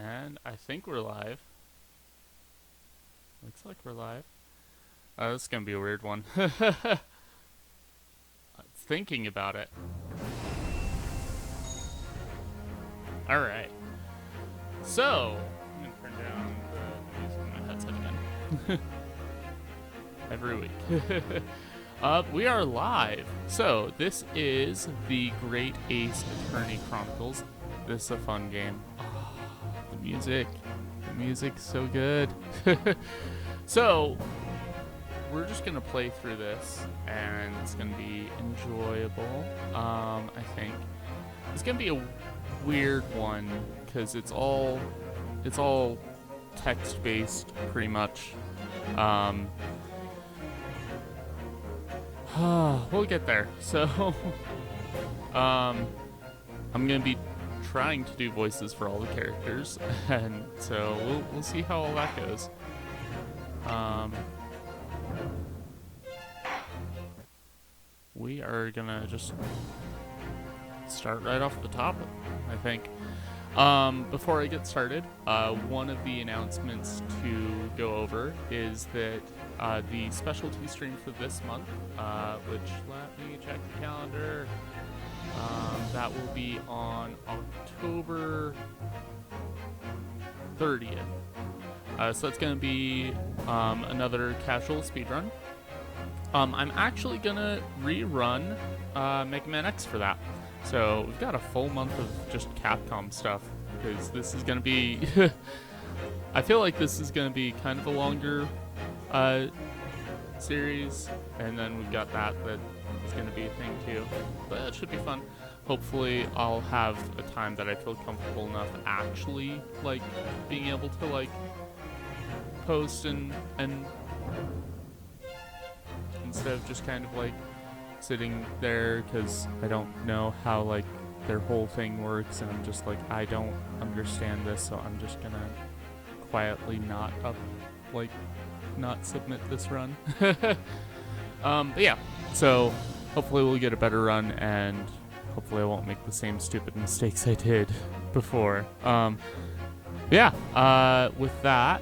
And I think we're live. Looks like we're live. This is gonna be a weird one. Thinking about it. Alright. So, I'm gonna turn down the music on my headset again. Every week. We are live. So, this is the Great Ace Attorney Chronicles. This is a fun game. Oh, the music. The music's so good. So, we're just gonna play through this, and it's gonna be enjoyable. I think it's gonna be a weird one because it's all text-based, pretty much. We'll get there. So, I'm gonna be trying to do voices for all the characters, and so we'll see how all that goes. We are gonna just start right off the top, I think. Before I get started, one of the announcements to go over is that the specialty stream for this month, which, let me check the calendar, that will be on October 30th. So that's going to be another casual speedrun. I'm actually going to rerun Mega Man X for that. So we've got a full month of just Capcom stuff, because this is going to be... I feel like this is going to be kind of a longer series, and then we've got that is going to be a thing too. But it should be fun. Hopefully I'll have a time that I feel comfortable enough actually, like, being able to, like, post and instead of just kind of, like, sitting there, because I don't know how, like, their whole thing works, and I'm just like, I don't understand this, so I'm just gonna quietly not submit this run. But yeah, so hopefully we'll get a better run, and hopefully I won't make the same stupid mistakes I did before. With that,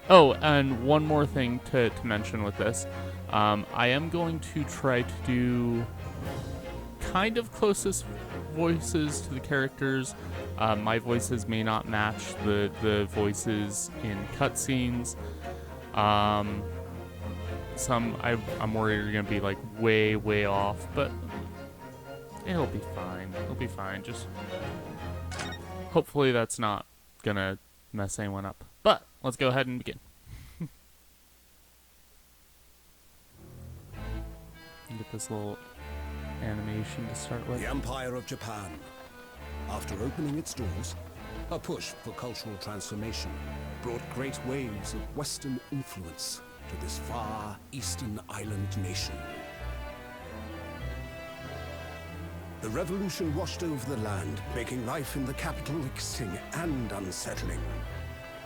oh, and one more thing to mention with this. I am going to try to do kind of closest voices to the characters. My voices may not match the voices in cutscenes. I'm worried are going to be like way off, but it'll be fine. It'll be fine. Just hopefully that's not going to mess anyone up. But let's go ahead and begin. Get this little animation to start with. The Empire of Japan. After opening its doors, a push for cultural transformation brought great waves of Western influence to this far eastern island nation. The revolution washed over the land, making life in the capital exciting and unsettling.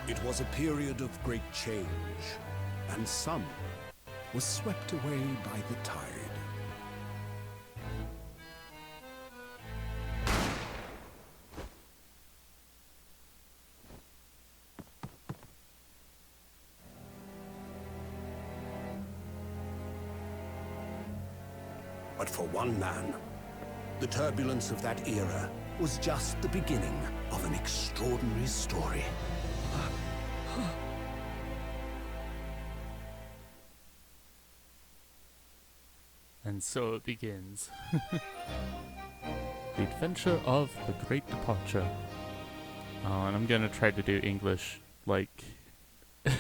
It was a period of great change, and some was swept away by the tide. But for one man, the turbulence of that era was just the beginning of an extraordinary story. And so it begins. The adventure of the Great Departure. And I'm gonna try to do English, like,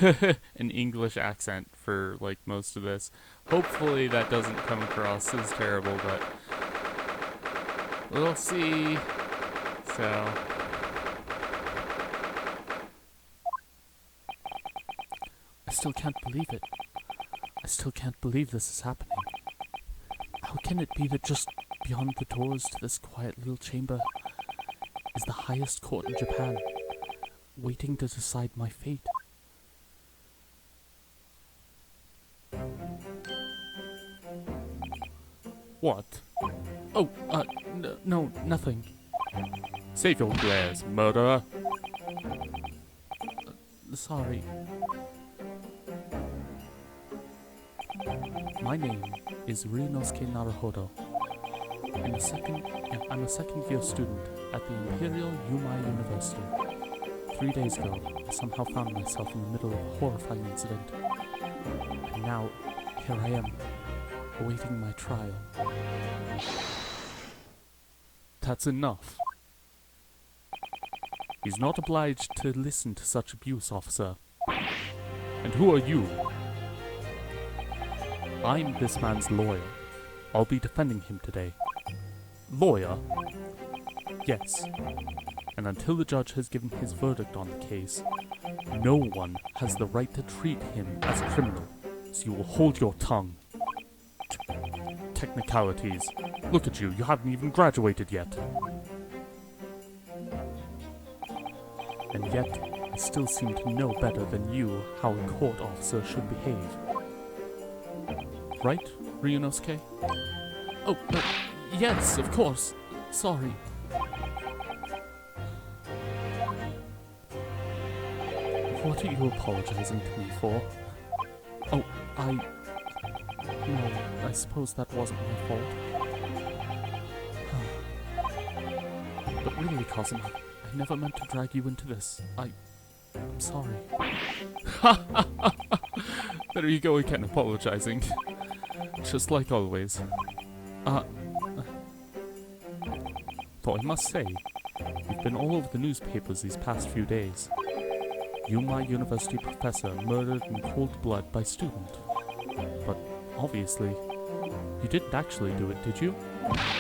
an English accent for, like, most of this. Hopefully that doesn't come across as terrible, but we'll see. So, I still can't believe it. I still can't believe this is happening. How can it be that just beyond the doors to this quiet little chamber is the highest court in Japan, waiting to decide my fate? What? Oh, no, nothing. Save your glares, murderer. sorry. My name is Ryunosuke Naruhodo. I'm a second-year student at the Imperial Yumai University. 3 days ago, I somehow found myself in the middle of a horrifying incident. And now, here I am, awaiting my trial. That's enough. He's not obliged to listen to such abuse, officer. And who are you? I'm this man's lawyer. I'll be defending him today. Lawyer? Yes. And until the judge has given his verdict on the case, no one has the right to treat him as a criminal, so you will hold your tongue. Technicalities. Look at you, you haven't even graduated yet. And yet, I still seem to know better than you how a court officer should behave. Right, Ryunosuke? Oh, yes, of course. Sorry. What are you apologizing to me for? Oh, no, I suppose that wasn't my fault. But really, Kazuma, I never meant to drag you into this. I'm sorry. There you go again, apologizing. Just like always. Though I must say, you've been all over the newspapers these past few days. Yumai University professor murdered in cold blood by student. But obviously, you didn't actually do it, did you?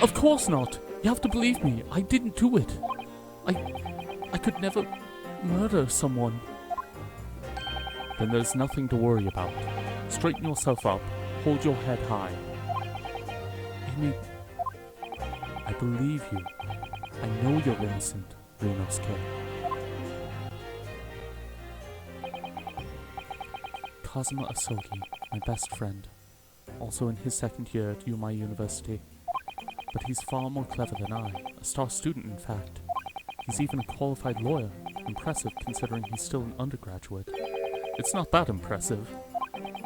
Of course not! You have to believe me, I didn't do it! I could never murder someone. Then there's nothing to worry about. Straighten yourself up, hold your head high. Amy, I believe you. I know you're innocent, Ryunosuke. Kazuma Asogi, my best friend, also in his second year at Yumai University. But he's far more clever than I, a star student in fact. He's even a qualified lawyer, impressive considering he's still an undergraduate. It's not that impressive.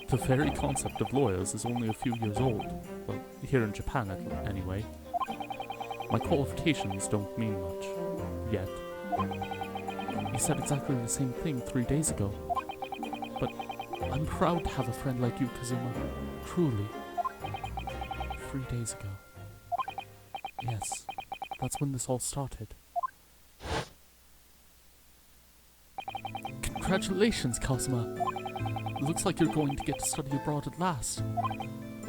The very concept of lawyers is only a few years old, well, here in Japan anyway. My qualifications don't mean much, yet. You said exactly the same thing 3 days ago. But I'm proud to have a friend like you, Kazuma. Truly. 3 days ago. Yes, that's when this all started. Congratulations, Kazuma. It looks like you're going to get to study abroad at last.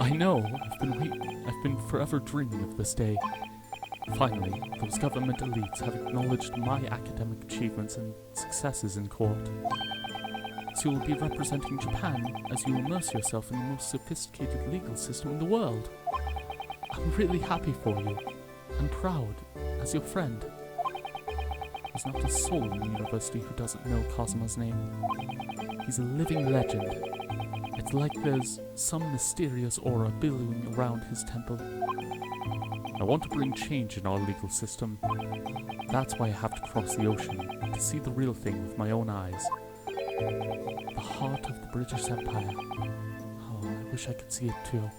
I know, I've been forever dreaming of this day. Finally, those government elites have acknowledged my academic achievements and successes in court. So you will be representing Japan as you immerse yourself in the most sophisticated legal system in the world. I'm really happy for you, and proud, as your friend. There's not a soul in the university who doesn't know Kazuma's name. He's a living legend. It's like there's some mysterious aura billowing around his temple. I want to bring change in our legal system. That's why I have to cross the ocean, to see the real thing with my own eyes. The heart of the British Empire. Oh, I wish I could see it too.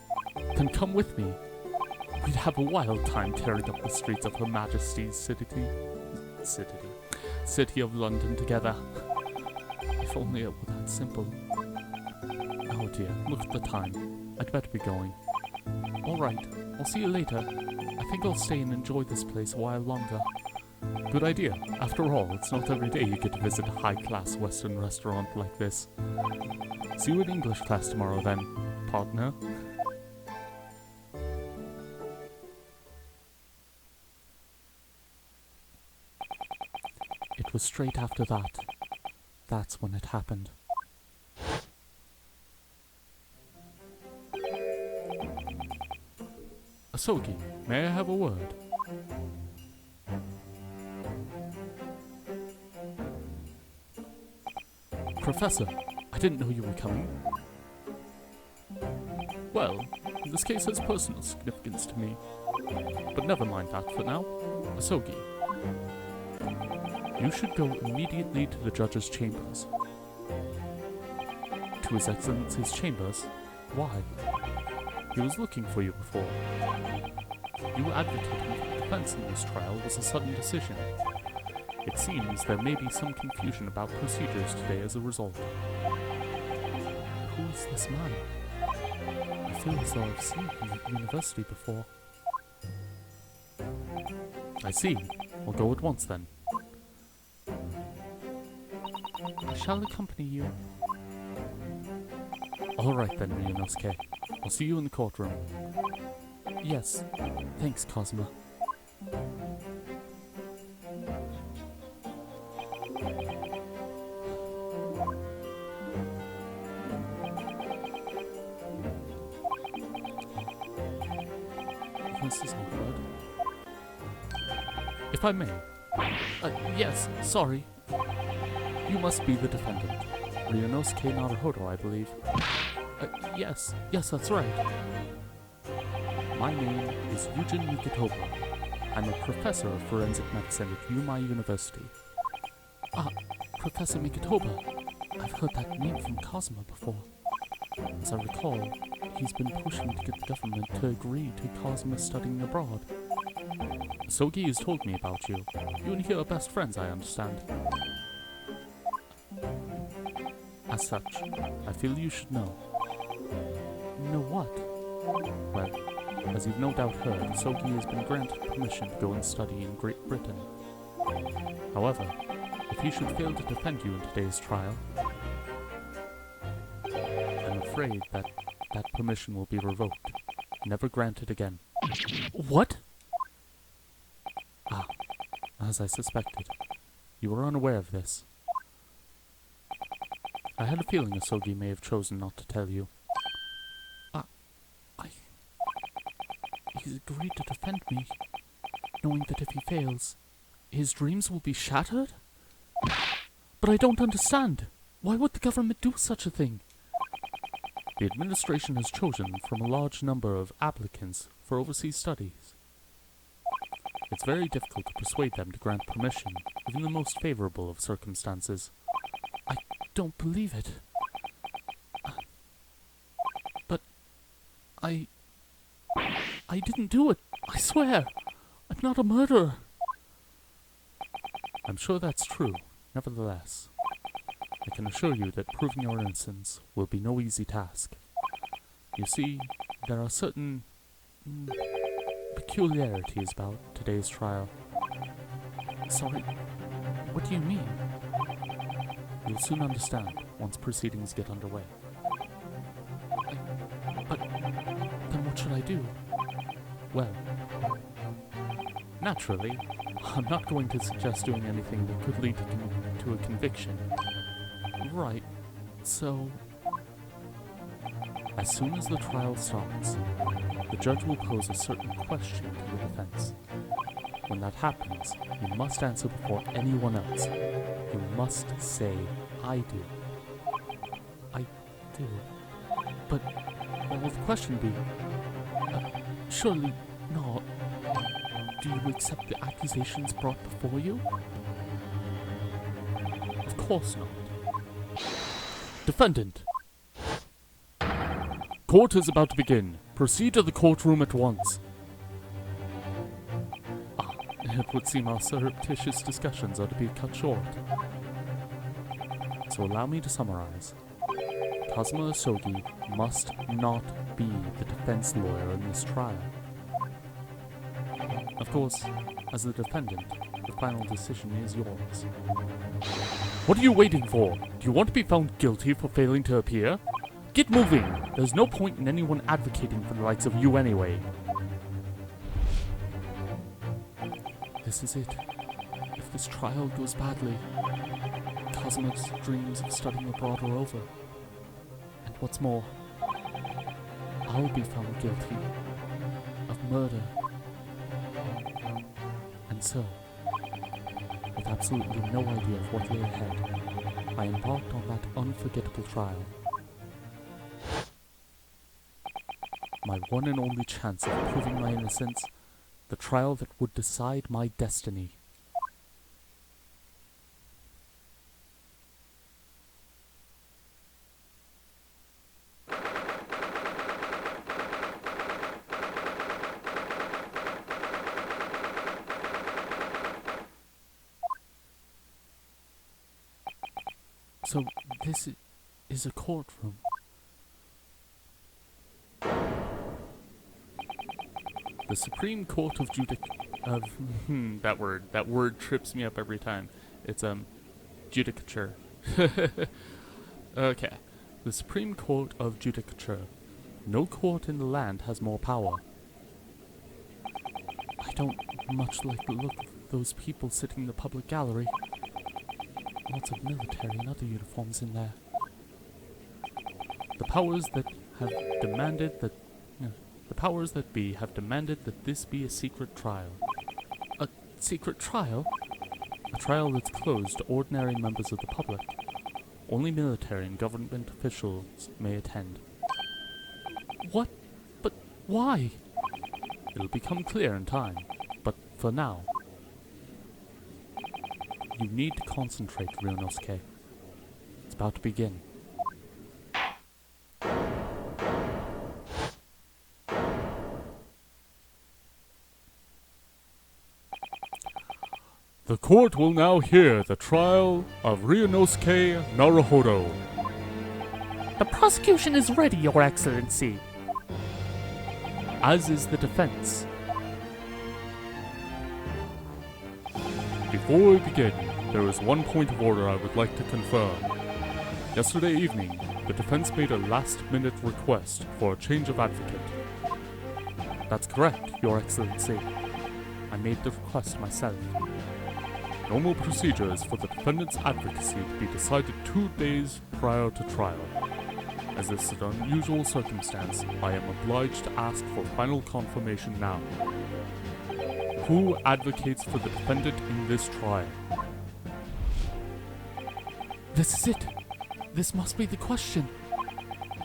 Then come with me. We'd have a wild time tearing up the streets of Her Majesty's City of London together. If only it were that simple. Oh dear, look at the time. I'd better be going. Alright, I'll see you later. I think I'll stay and enjoy this place a while longer. Good idea. After all, it's not every day you get to visit a high-class Western restaurant like this. See you in English class tomorrow then, partner. It was straight after that. That's when it happened. Asogi, may I have a word? Professor, I didn't know you were coming. Well, this case has personal significance to me. But never mind that for now. Asogi, you should go immediately to the judge's chambers. to His Excellency's chambers? Why? He was looking for you before. You advocating for defense in this trial was a sudden decision. It seems there may be some confusion about procedures today as a result. Who is this man? I feel as though I've seen him at university before. I see. I'll go at once then. I shall accompany you. Alright then, Ryunosuke. I'll see you in the courtroom. Yes. Thanks, Cosmo. This is awkward. If I may. Yes, sorry. You must be the defendant. Ryunosuke Naruhodo, I believe. Yes, that's right. My name is Yujin Mikitoba. I'm a professor of forensic medicine at Yuma University. Professor Mikitoba. I've heard that name from Cosmo before. As I recall, he's been pushing to get the government to agree to Cosmo studying abroad. Sogi has told me about you. You and he are best friends, I understand. As such, I feel you should know. Know what? Well, as you've no doubt heard, Sogi has been granted permission to go and study in Great Britain. However, if he should fail to defend you in today's trial, I'm afraid that permission will be revoked, never granted again. What? As I suspected. You were unaware of this. I had a feeling Asogi may have chosen not to tell you. He's agreed to defend me, knowing that if he fails, his dreams will be shattered? But I don't understand. Why would the government do such a thing? The administration has chosen from a large number of applicants for overseas studies. It's very difficult to persuade them to grant permission, even in the most favorable of circumstances. I don't believe it. But I didn't do it. I swear. I'm not a murderer. I'm sure that's true. Nevertheless, I can assure you that proving your innocence will be no easy task. You see, there are certain peculiarities about today's trial. Sorry, what do you mean? You'll soon understand once proceedings get underway. But then what should I do? Well, naturally, I'm not going to suggest doing anything that could lead to a conviction. Right, so as soon as the trial starts, the judge will pose a certain question to the defense. When that happens, you must answer before anyone else. You must say, I do. I do. But what will the question be? Surely not. Do you accept the accusations brought before you? Of course not. Defendant! Court is about to begin. Proceed to the courtroom at once. It would seem our surreptitious discussions are to be cut short. So allow me to summarize. Kazuma Asogi must not be the defense lawyer in this trial. Of course, as the defendant, the final decision is yours. What are you waiting for? Do you want to be found guilty for failing to appear? Get moving! There's no point in anyone advocating for the likes of you anyway. This is it. If this trial goes badly, Cosmo's dreams of studying abroad are over. And what's more, I'll be found guilty of murder. And so, with absolutely no idea of what lay ahead, I embarked on that unforgettable trial. My one and only chance of proving my innocence, the trial that would decide my destiny. So this is a courtroom. The Supreme Court of that word trips me up every time. It's judicature. Okay. The Supreme Court of Judicature. No court in the land has more power. I don't much like the look of those people sitting in the public gallery. Lots of military and other uniforms in there. The powers that be have demanded that this be a secret trial. A secret trial? A trial that's closed to ordinary members of the public. Only military and government officials may attend. What? But why? It'll become clear in time, but for now, you need to concentrate, Ryunosuke. It's about to begin. The court will now hear the trial of Ryunosuke Naruhodo. The prosecution is ready, Your Excellency. As is the defense. Before we begin, there is one point of order I would like to confirm. Yesterday evening, the defense made a last-minute request for a change of advocate. That's correct, Your Excellency. I made the request myself. Normal procedure is for the defendant's advocacy to be decided 2 days prior to trial. As this is an unusual circumstance, I am obliged to ask for final confirmation now. Who advocates for the defendant in this trial? This is it. This must be the question.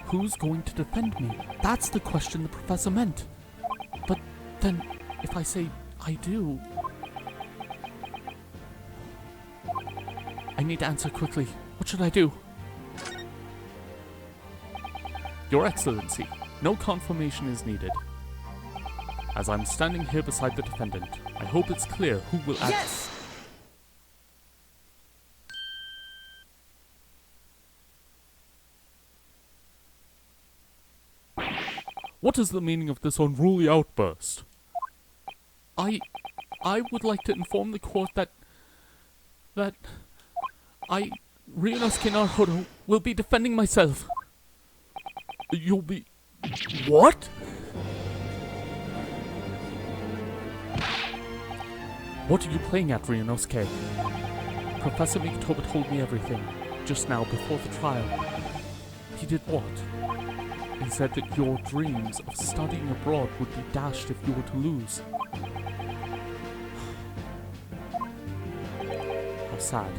Who's going to defend me? That's the question the professor meant. But then, if I say I do... I need to answer quickly. What should I do? Your Excellency, no confirmation is needed. As I'm standing here beside the defendant, I hope it's clear who will act. Yes! What is the meaning of this unruly outburst? I would like to inform the court that Ryunosuke Naruhodo, will be defending myself. You'll be... What? What are you playing at, Ryunosuke? Professor Mikotoba told me everything, just now before the trial. He did what? He said that your dreams of studying abroad would be dashed if you were to lose. How sad.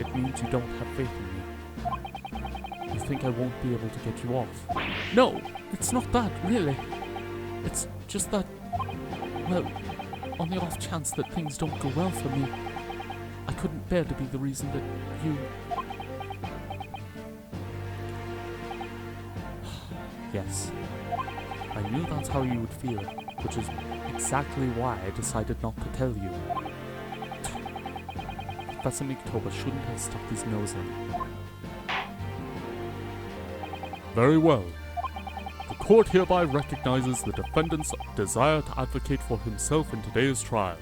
It means you don't have faith in me. You think I won't be able to get you off. No, it's not that, really. It's just that, well, on the off chance that things don't go well for me, I couldn't bear to be the reason that you... Yes, I knew that's how you would feel, which is exactly why I decided not to tell you. Professor Mikotoba shouldn't have stuck his nose in. Very well. The court hereby recognizes the defendant's desire to advocate for himself in today's trial.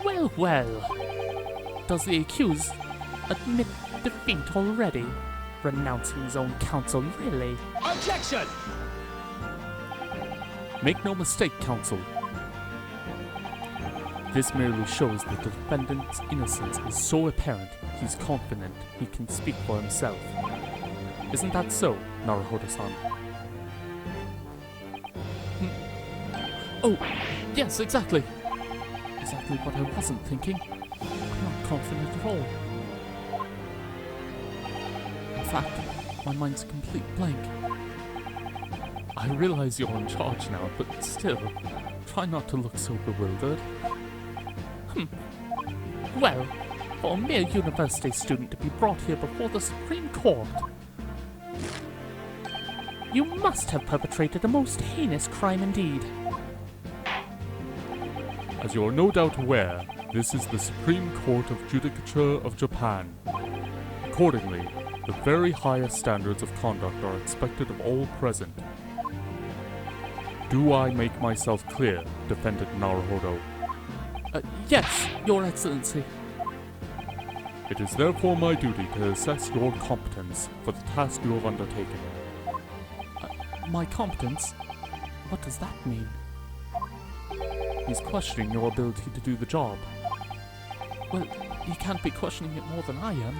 Well, well. Does the accused admit defeat already? Renouncing his own counsel, really? Objection! Make no mistake, counsel. This merely shows that the defendant's innocence is so apparent, he's confident he can speak for himself. Isn't that so, Naruhodo-san? Oh, yes, exactly. Exactly what I wasn't thinking. I'm not confident at all. In fact, my mind's a complete blank. I realize you're in charge now, but still, try not to look so bewildered. Well, for a mere university student to be brought here before the Supreme Court, you must have perpetrated a most heinous crime indeed. As you are no doubt aware, this is the Supreme Court of Judicature of Japan. Accordingly, the very highest standards of conduct are expected of all present. Do I make myself clear, defendant Naruhodo? Yes, Your Excellency. It is therefore my duty to assess your competence for the task you have undertaken. My competence? What does that mean? He's questioning your ability to do the job. Well, he can't be questioning it more than I am.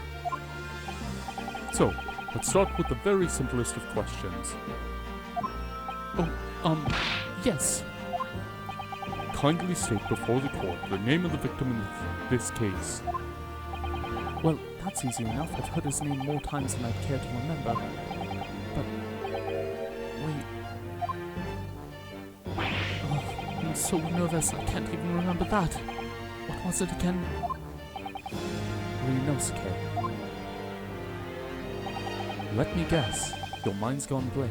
So, let's start with the very simplest of questions. Yes. Kindly state before the court the name of the victim in this case. Well, that's easy enough. I've heard his name more times than I'd care to remember. But... wait. Oh, I'm so nervous I can't even remember that. What was it again? Ryunosuke. Let me guess. Your mind's gone blank.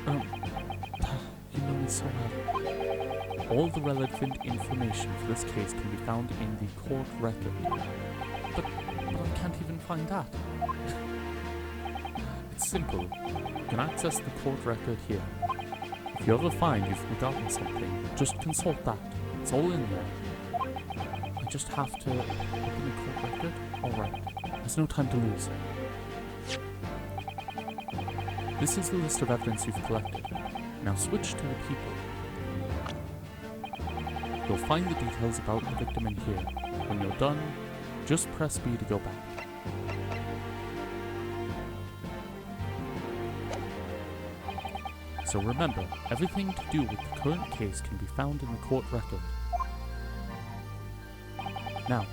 You know me so well. All the relevant information for this case can be found in the court record. But I can't even find that. It's simple. You can access the court record here. If you ever find you've forgotten something, just consult that. It's all in there. I just have to open the court record? Alright. There's no time to lose. This is the list of evidence you've collected. Now switch to the people. You'll find the details about the victim in here. When you're done, just press B to go back. So remember, everything to do with the current case can be found in the court record. Now,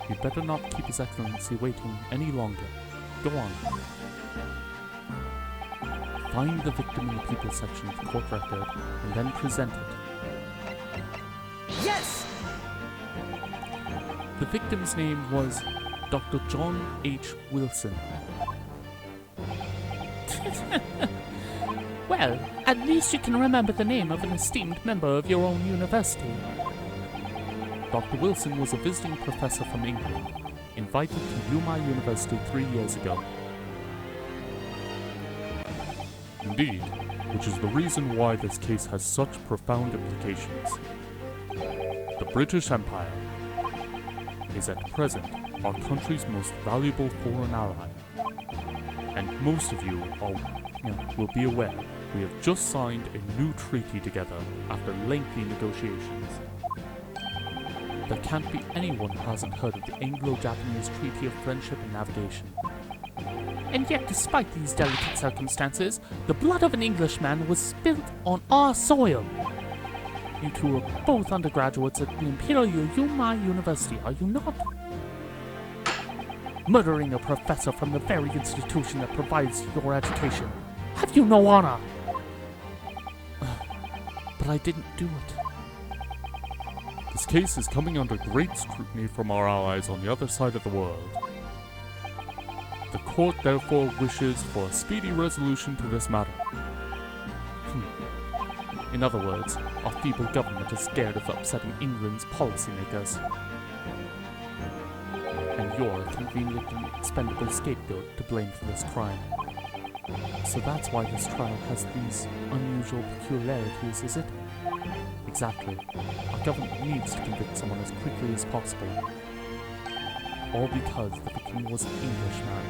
you'd better not keep His Excellency waiting any longer. Go on. Find the victim in the people section of the court record, and then present it. Yes! The victim's name was Dr. John H. Wilson. Well, at least you can remember the name of an esteemed member of your own university. Dr. Wilson was a visiting professor from England, invited to Yuma University 3 years ago. Indeed, which is the reason why this case has such profound implications. The British Empire is at present our country's most valuable foreign ally. And most of you will be aware we have just signed a new treaty together after lengthy negotiations. There can't be anyone who hasn't heard of the Anglo-Japanese Treaty of Friendship and Navigation. And yet, despite these delicate circumstances, the blood of an Englishman was spilt on our soil. You two are both undergraduates at the Imperial Yuma University, are you not? Murdering a professor from the very institution that provides your education. Have you no honor? But I didn't do it. This case is coming under great scrutiny from our allies on the other side of the world. The court therefore wishes for a speedy resolution to this matter. In other words, our feeble government is scared of upsetting England's policymakers. And you're a convenient and expendable scapegoat to blame for this crime. So that's why this trial has these unusual peculiarities, is it? Exactly. Our government needs to convict someone as quickly as possible. All because the victim was an Englishman.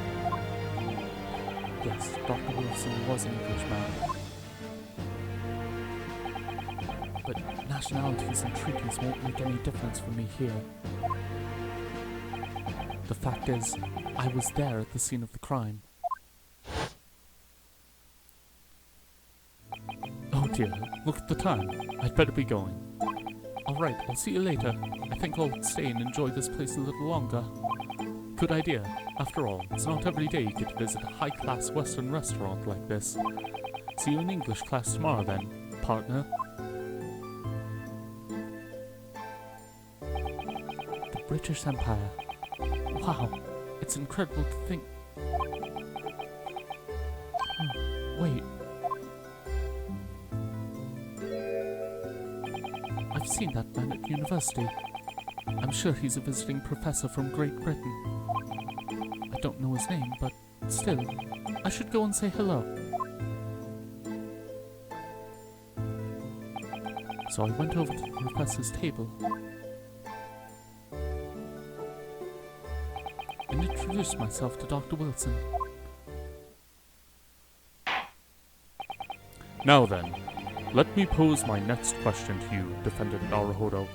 Yes, Dr. Wilson was an Englishman. But nationalities and treaties won't make any difference for me here. The fact is, I was there at the scene of the crime. Oh dear, look at the time. I'd better be going. Alright, I'll see you later. I think I'll stay and enjoy this place a little longer. Good idea. After all, it's not every day you get to visit a high-class Western restaurant like this. See you in English class tomorrow then, partner. The British Empire. Wow, it's incredible to think... Wait. I've seen that man at university. I'm sure he's a visiting professor from Great Britain. I don't know his name, but still, I should go and say hello. So I went over to the professor's table and introduced myself to Dr. Wilson. Now then, let me pose my next question to you, Defendant Naruhodo.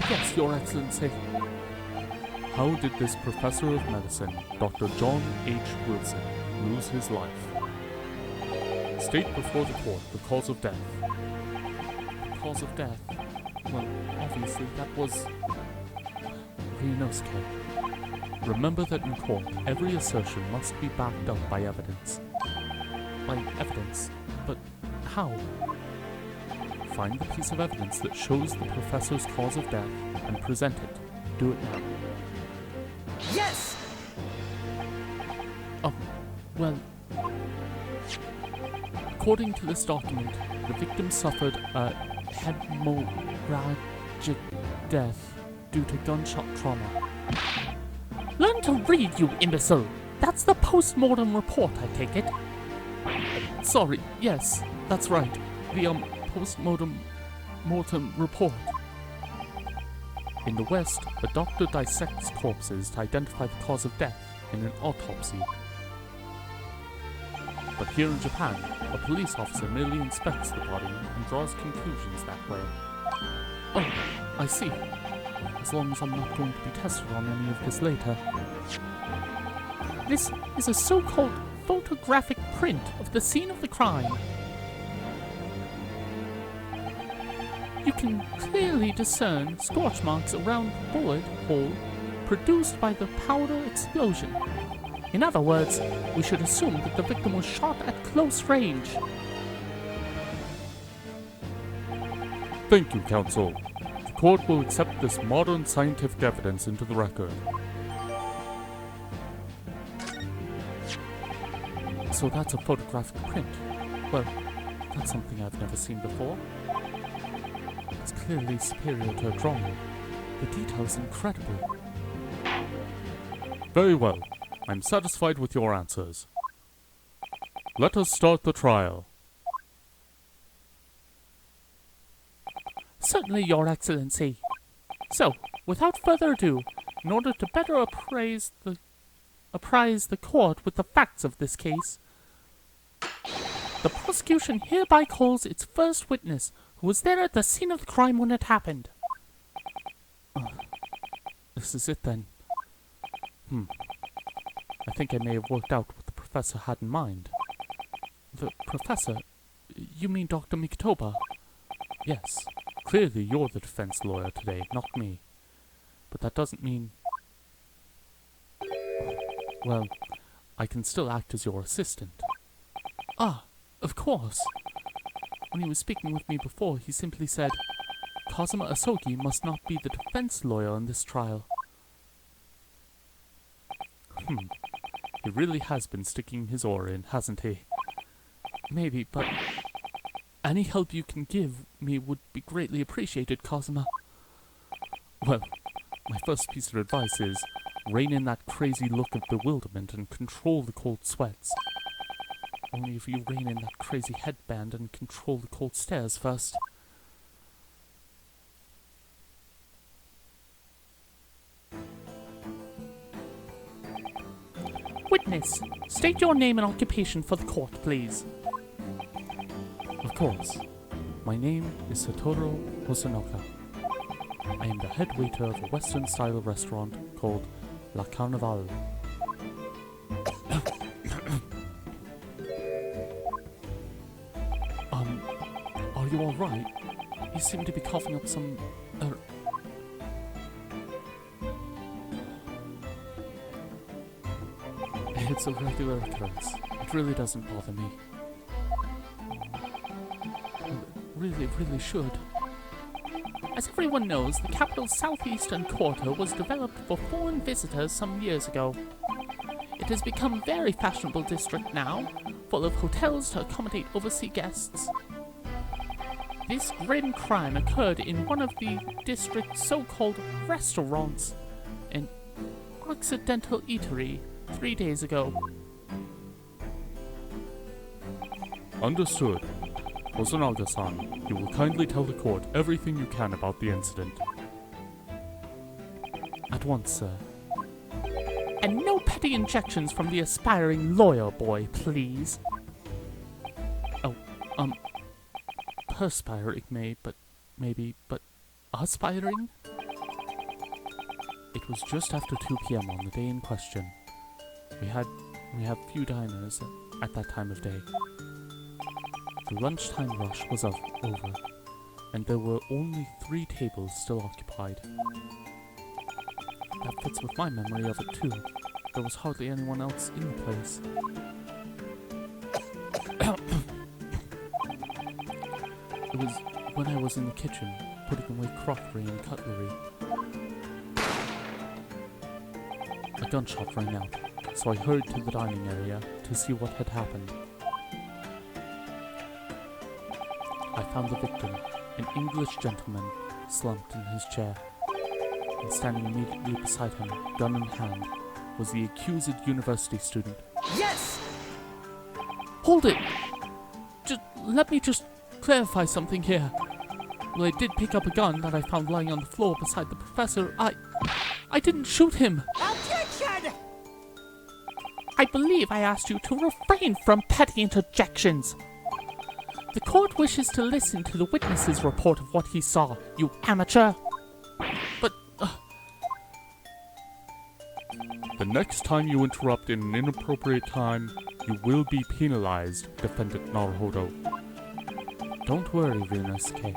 Yes, Your Excellency. How did this professor of medicine, Dr. John H. Wilson, lose his life? State before the court the cause of death. Cause of death? Well, obviously that was Ryunosuke. Remember that in court, every assertion must be backed up by evidence. By evidence? But how? Find the piece of evidence that shows the professor's cause of death and present it. Do it now. Yes! Oh, well, according to this document, the victim suffered a hemorrhagic death due to gunshot trauma. Learn to read, you imbecile! That's the post-mortem report, I take it. Sorry, yes, that's right. The post-mortem report. In the West, a doctor dissects corpses to identify the cause of death in an autopsy. But here in Japan, a police officer merely inspects the body and draws conclusions that way. Oh, I see. As long as I'm not going to be tested on any of this later. This is a so-called photographic print of the scene of the crime. You can clearly discern scorch marks around the bullet hole produced by the powder explosion. In other words, we should assume that the victim was shot at close range. Thank you, counsel. The court will accept this modern scientific evidence into the record. So that's a photographic print. Well, that's something I've never seen before. It's clearly superior to a drawing. The detail's incredible. Very well. I'm satisfied with your answers. Let us start the trial. Certainly, Your Excellency. So, without further ado, in order to better apprise the court with the facts of this case, the prosecution hereby calls its first witness, who was there at the scene of the crime when it happened. This is it then. I think I may have worked out what the professor had in mind. The professor? You mean Dr. Mikotoba? Yes. Clearly you're the defense lawyer today, not me. But that doesn't mean... Well, I can still act as your assistant. Ah, of course. When he was speaking with me before, he simply said, Kazuma Asogi must not be the defense lawyer in this trial. He really has been sticking his oar in, hasn't he? Maybe, but any help you can give me would be greatly appreciated, Kazuma. Well, my first piece of advice is rein in that crazy look of bewilderment and control the cold sweats. Only if you rein in that crazy headband and control the cold stares first. Witness, state your name and occupation for the court, please. Of course. My name is Satoru Hosonoka. I am the head waiter of a Western-style restaurant called La Carnival. Are you alright? You seem to be coughing up some... It's a regular occurrence. It really doesn't bother me. It really should. As everyone knows, the capital's southeastern quarter was developed for foreign visitors some years ago. It has become a very fashionable district now, full of hotels to accommodate overseas guests. This grim crime occurred in one of the district's so-called restaurants, and accidental eatery 3 days ago. Understood. Osunaga-san, you will kindly tell the court everything you can about the incident. At once, sir. And no petty injections from the aspiring lawyer boy, please. Oh, perspiring but aspiring? It was just after 2 p.m. on the day in question. We have few diners at that time of day. The lunchtime rush was over, and there were only 3 tables still occupied. That fits with my memory of it too. There was hardly anyone else in the place. It was when I was in the kitchen, putting away crockery and cutlery. A gunshot rang out, so I hurried to the dining area to see what had happened. I found the victim, an English gentleman, slumped in his chair. And standing immediately beside him, gun in hand, was the accused university student. Yes! Hold it! Let me just clarify something here. Well, I did pick up a gun that I found lying on the floor beside the professor. I didn't shoot him. Objection! I believe I asked you to refrain from petty interjections. The court wishes to listen to the witness's report of what he saw, you amateur. But, The next time you interrupt in an inappropriate time, you will be penalized, Defendant Naruhodo. Don't worry, Ryunosuke.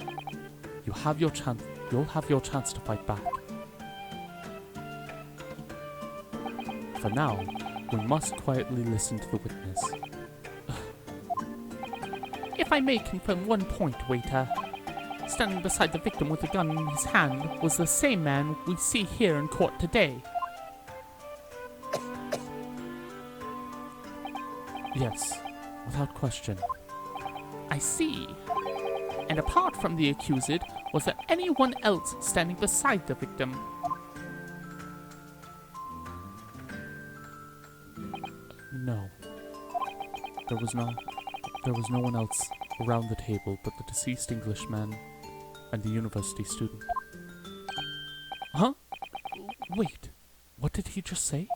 You'll have your chance to fight back. For now, we must quietly listen to the witness. If I may confirm one point, waiter. Standing beside the victim with a gun in his hand was the same man we see here in court today. Yes, without question. I see. And apart from the accused, was there anyone else standing beside the victim? No. There was no one else around the table but the deceased Englishman and the university student. Huh? Wait, what did he just say?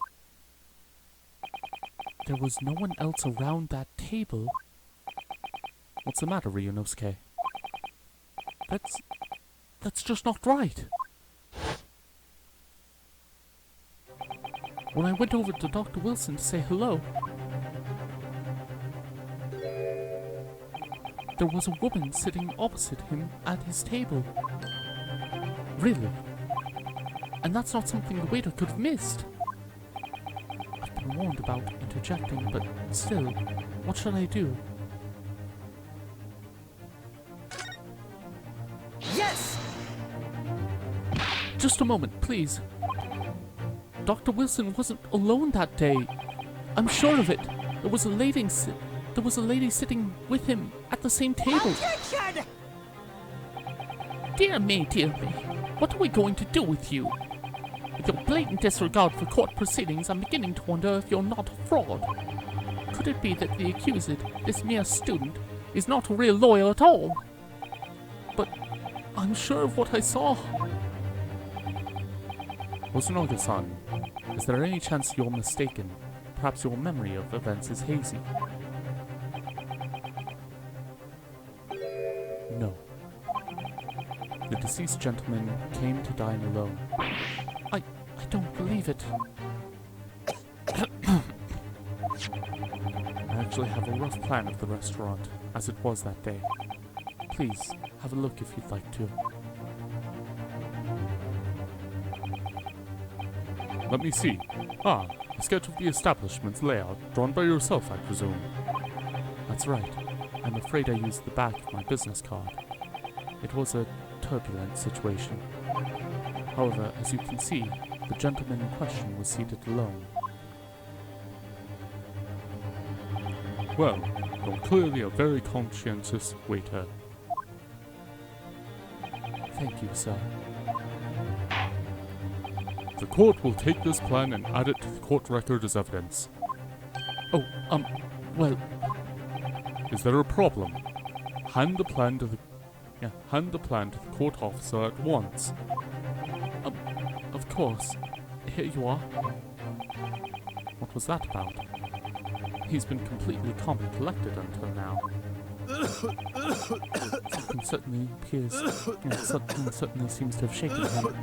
There was no one else around that table? What's the matter, Ryunosuke? That's just not right. When I went over to Dr. Wilson to say hello, there was a woman sitting opposite him at his table. Really? And that's not something the waiter could have missed. I've been warned about interjecting, but still, what should I do? Yes! Just a moment, please. Dr. Wilson wasn't alone that day. I'm sure of it. There was a lady sitting with him at the same table. Objection! Dear me, what are we going to do with you? With your blatant disregard for court proceedings, I'm beginning to wonder if you're not a fraud. Could it be that the accused, this mere student, is not a real lawyer at all? But I'm sure of what I saw. Osunaga-san, is there any chance you're mistaken? Perhaps your memory of events is hazy? No. The deceased gentleman came to dine alone. I don't believe it. I actually have a rough plan of the restaurant, as it was that day. Please, have a look if you'd like to. Let me see. A sketch of the establishment's layout, drawn by yourself, I presume. That's right. I'm afraid I used the back of my business card. It was a turbulent situation. However, as you can see, the gentleman in question was seated alone. Well, you're clearly a very conscientious waiter. Thank you, sir. The court will take this plan and add it to the court record as evidence. Oh, well, Is there a problem? Hand the plan to the court officer at once. of course. Here you are. What was that about? He's been completely calm and collected until now. Something certainly appears. Something certainly seems to have shaken him.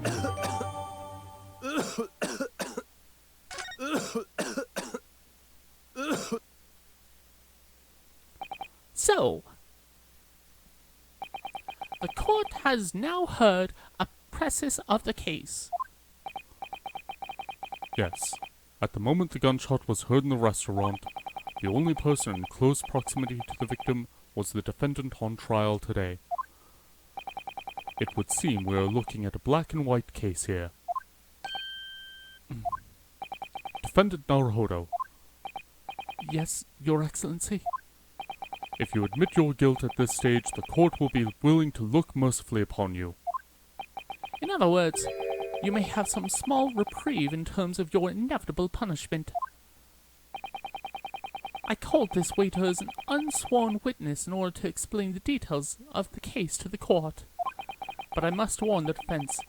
So, the court has now heard a precis of the case. Yes. At the moment the gunshot was heard in the restaurant, the only person in close proximity to the victim was the defendant on trial today. It would seem we are looking at a black and white case here. Defendant Naruhodo, Yes, Your Excellency. if you admit your guilt at this stage, the court will be willing to look mercifully upon you. In other words, you may have some small reprieve in terms of your inevitable punishment. I called this waiter as an unsworn witness in order to explain the details of the case to the court. But I must warn the defense,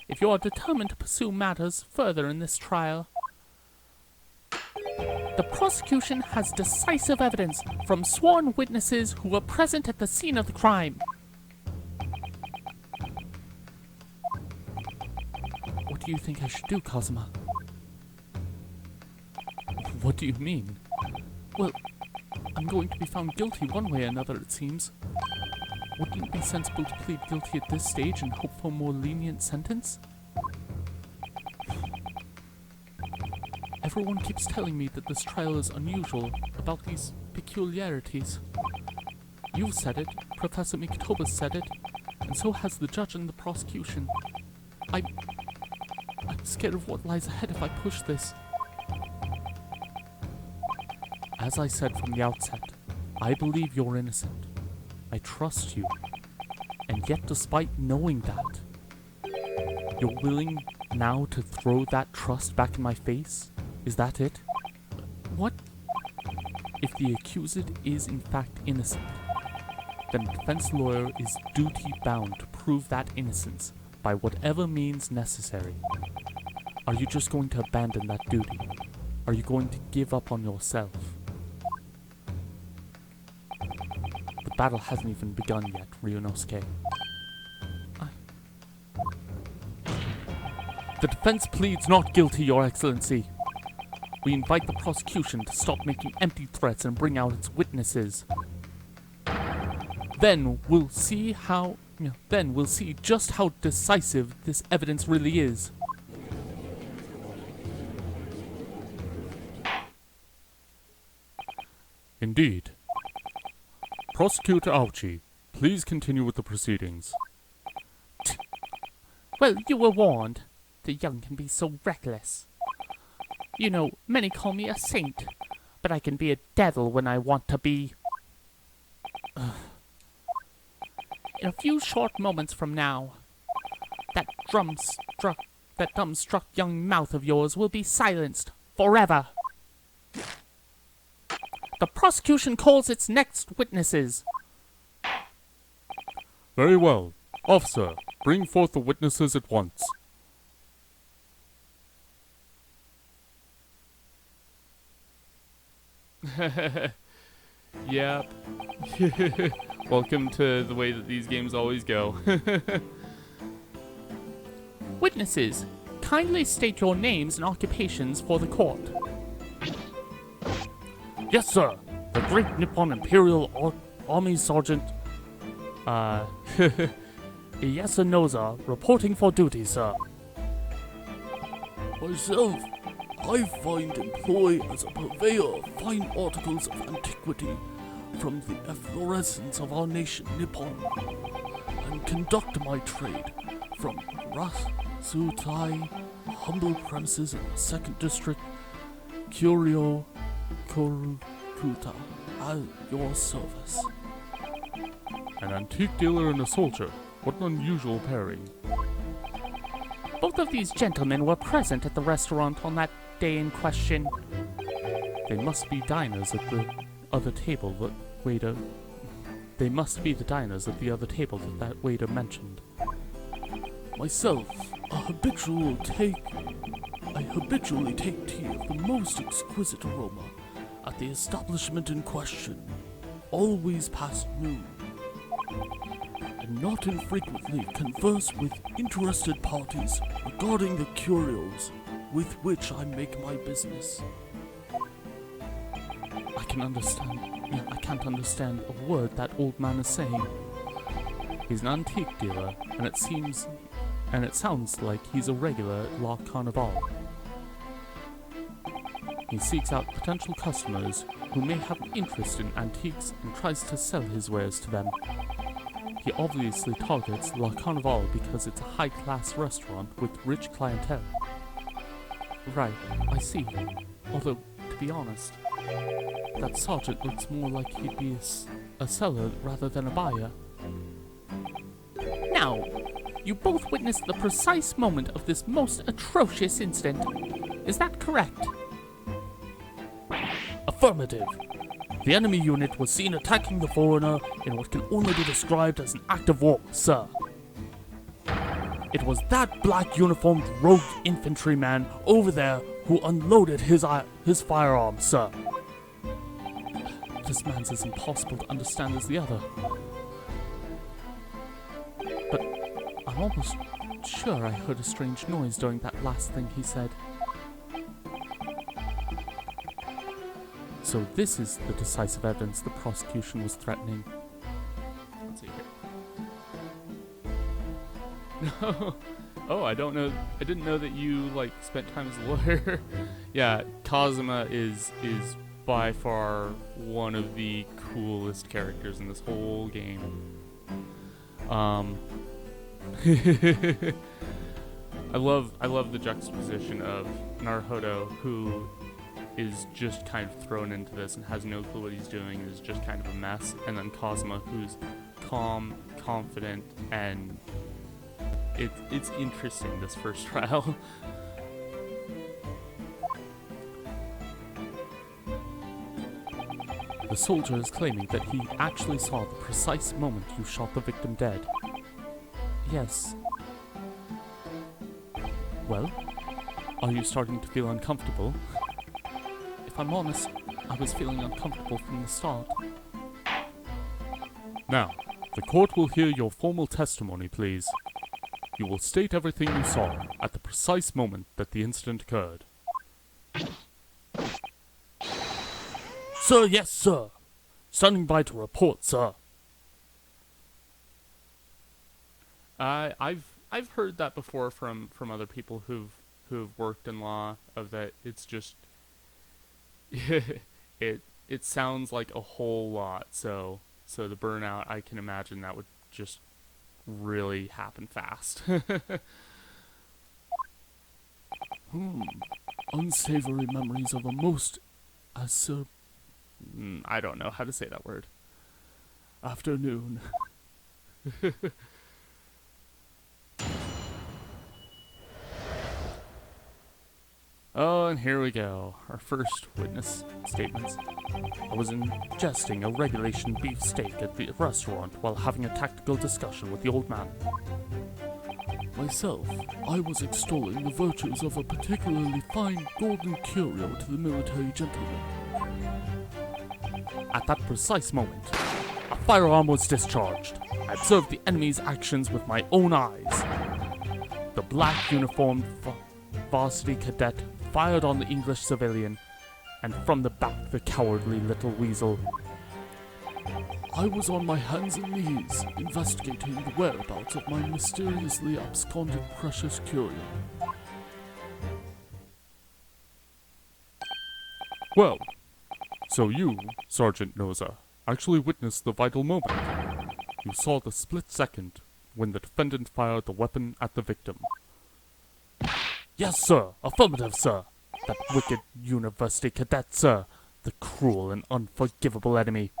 if you are determined to pursue matters further in this trial, the prosecution has decisive evidence from sworn witnesses who were present at the scene of the crime. What do you think I should do, Kazuma? What do you mean? Well, I'm going to be found guilty one way or another, it seems. Wouldn't it be sensible to plead guilty at this stage and hope for a more lenient sentence? Everyone keeps telling me that this trial is unusual, about these peculiarities. You've said it, Professor Mikotoba said it, and so has the judge and the prosecution. I'm scared of what lies ahead if I push this. As I said from the outset, I believe you're innocent. I trust you. And yet, despite knowing that, you're willing now to throw that trust back in my face? Is that it? What? If the accused is in fact innocent, then the defense lawyer is duty-bound to prove that innocence by whatever means necessary. Are you just going to abandon that duty? Are you going to give up on yourself? The battle hasn't even begun yet, Ryunosuke. The defense pleads not guilty, Your Excellency. We invite the prosecution to stop making empty threats and bring out its witnesses. Then we'll see just how decisive this evidence really is. Indeed. Prosecutor Auchi, please continue with the proceedings. Well, you were warned. The young can be so reckless. You know, many call me a saint, but I can be a devil when I want to be. In a few short moments from now, that dumbstruck young mouth of yours will be silenced forever. The prosecution calls its next witnesses. Very well. Officer, bring forth the witnesses at once. Yep. Welcome to the way that these games always go. Witnesses, kindly state your names and occupations for the court. Yes, sir. The Great Nippon Imperial Army Sergeant, Yasunoza, reporting for duty, sir. myself, I find employ as a purveyor of fine articles of antiquity from the efflorescence of our nation, Nippon, and conduct my trade from Rasutai, humble premises in the 2nd District, Kyoryo Korukuta, at your service. An antique dealer and a soldier. What an unusual pairing. both of these gentlemen were present at the restaurant on that day in question. They must be diners at the other table that waiter... They must be the diners at the other table that waiter mentioned. Myself, I habitually take tea of the most exquisite aroma at the establishment in question, always past noon, and not infrequently converse with interested parties regarding the curios with which I make my business. I can't understand a word that old man is saying. He's an antique dealer, and it sounds like he's a regular at La Carnival. He seeks out potential customers who may have an interest in antiques and tries to sell his wares to them. He obviously targets La Carnival because it's a high-class restaurant with rich clientele. Right, I see. Although, to be honest, that sergeant looks more like he'd be a seller rather than a buyer. Now, you both witnessed the precise moment of this most atrocious incident. Is that correct? Affirmative. The enemy unit was seen attacking the foreigner in what can only be described as an act of war, sir. It was that black uniformed rogue infantryman over there who unloaded his firearm, sir. This man's as impossible to understand as the other. But I'm almost sure I heard a strange noise during that last thing he said. So this is the decisive evidence the prosecution was threatening. Let's see here. No. Oh, I didn't know that you spent time as a lawyer. Yeah, Kazuma is by far one of the coolest characters in this whole game. I love the juxtaposition of Naruhodo, who is just kind of thrown into this and has no clue what he's doing and is just kind of a mess, and then Kazuma, who's calm, confident, and it's interesting, this first trial. The soldier is claiming that he actually saw the precise moment you shot the victim dead. Yes. Well, are you starting to feel uncomfortable? If I'm honest, I was feeling uncomfortable from the start. Now, the court will hear your formal testimony, please. You will state everything you saw at the precise moment that the incident occurred. Sir, yes, sir. Standing by to report, sir. I've heard that before from other people who've worked in law, of that it's just it sounds like a whole lot, so the burnout, I can imagine that would just really happen fast. Unsavory memories of a most I don't know how to say that word. afternoon. Oh, and here we go. Our first witness statements. I was ingesting a regulation beef steak at the restaurant while having a tactical discussion with the old man. Myself, I was extolling the virtues of a particularly fine golden curio to the military gentleman. At that precise moment, a firearm was discharged. I observed the enemy's actions with my own eyes. The black uniformed varsity cadet fired on the English civilian, and from the back the cowardly little weasel. I was on my hands and knees, investigating the whereabouts of my mysteriously absconded precious curio. Well, so you, Sergeant Noza, actually witnessed the vital moment. You saw the split second when the defendant fired the weapon at the victim. Yes, sir. Affirmative, sir. That wicked university cadet, sir. The cruel and unforgivable enemy.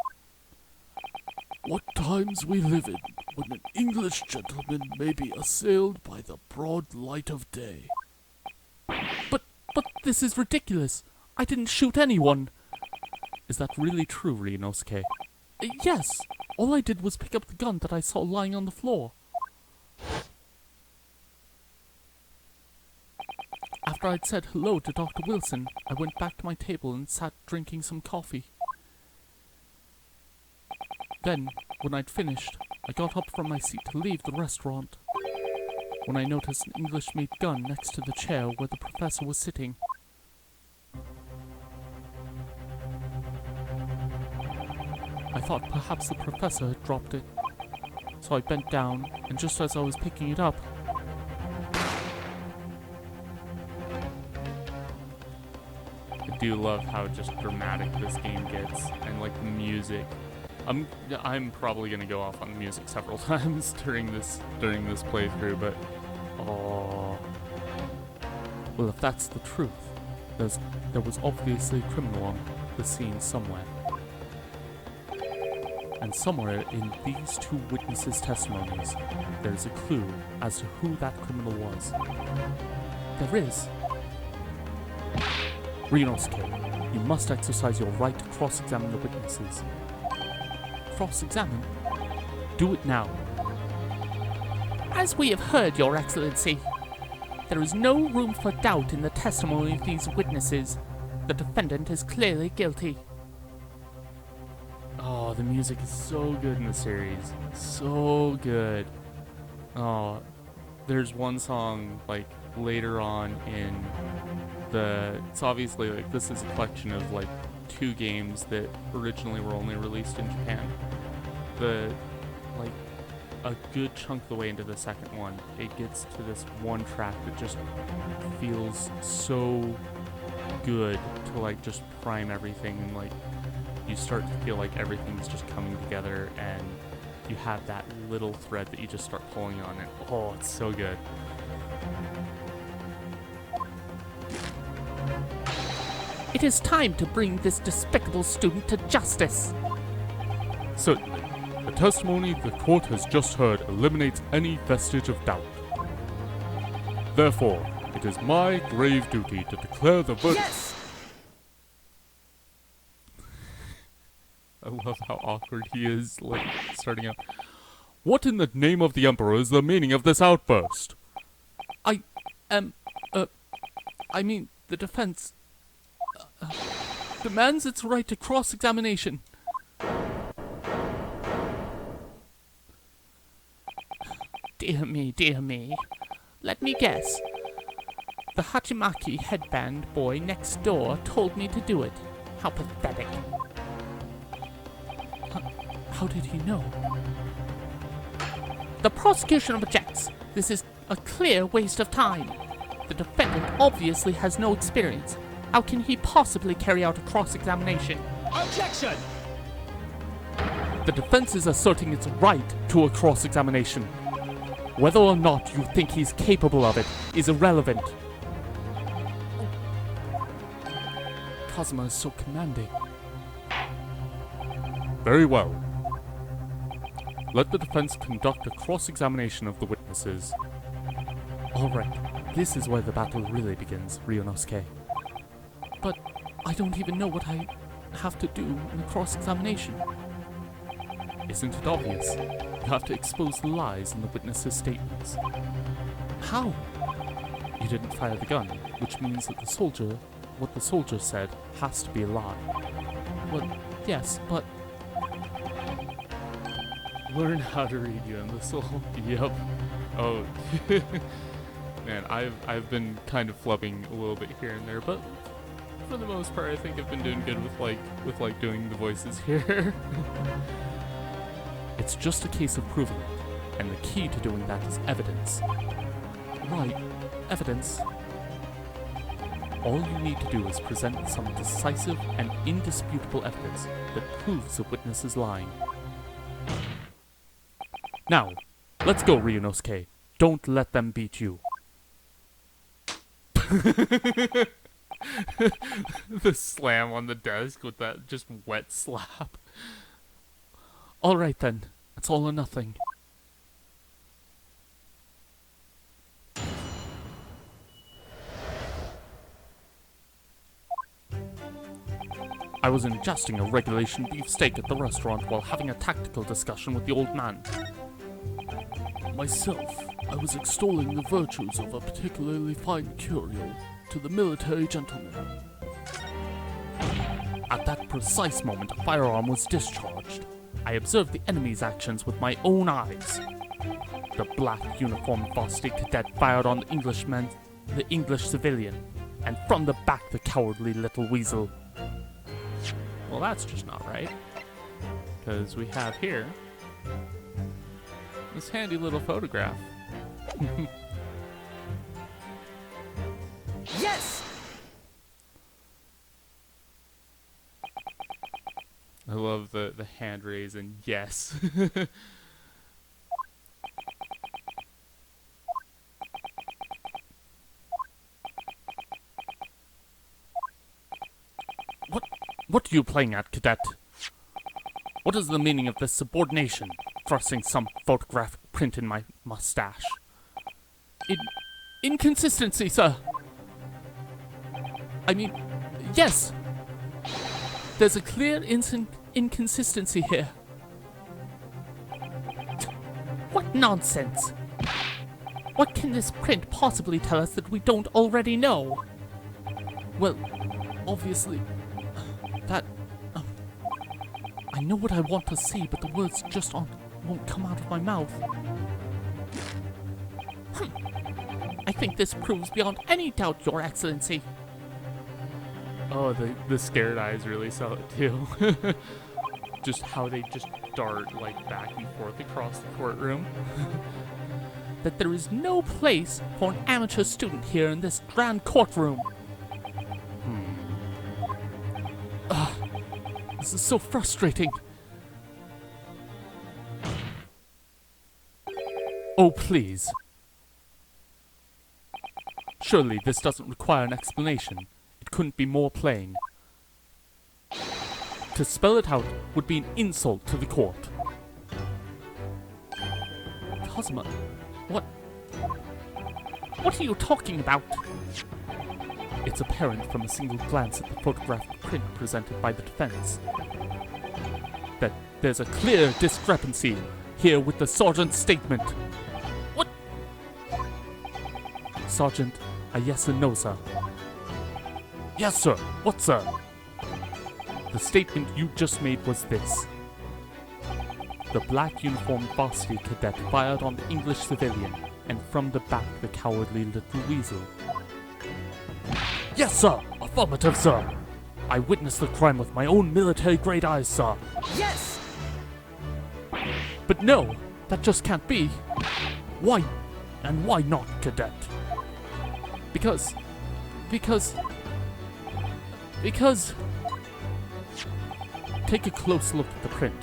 What times we live in, when an English gentleman may be assailed by the broad light of day. But this is ridiculous. I didn't shoot anyone. Is that really true, Ryunosuke? Yes. All I did was pick up the gun that I saw lying on the floor. After I'd said hello to Dr. Wilson, I went back to my table and sat drinking some coffee. Then, when I'd finished, I got up from my seat to leave the restaurant, when I noticed an English-made gun next to the chair where the professor was sitting. I thought perhaps the professor had dropped it, so I bent down, and just as I was picking it up, I do love how just dramatic this game gets, and like the music. I'm probably gonna go off on the music several times during this playthrough, but oh, well, if that's the truth, there was obviously a criminal on the scene somewhere. And somewhere in these two witnesses' testimonies, there's a clue as to who that criminal was. there is. Ryunosuke, you must exercise your right to cross-examine the witnesses. Cross-examine? Do it now. As we have heard, Your Excellency, there is no room for doubt in the testimony of these witnesses. The defendant is clearly guilty. oh, the music is so good in the series, so good. Oh, there's one song like later on in it's obviously like this is a collection of like 2 games that originally were only released in Japan. Like a good chunk of the way into the second one, it gets to this one track that just feels so good to like just prime everything, and like you start to feel like everything's just coming together, and you have that little thread that you just start pulling on, and oh, it's so good. It is time to bring this despicable student to justice. Certainly. The testimony the court has just heard eliminates any vestige of doubt. Therefore, it is my grave duty to declare the verdict. Yes! I love how awkward he is, like starting out. What in the name of the Emperor is the meaning of this outburst? I mean, the defense demands its right to cross-examination. Dear me. Let me guess. The Hachimaki headband boy next door told me to do it. How pathetic. How did he know? The prosecution objects. This is a clear waste of time. The defendant obviously has no experience. How can he possibly carry out a cross-examination? Objection! The defense is asserting its right to a cross-examination. Whether or not you think he's capable of it is irrelevant. Kazuma is so commanding. Very well. Let the defense conduct a cross-examination of the witnesses. Alright, this is where the battle really begins, Ryunosuke. But I don't even know what I have to do in the cross-examination. Isn't it obvious? You have to expose the lies in the witnesses' statements. How? You didn't fire the gun, which means that what the soldier said has to be a lie. Well, yes, but Learn how to read you in the soul. Yep. Oh, man, I've been kind of flubbing a little bit here and there, but for the most part, I think I've been doing good with doing the voices here. It's just a case of proving it, and the key to doing that is evidence. right, evidence. All you need to do is present some decisive and indisputable evidence that proves the witness is lying. Now, let's go, Ryunosuke. Don't let them beat you. The slam on the desk with that just wet slap. All right then. It's all or nothing. I was ingesting a regulation beefsteak at the restaurant while having a tactical discussion with the old man. Myself, I was extolling the virtues of a particularly fine curio to the military gentleman. At that precise moment, a firearm was discharged. I observed the enemy's actions with my own eyes. The black uniformed varsity cadet fired on the English civilian, and from the back the cowardly little weasel. Well, that's just not right. Because we have here this handy little photograph. Yes! I love the hand raise and yes. What are you playing at, cadet? What is the meaning of this subordination, thrusting some photographic print in my mustache? Inconsistency, sir. I mean, yes. There's a clear inconsistency here. What nonsense! What can this print possibly tell us that we don't already know? Well, obviously, that... I know what I want to see, but the words just won't come out of my mouth. I think this proves beyond any doubt, Your Excellency. Oh, the scared eyes really sell it too. Just how they just dart like back and forth across the courtroom. That there is no place for an amateur student here in this grand courtroom. This is so frustrating. Oh, please. Surely this doesn't require an explanation. It couldn't be more plain. To spell it out would be an insult to the court. Cosma, what are you talking about? It's apparent from a single glance at the photographic print presented by the defense that there's a clear discrepancy here with the sergeant's statement. What? Sergeant, a yes or no, sir? Yes, sir. What, sir? The statement you just made was this. The black uniformed varsity cadet fired on the English civilian, and from the back the cowardly little weasel. Yes, sir. Affirmative, sir. I witnessed the crime with my own military-grade eyes, sir. Yes! But no, that just can't be. Why? And why not, cadet? Because... Take a close look at the print.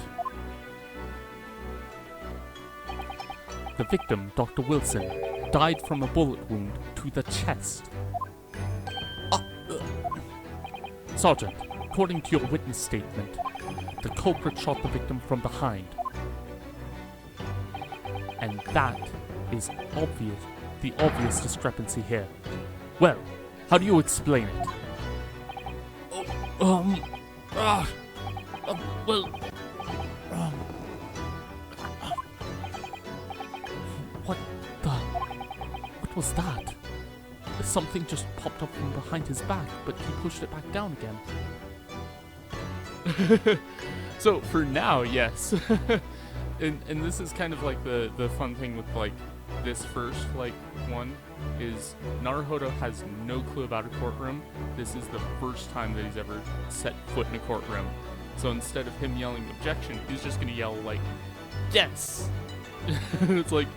The victim, Dr. Wilson, died from a bullet wound to the chest. Sergeant, according to your witness statement, the culprit shot the victim from behind. And that is obvious, the obvious discrepancy here. Well, how do you explain it? What was that? Something just popped up from behind his back, but he pushed it back down again. So for now, yes. and this is kind of like the fun thing with like this first like one is Naruhodo has no clue about a courtroom. This is the first time that he's ever set foot in a courtroom. So instead of him yelling objection, he's just gonna yell like, yes! It's like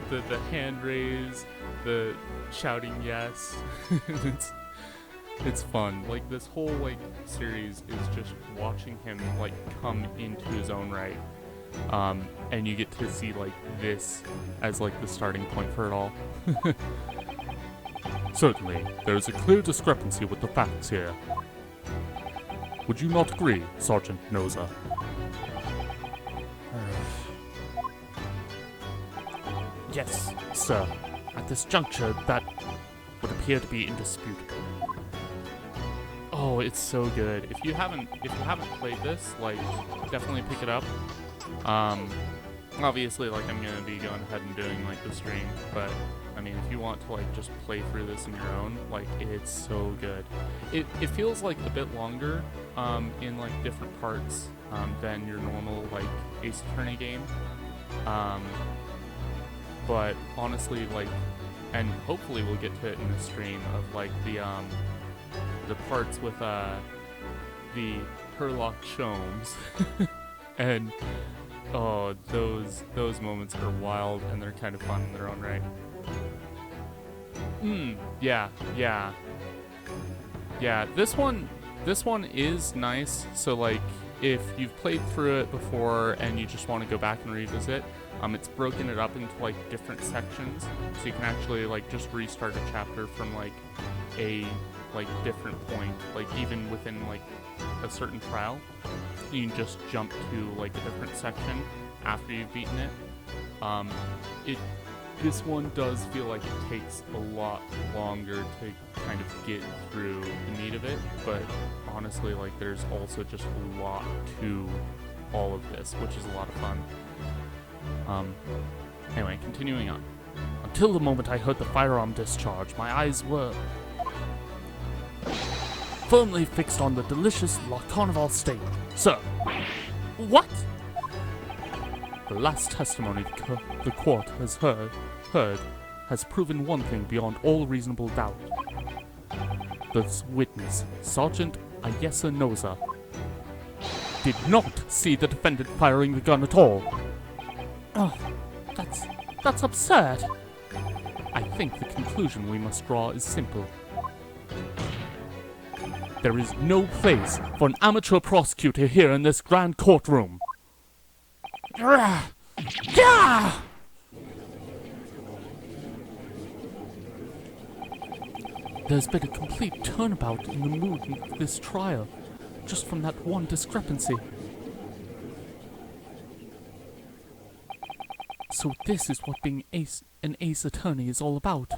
the hand raise, the shouting yes. It's fun. Like this whole like series is just watching him like come into his own right. And you get to see like this as like the starting point for it all. Certainly, there is a clear discrepancy with the facts here. Would you not agree, Sergeant Noza? Yes, sir. At this juncture, that would appear to be indisputable. Oh, it's so good. If you haven't played this, like, definitely pick it up. Obviously, like, I'm gonna be going ahead and doing like the stream, but I mean, if you want to like just play through this on your own, like, it's so good. It feels like a bit longer in like different parts than your normal like Ace Attorney game. But honestly, like, and hopefully we'll get to it in the stream of like the parts with the Turlock Shomes and oh, those moments are wild and they're kind of fun in their own right. Yeah. This one is nice. So like, if you've played through it before and you just want to go back and revisit, it's broken it up into like different sections, so you can actually like just restart a chapter from like a like different point, like even within like a certain trial, you can just jump to like a different section after you've beaten it. This one does feel like it takes a lot longer to kind of get through the meat of it, but honestly, like, there's also just a lot to all of this, which is a lot of fun. Anyway, continuing on. Until the moment I heard the firearm discharge, my eyes were firmly fixed on the delicious La Carnival steak. Sir, what? The last testimony the court has heard has proven one thing beyond all reasonable doubt. The witness, Sergeant Ayesa Noza, did not see the defendant firing the gun at all. Oh, that's absurd. I think the conclusion we must draw is simple. There is no place for an amateur prosecutor here in this grand courtroom. There's been a complete turnabout in the mood of this trial, just from that one discrepancy. So this is what being an ace attorney is all about.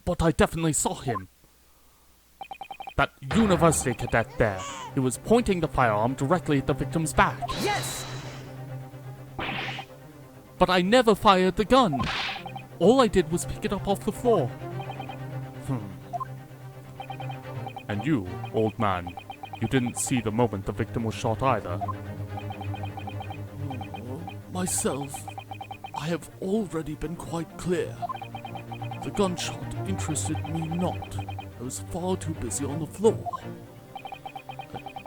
But I definitely saw him. That university cadet there, he was pointing the firearm directly at the victim's back. Yes! But I never fired the gun. All I did was pick it up off the floor. And you, old man, you didn't see the moment the victim was shot either. Myself, I have already been quite clear. The gunshot interested me not. I was far too busy on the floor.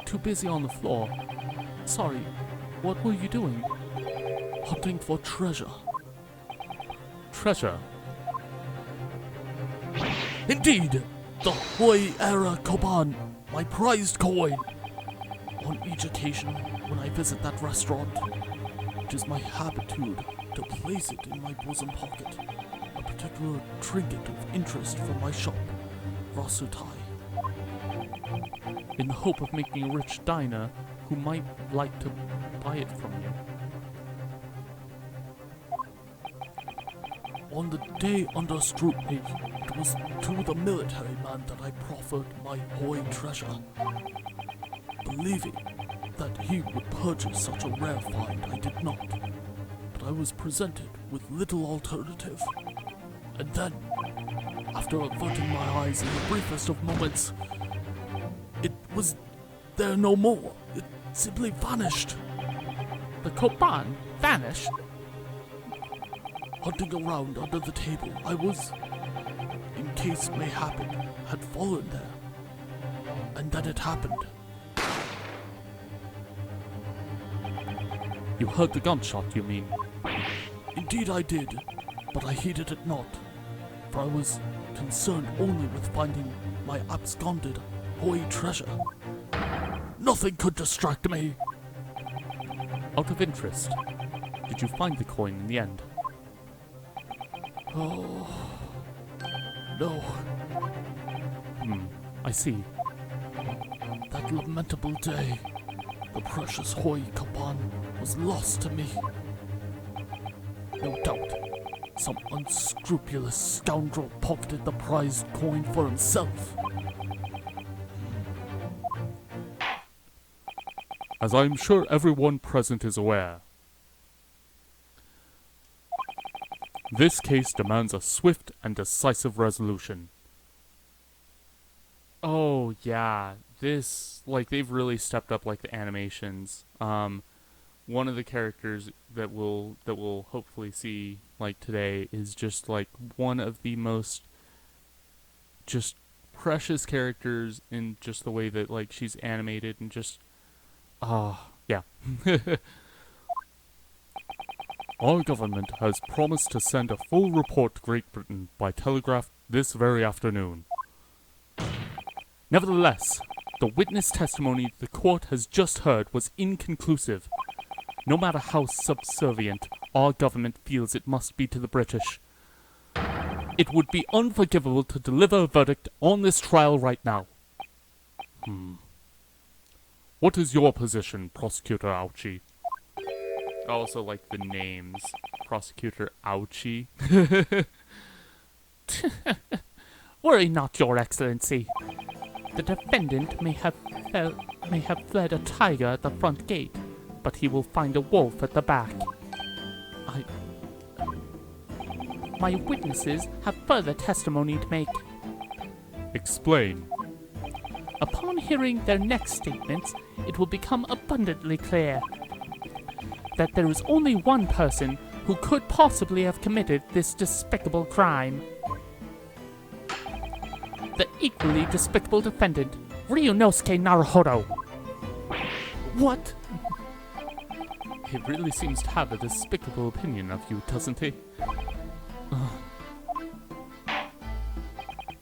Too busy on the floor? Sorry, what were you doing? Hunting for treasure. Treasure? Indeed! The Hoi Era Koban, my prized coin. On each occasion, when I visit that restaurant, it is my habitude to place it in my bosom pocket, a particular trinket of interest from my shop, Rasutai. In the hope of making a rich diner who might like to buy it from you. On the day under scrutiny, it was to the military man that I proffered my Hoi treasure, believing that he would purchase such a rare find. I did not, but I was presented with little alternative. And then, after averting my eyes in the briefest of moments, it was there no more. It simply vanished. The Koban vanished? Hunting around under the table, I was, in case may happen, had fallen there. And then it happened. You heard the gunshot, you mean? Indeed I did, but I heeded it not, for I was concerned only with finding my absconded Hoi treasure. Nothing could distract me. Out of interest, did you find the coin in the end? Oh, no. I see. That lamentable day, the precious Hoi Kapan was lost to me. No doubt. Some unscrupulous scoundrel pocketed the prized coin for himself. As I'm sure everyone present is aware, this case demands a swift and decisive resolution. Oh yeah, this, like, they've really stepped up, like, the animations. One of the characters that we'll hopefully see, like, today is just, like, one of the most just precious characters in just the way that, like, she's animated and just yeah. Our government has promised to send a full report to Great Britain by telegraph this very afternoon. Nevertheless, the witness testimony the court has just heard was inconclusive. No matter how subservient our government feels it must be to the British, it would be unforgivable to deliver a verdict on this trial right now. What is your position, Prosecutor Ouchie? I also like the names. Prosecutor Ouchie. Worry not, Your Excellency. The defendant may have fled a tiger at the front gate, but he will find a wolf at the back. My witnesses have further testimony to make. Explain. Upon hearing their next statements, it will become abundantly clear that there is only one person who could possibly have committed this despicable crime. The equally despicable defendant, Ryunosuke Naruhodo. What? He really seems to have a despicable opinion of you, doesn't he?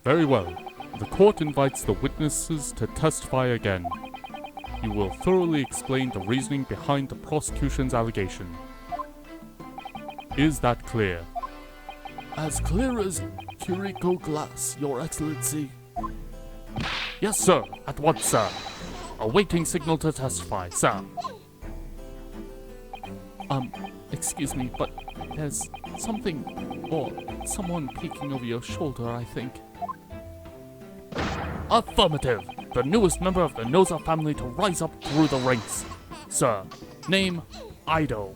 Very well. The court invites the witnesses to testify again. You will thoroughly explain the reasoning behind the prosecution's allegation. Is that clear? As clear as Kiriko glass, Your Excellency. Yes, sir. At once, sir. Awaiting signal to testify, sir. Excuse me, but there's something or someone peeking over your shoulder, I think. Affirmative. The newest member of the Noza family to rise up through the ranks. Sir, name Ido.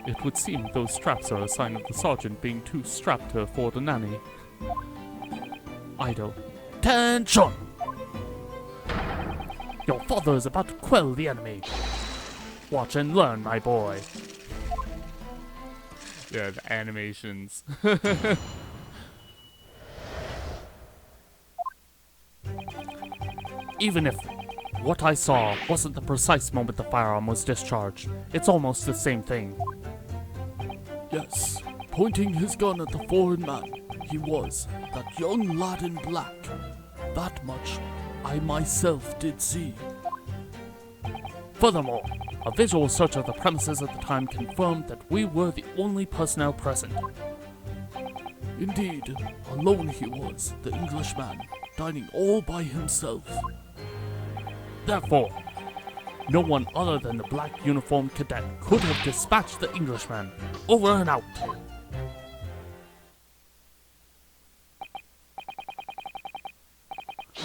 It would seem those straps are a sign of the sergeant being too strapped to afford a nanny. Ido. Attention! Your father is about to quell the enemy. Watch and learn, my boy. Yeah, the animations. Even if what I saw wasn't the precise moment the firearm was discharged, it's almost the same thing. Yes, pointing his gun at the foreign man, he was that young lad in black. That much I myself did see. Furthermore, a visual search of the premises at the time confirmed that we were the only personnel present. Indeed, alone he was, the Englishman, dining all by himself. Therefore, no one other than the black uniformed cadet could have dispatched the Englishman. Over and out.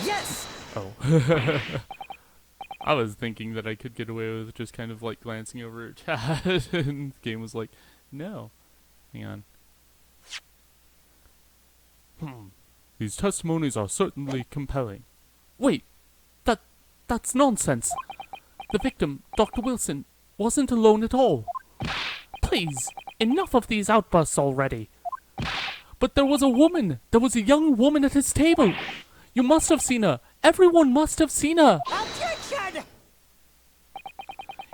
Yes! Oh. I was thinking that I could get away with just kind of like glancing over at chat, and the game was like, no. Hang on. These testimonies are certainly compelling. Wait, that's nonsense. The victim, Dr. Wilson, wasn't alone at all. Please, enough of these outbursts already. But there was a woman. There was a young woman at his table. You must have seen her. Everyone must have seen her. Objection!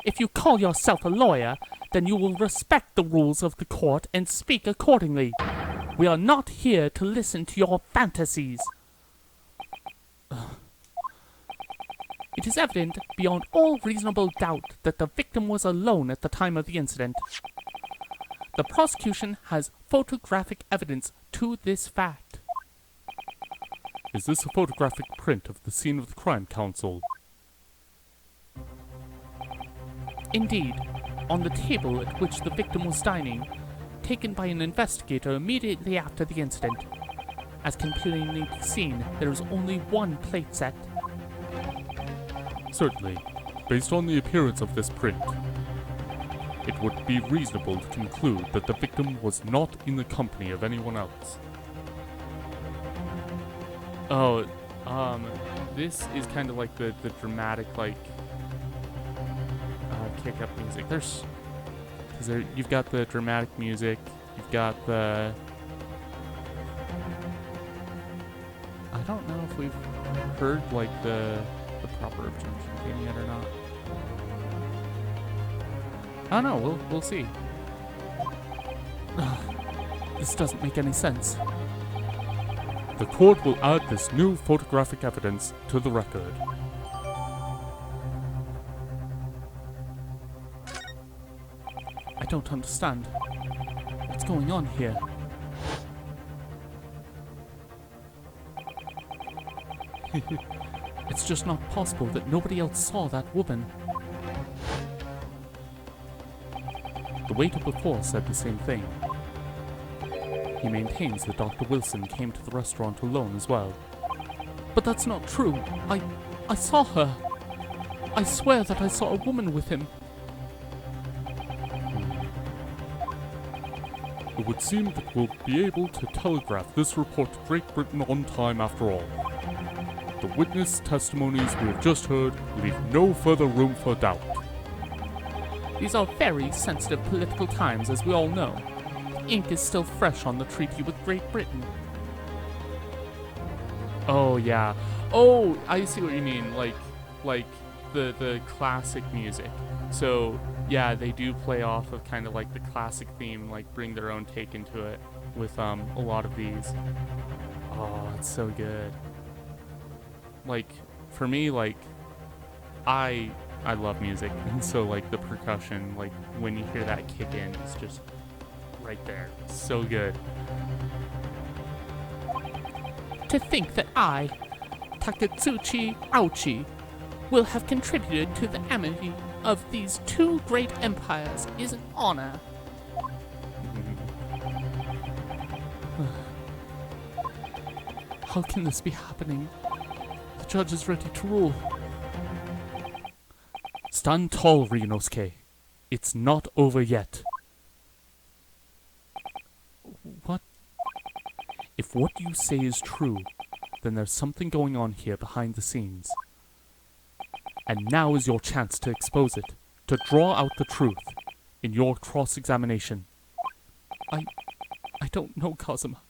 If you call yourself a lawyer, then you will respect the rules of the court and speak accordingly. We are not here to listen to your fantasies. It is evident beyond all reasonable doubt that the victim was alone at the time of the incident. The prosecution has photographic evidence to this fact. Is this a photographic print of the scene of the crime, counsel? Indeed, on the table at which the victim was dining, taken by an investigator immediately after the incident. As can plainly be seen, there is only one plate set. Certainly, based on the appearance of this print, it would be reasonable to conclude that the victim was not in the company of anyone else. Oh, this is kind of like the dramatic, like, kick-up music. You've got the dramatic music, you've got the... I don't know if we've heard, like, the proper objection theme yet or not. I don't know, we'll see. This doesn't make any sense. The court will add this new photographic evidence to the record. I don't understand. What's going on here? It's just not possible that nobody else saw that woman. The waiter before said the same thing. He maintains that Dr. Wilson came to the restaurant alone as well. But that's not true. I saw her. I swear that I saw a woman with him. It would seem that we'll be able to telegraph this report to Great Britain on time after all. The witness testimonies we have just heard leave no further room for doubt. These are very sensitive political times, as we all know. The ink is still fresh on the treaty with Great Britain. Oh, yeah. Oh, I see what you mean. Like the classic music. So, yeah, they do play off of kind of like the classic theme, like bring their own take into it with a lot of these. Oh, it's so good. Like, for me, like, I love music, and so, like, the percussion, like, when you hear that kick in, it's just right there. So good. To think that I, Takatsuchi Auchi, will have contributed to the amity of these two great empires is an honor. How can this be happening? The judge is ready to rule. Stand tall, Ryunosuke. It's not over yet. What? If what you say is true, then there's something going on here behind the scenes. And now is your chance to expose it, to draw out the truth in your cross-examination. I don't know, Kazuma.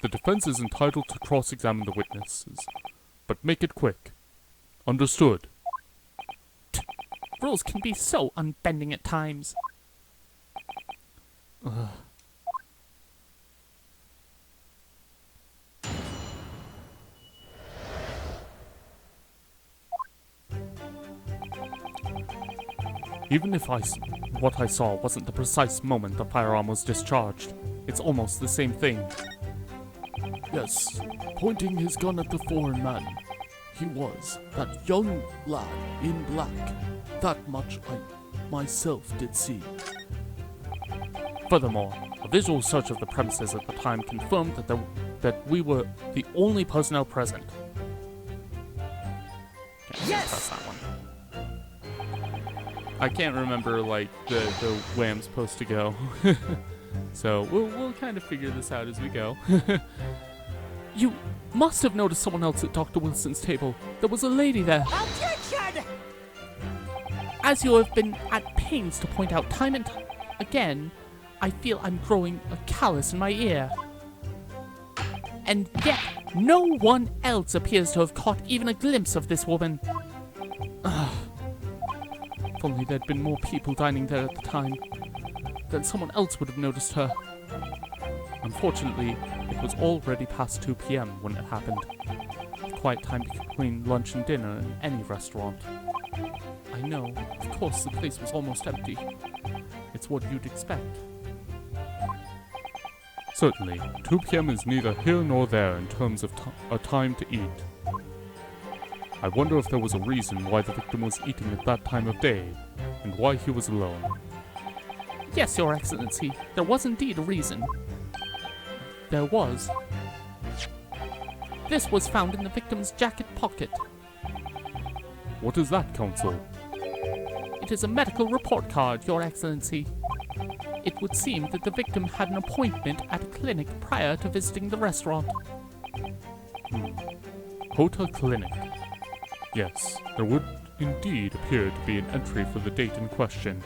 The defense is entitled to cross-examine the witnesses, but make it quick. Understood? Rules can be so unbending at times. Even if what I saw wasn't the precise moment the firearm was discharged, it's almost the same thing. Yes, pointing his gun at the foreign man. He was that young lad in black. That much I myself did see. Furthermore, a visual search of the premises at the time confirmed that we were the only personnel present. Yes! Press that one. I can't remember, like, the way I'm supposed to go. So, we'll kind of figure this out as we go. You must have noticed someone else at Dr. Wilson's table. There was a lady there. Objection! As you have been at pains to point out time and time again, I feel I'm growing a callus in my ear. And yet, no one else appears to have caught even a glimpse of this woman. If only there'd been more people dining there at the time, then someone else would have noticed her. Unfortunately, it was already past 2 p.m. when it happened. A quiet time between lunch and dinner in any restaurant. I know, of course the place was almost empty. It's what you'd expect. Certainly, 2 p.m. is neither here nor there in terms of a time to eat. I wonder if there was a reason why the victim was eating at that time of day, and why he was alone. Yes, Your Excellency, there was indeed a reason. There was. This was found in the victim's jacket pocket. What is that, Counsel? It is a medical report card, Your Excellency. It would seem that the victim had an appointment at a clinic prior to visiting the restaurant. Hotel Clinic. Yes, there would indeed appear to be an entry for the date in question.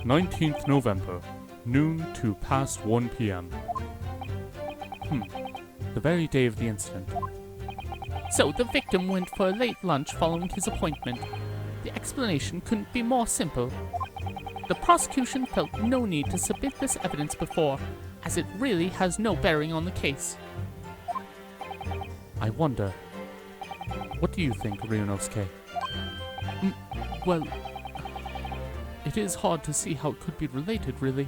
19th November, noon to past 1 p.m. The very day of the incident. So the victim went for a late lunch following his appointment. The explanation couldn't be more simple. The prosecution felt no need to submit this evidence before, as it really has no bearing on the case. I wonder, what do you think, Ryunosuke? Well, it is hard to see how it could be related, really.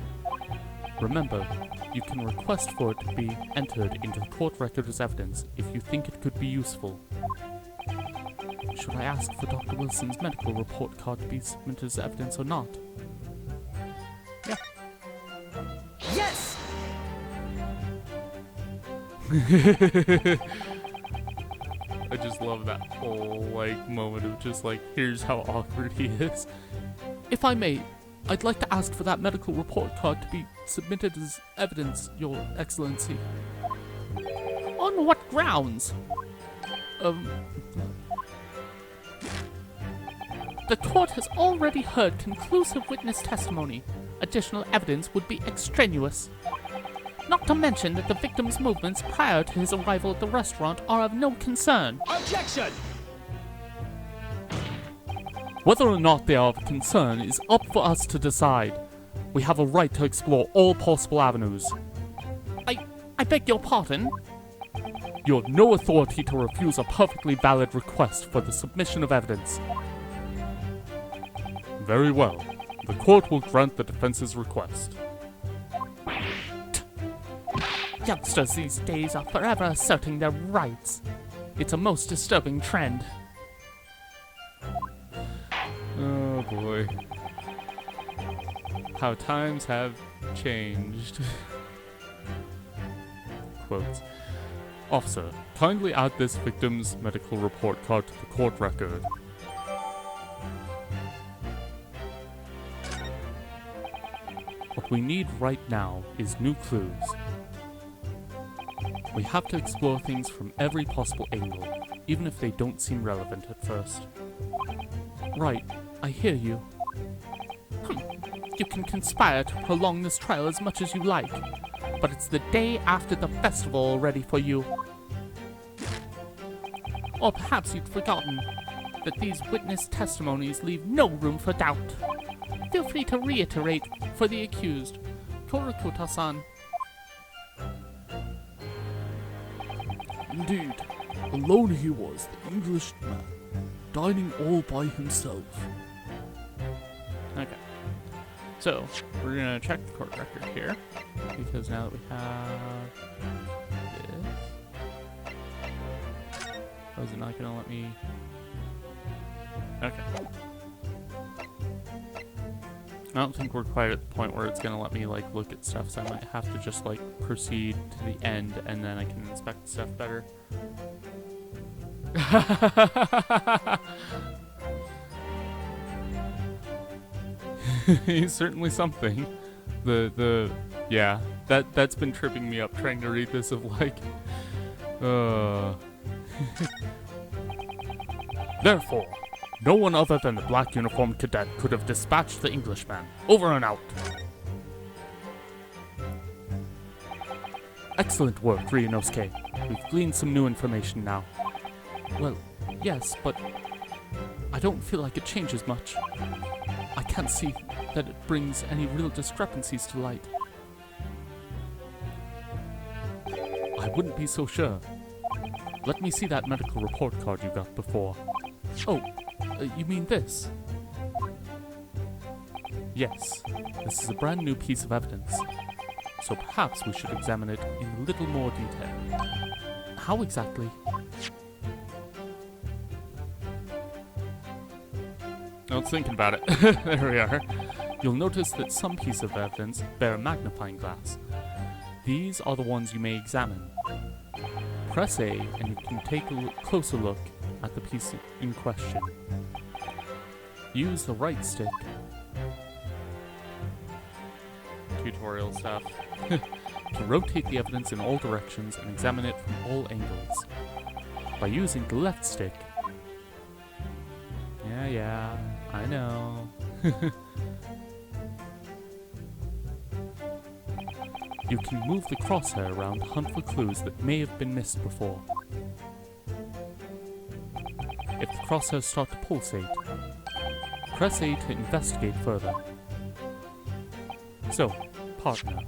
Remember, you can request for it to be entered into the court record as evidence if you think it could be useful. Should I ask for Dr. Wilson's medical report card to be submitted as evidence or not? Yeah. Yes! I just love that whole, moment of just, here's how awkward he is. If I may, I'd like to ask for that medical report card to be submitted as evidence, Your Excellency. On what grounds? The court has already heard conclusive witness testimony. Additional evidence would be extraneous. Not to mention that the victim's movements prior to his arrival at the restaurant are of no concern. Objection! Whether or not they are of concern is up for us to decide. We have a right to explore all possible avenues. I beg your pardon? You have no authority to refuse a perfectly valid request for the submission of evidence. Very well. The court will grant the defense's request. Youngsters these days are forever asserting their rights. It's a most disturbing trend. Oh boy. How times have changed. Quotes. Officer, kindly add this victim's medical report card to the court record. What we need right now is new clues. We have to explore things from every possible angle, even if they don't seem relevant at first. Right, I hear you. You can conspire to prolong this trial as much as you like, but it's the day after the festival already for you. Or perhaps you'd forgotten that these witness testimonies leave no room for doubt. Feel free to reiterate for the accused. Korakuta-san. Indeed, alone he was, the Englishman, dining all by himself. Okay. So, we're gonna check the court record here, because now that we have this... Oh, is it not gonna let me... Okay. I don't think we're quite at the point where it's gonna let me, look at stuff, so I might have to just, proceed to the end, and then I can inspect stuff better. He's certainly something. Yeah, that's been tripping me up trying to read this of, Therefore, no one other than the black uniformed cadet could have dispatched the Englishman. Over and out. Excellent work, Ryunosuke. We've gleaned some new information now. Well, yes, but I don't feel like it changes much. I can't see that it brings any real discrepancies to light. I wouldn't be so sure. Let me see that medical report card you got before. Oh, you mean this? Yes, this is a brand new piece of evidence. So perhaps we should examine it in a little more detail. How exactly? I was thinking about it. There we are. You'll notice that some pieces of evidence bear a magnifying glass. These are the ones you may examine. Press A and you can take a closer look at the piece in question. Use the right stick. Tutorial stuff. To rotate the evidence in all directions and examine it from all angles. By using the left stick. Yeah, I know. You can move the crosshair around to hunt for clues that may have been missed before. If the crosshairs start to pulsate, press A to investigate further. So, partner,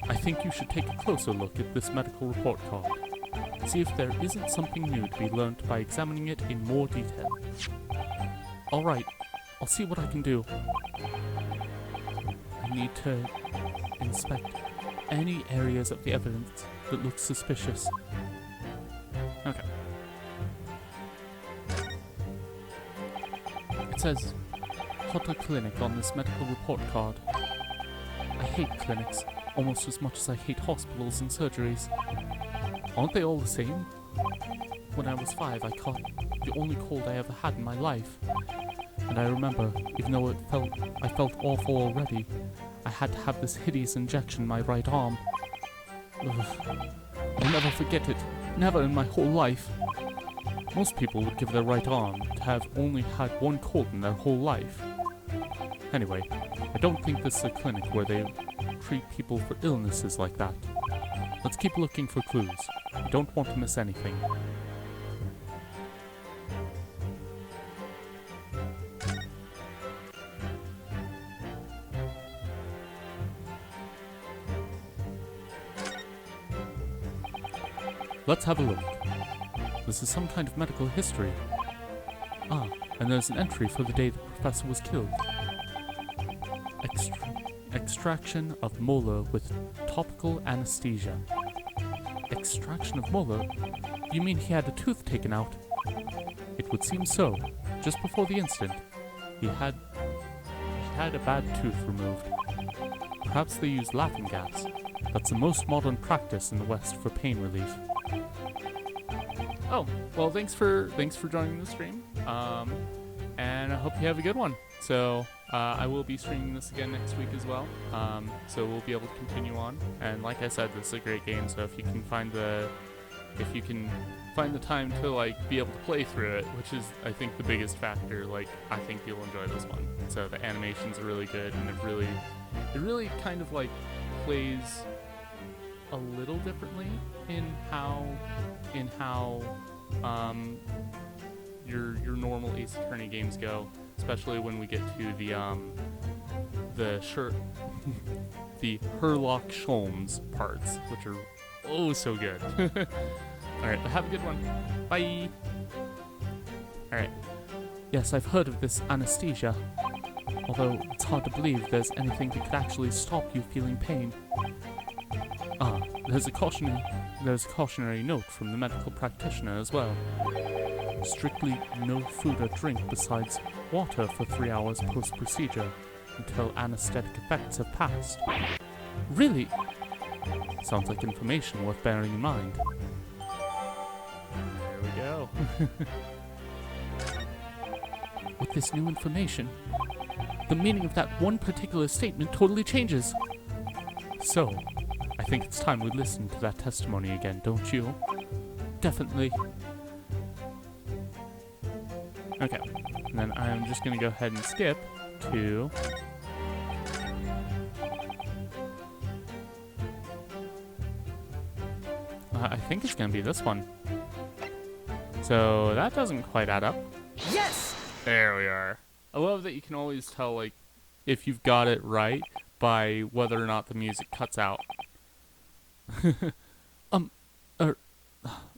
I think you should take a closer look at this medical report card. See if there isn't something new to be learnt by examining it in more detail. Alright, I'll see what I can do. I need to inspect any areas of the evidence that look suspicious. Okay. It says, Hotter Clinic on this medical report card. I hate clinics almost as much as I hate hospitals and surgeries. Aren't they all the same? When I was 5, I caught the only cold I ever had in my life. And I remember, even though I felt awful already, I had to have this hideous injection in my right arm. Ugh. I'll never forget it. Never in my whole life. Most people would give their right arm to have only had one cold in their whole life. Anyway, I don't think this is a clinic where they treat people for illnesses like that. Let's keep looking for clues. We don't want to miss anything. Let's have a look. This is some kind of medical history. Ah, and there's an entry for the day the professor was killed. Extraction of molar with topical anesthesia. Extraction of molar? You mean he had a tooth taken out? It would seem so. Just before the incident, he had a bad tooth removed. Perhaps they used laughing gas. That's the most modern practice in the West for pain relief. Oh, well, thanks for joining the stream. And I hope you have a good one. So, I will be streaming this again next week as well. So we'll be able to continue on. And like I said, this is a great game. So if you can find the time to like be able to play through it, which is I think the biggest factor, like I think you'll enjoy this one. So the animations are really good, and it really kind of like plays a little differently in how your normal Ace Attorney games go, especially when we get to the the Herlock Sholmes parts, which are oh so good. Alright, but have a good one. Bye! Alright. Yes, I've heard of this anesthesia. Although it's hard to believe there's anything that could actually stop you feeling pain. Ah, there's a cautionary note from the medical practitioner as well. Strictly no food or drink besides water for 3 hours post-procedure until anesthetic effects have passed. Really? Sounds like information worth bearing in mind. There we go. With this new information, the meaning of that one particular statement totally changes. So, I think it's time we listen to that testimony again, don't you? Definitely. Okay, and then I'm just going to go ahead and skip to... I think it's going to be this one. So that doesn't quite add up. Yes! There we are. I love that you can always tell, like, if you've got it right by whether or not the music cuts out.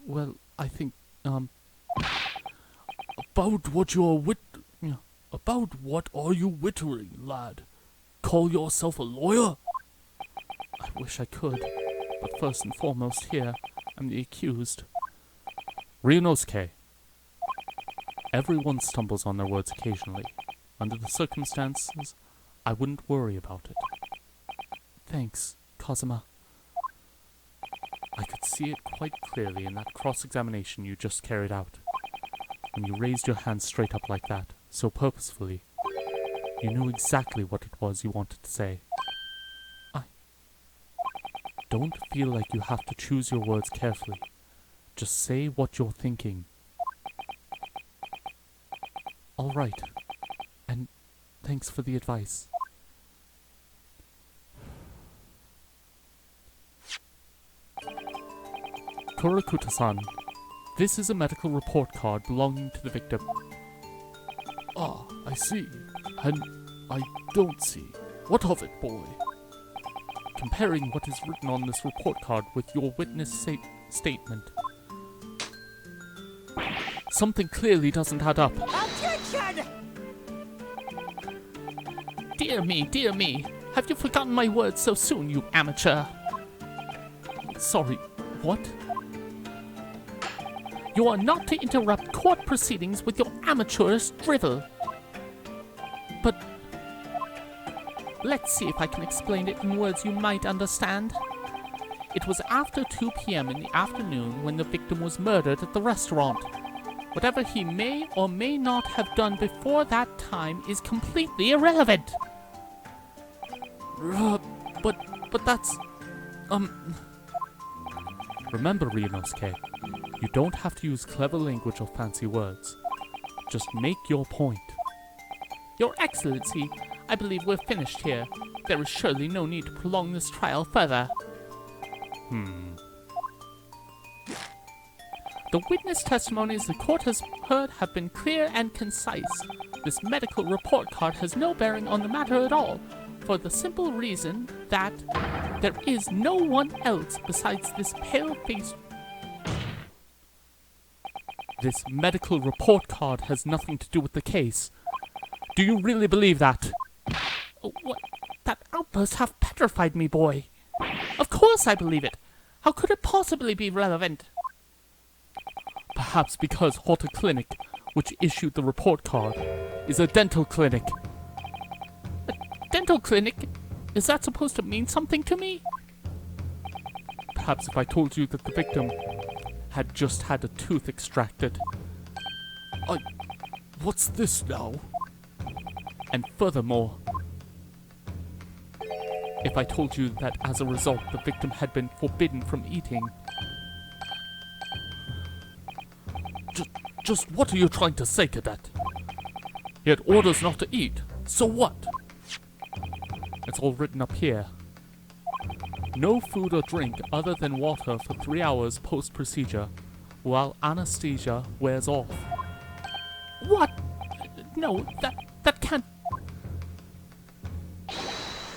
Well, I think, about what are you wittering, lad? Call yourself a lawyer? I wish I could, but first and foremost here, I'm the accused. Ryunosuke. Everyone stumbles on their words occasionally. Under the circumstances, I wouldn't worry about it. Thanks, Cosima. I could see it quite clearly in that cross-examination you just carried out. When you raised your hand straight up like that, so purposefully, you knew exactly what it was you wanted to say. Don't feel like you have to choose your words carefully. Just say what you're thinking. All right. And thanks for the advice. Kurakuta-san, this is a medical report card belonging to the victim. Ah, I see. And I don't see. What of it, boy? Comparing what is written on this report card with your witness statement, something clearly doesn't add up. Objection! Dear me. Have you forgotten my words so soon, you amateur? Sorry, what? You are not to interrupt court proceedings with your amateurish drivel. But let's see if I can explain it in words you might understand. It was after 2 p.m. in the afternoon when the victim was murdered at the restaurant. Whatever he may or may not have done before that time is completely irrelevant. But that's... Remember, Ryunosuke, you don't have to use clever language or fancy words. Just make your point. Your Excellency, I believe we're finished here. There is surely no need to prolong this trial further. The witness testimonies the court has heard have been clear and concise. This medical report card has no bearing on the matter at all, for the simple reason that there is no one else besides this pale-faced... This medical report card has nothing to do with the case. Do you really believe that? What? That outburst half petrified me, boy. Of course I believe it. How could it possibly be relevant? Perhaps because Horta Clinic, which issued the report card, is a dental clinic. A dental clinic? Is that supposed to mean something to me? Perhaps if I told you that the victim had just had a tooth extracted. What's this now? And furthermore, if I told you that as a result the victim had been forbidden from eating. Just what are you trying to say, Cadet? He had orders not to eat. So what? It's all written up here. No food or drink other than water for 3 hours post-procedure, while anesthesia wears off. What? No, that can't...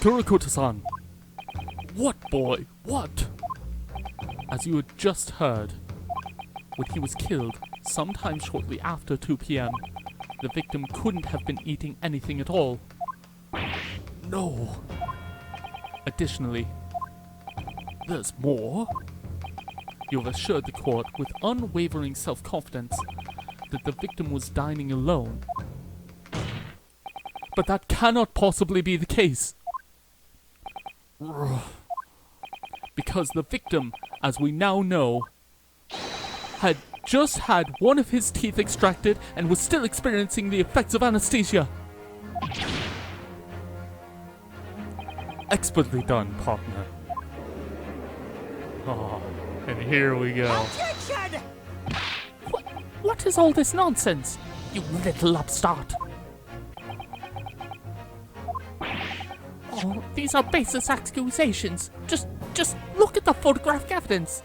Kurakuta-san, What, boy? What? as you had just heard, when he was killed sometime shortly after 2 p.m., the victim couldn't have been eating anything at all. No. Additionally, There's more? you have assured the court with unwavering self-confidence that the victim was dining alone. But that cannot possibly be the case. Because the victim, as we now know, had just had one of his teeth extracted and was still experiencing the effects of anesthesia. Expertly done, partner. Oh, and here we go. Objection! What is all this nonsense? You little upstart. Oh, these are baseless accusations. Just look at the photographic evidence.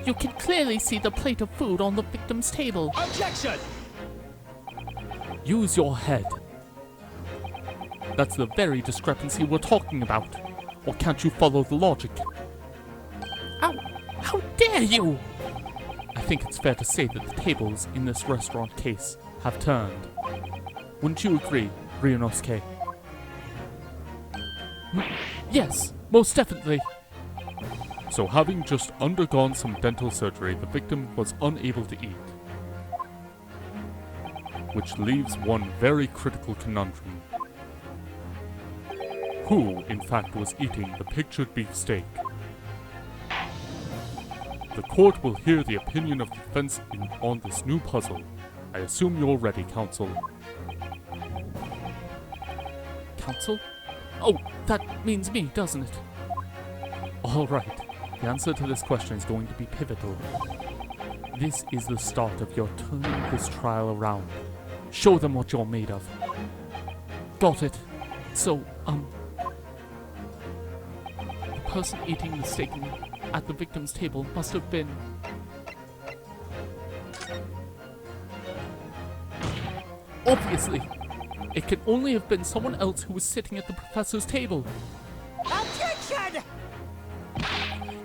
You can clearly see the plate of food on the victim's table. Objection! Use your head. That's the very discrepancy we're talking about. Or can't you follow the logic? How dare you? I think it's fair to say that the tables in this restaurant case have turned. Wouldn't you agree, Ryunosuke? Yes, most definitely. So having just undergone some dental surgery, the victim was unable to eat. which leaves one very critical conundrum. Who, in fact, was eating the pictured beefsteak? The court will hear the opinion of the defense on this new puzzle. I assume you're ready, counsel. Counsel? Oh, that means me, doesn't it? All right. The answer to this question is going to be pivotal. This is the start of your turning this trial around. Show them what you're made of. Got it. So, the person eating the steak at the victim's table must have been... Obviously! It can only have been someone else who was sitting at the professor's table. Objection!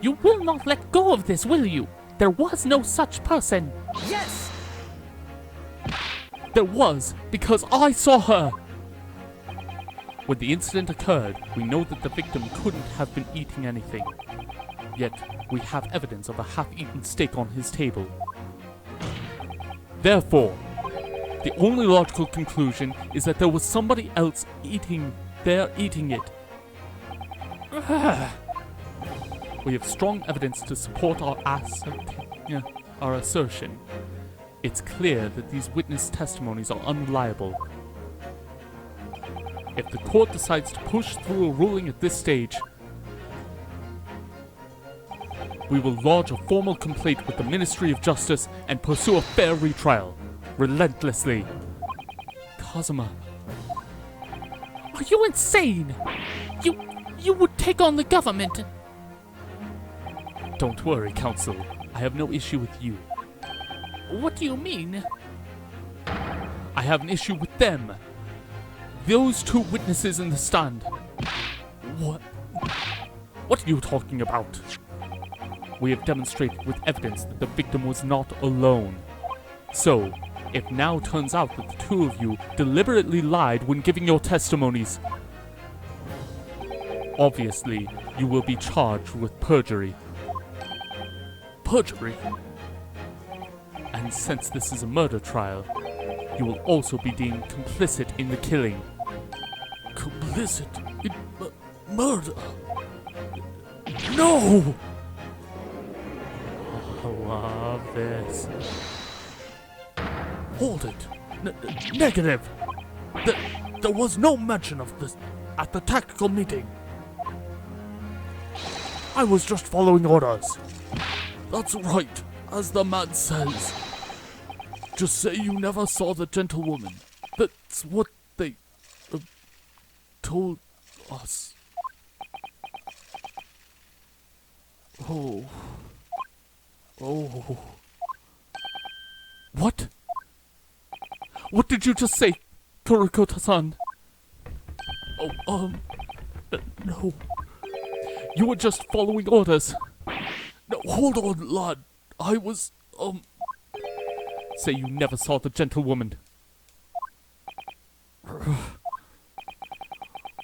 You will not let go of this, will you? There was no such person. Yes! There was, because I saw her! When the incident occurred, we know that the victim couldn't have been eating anything. Yet, we have evidence of a half-eaten steak on his table. Therefore, the only logical conclusion is that there was somebody else eating it. We have strong evidence to support our assertion. It's clear that these witness testimonies are unreliable. If the court decides to push through a ruling at this stage, we will lodge a formal complaint with the Ministry of Justice and pursue a fair retrial, relentlessly. Kazuma. Are you insane? You would take on the government. Don't worry, counsel. I have no issue with you. What do you mean? I have an issue with them. Those two witnesses in the stand. What are you talking about? We have demonstrated with evidence that the victim was not alone. So, it now turns out that the two of you deliberately lied when giving your testimonies. Obviously, you will be charged with perjury. Perjury? And since this is a murder trial, you will also be deemed complicit in the killing. Complicit in murder? No! I love this. Hold it. Negative. There was no mention of this at the tactical meeting. I was just following orders. That's right, as the man says. Just say you never saw the gentlewoman. That's what they told us. Oh. What? What did you just say, Toriko-san? No. You were just following orders. No, hold on, lad. I was, Say you never saw the gentlewoman.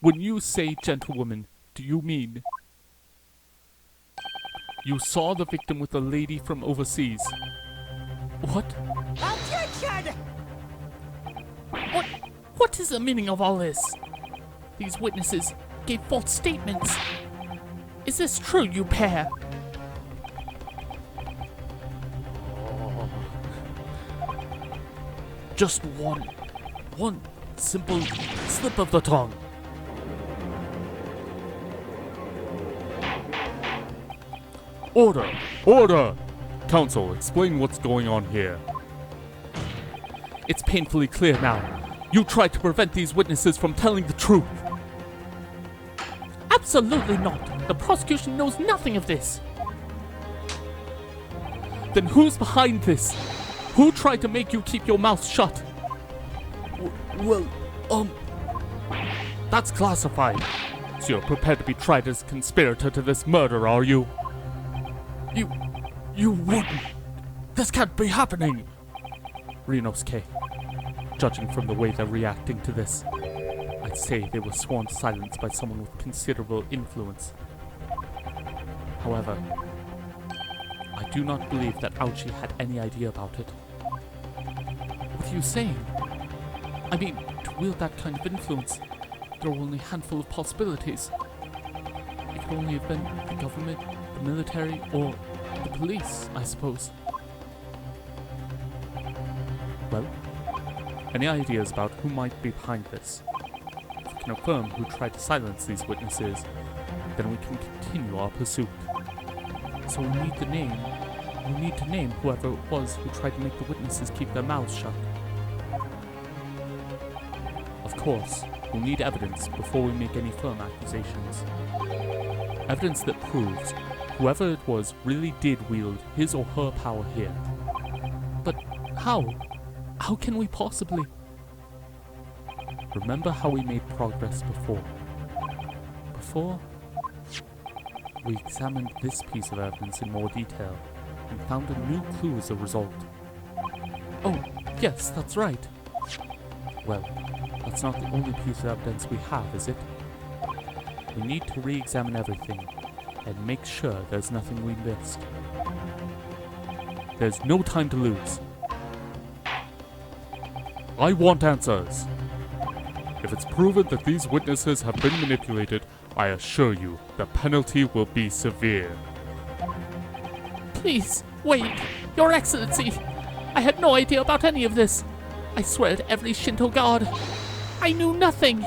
When you say gentlewoman, do you mean you saw the victim with a lady from overseas? what? Objection! What is the meaning of all this? These witnesses gave false statements. Is this true, you pair? Just one simple slip of the tongue. Order! Order! Counsel, explain what's going on here. It's painfully clear now. You tried to prevent these witnesses from telling the truth. Absolutely not. The prosecution knows nothing of this. Then who's behind this? Who tried to make you keep your mouth shut? That's classified. So you're prepared to be tried as a conspirator to this murder, are you? You wouldn't. This can't be happening. Rinosuke, judging from the way they're reacting to this, I'd say they were sworn to silence by someone with considerable influence. However, I do not believe that Aochi had any idea about it. What are you saying? I mean, to wield that kind of influence, there are only a handful of possibilities. It could only have been the government, the military, or the police, I suppose. Well, any ideas about who might be behind this? If we can affirm who tried to silence these witnesses, then we can continue our pursuit. So we need to name whoever it was who tried to make the witnesses keep their mouths shut. Of course, we'll need evidence before we make any firm accusations. Evidence that proves whoever it was really did wield his or her power here. But how? How can we possibly? Remember how we made progress before? We examined this piece of evidence in more detail and found a new clue as a result. Oh, yes, that's right. Well, that's not the only piece of evidence we have, is it? We need to re-examine everything and make sure there's nothing we missed. There's no time to lose. I want answers. If it's proven that these witnesses have been manipulated, I assure you the penalty will be severe. Please, wait, Your Excellency. I had no idea about any of this. I swear to every Shinto god, I knew nothing.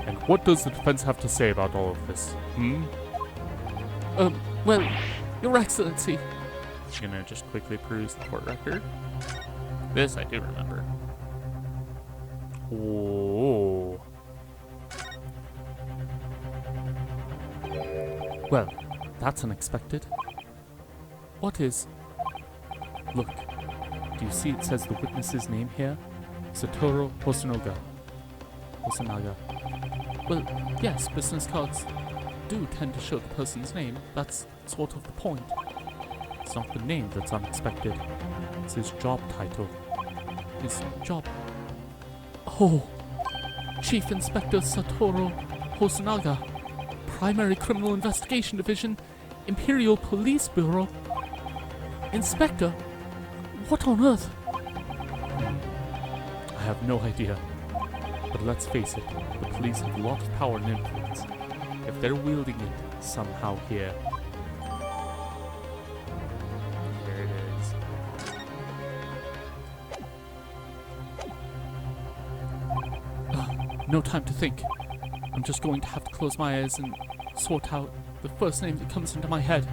And what does the defense have to say about all of this? Well, Your Excellency. I'm gonna just quickly peruse the court record. This I do remember. Oh. Well, that's unexpected. What is? Look, do you see it says the witness's name here? Satoru Hosonaga. Well, yes, business cards do tend to show the person's name. That's sort of the point. It's not the name that's unexpected. It's his job title. His job. Oh, Chief Inspector Satoru Hosonaga, Primary Criminal Investigation Division, Imperial Police Bureau. Inspector? What on earth? I have no idea. But let's face it, the police have a lot of power and influence. If they're wielding it somehow here. Here it is. No time to think. I'm just going to have to close my eyes and sort out the first name that comes into my head.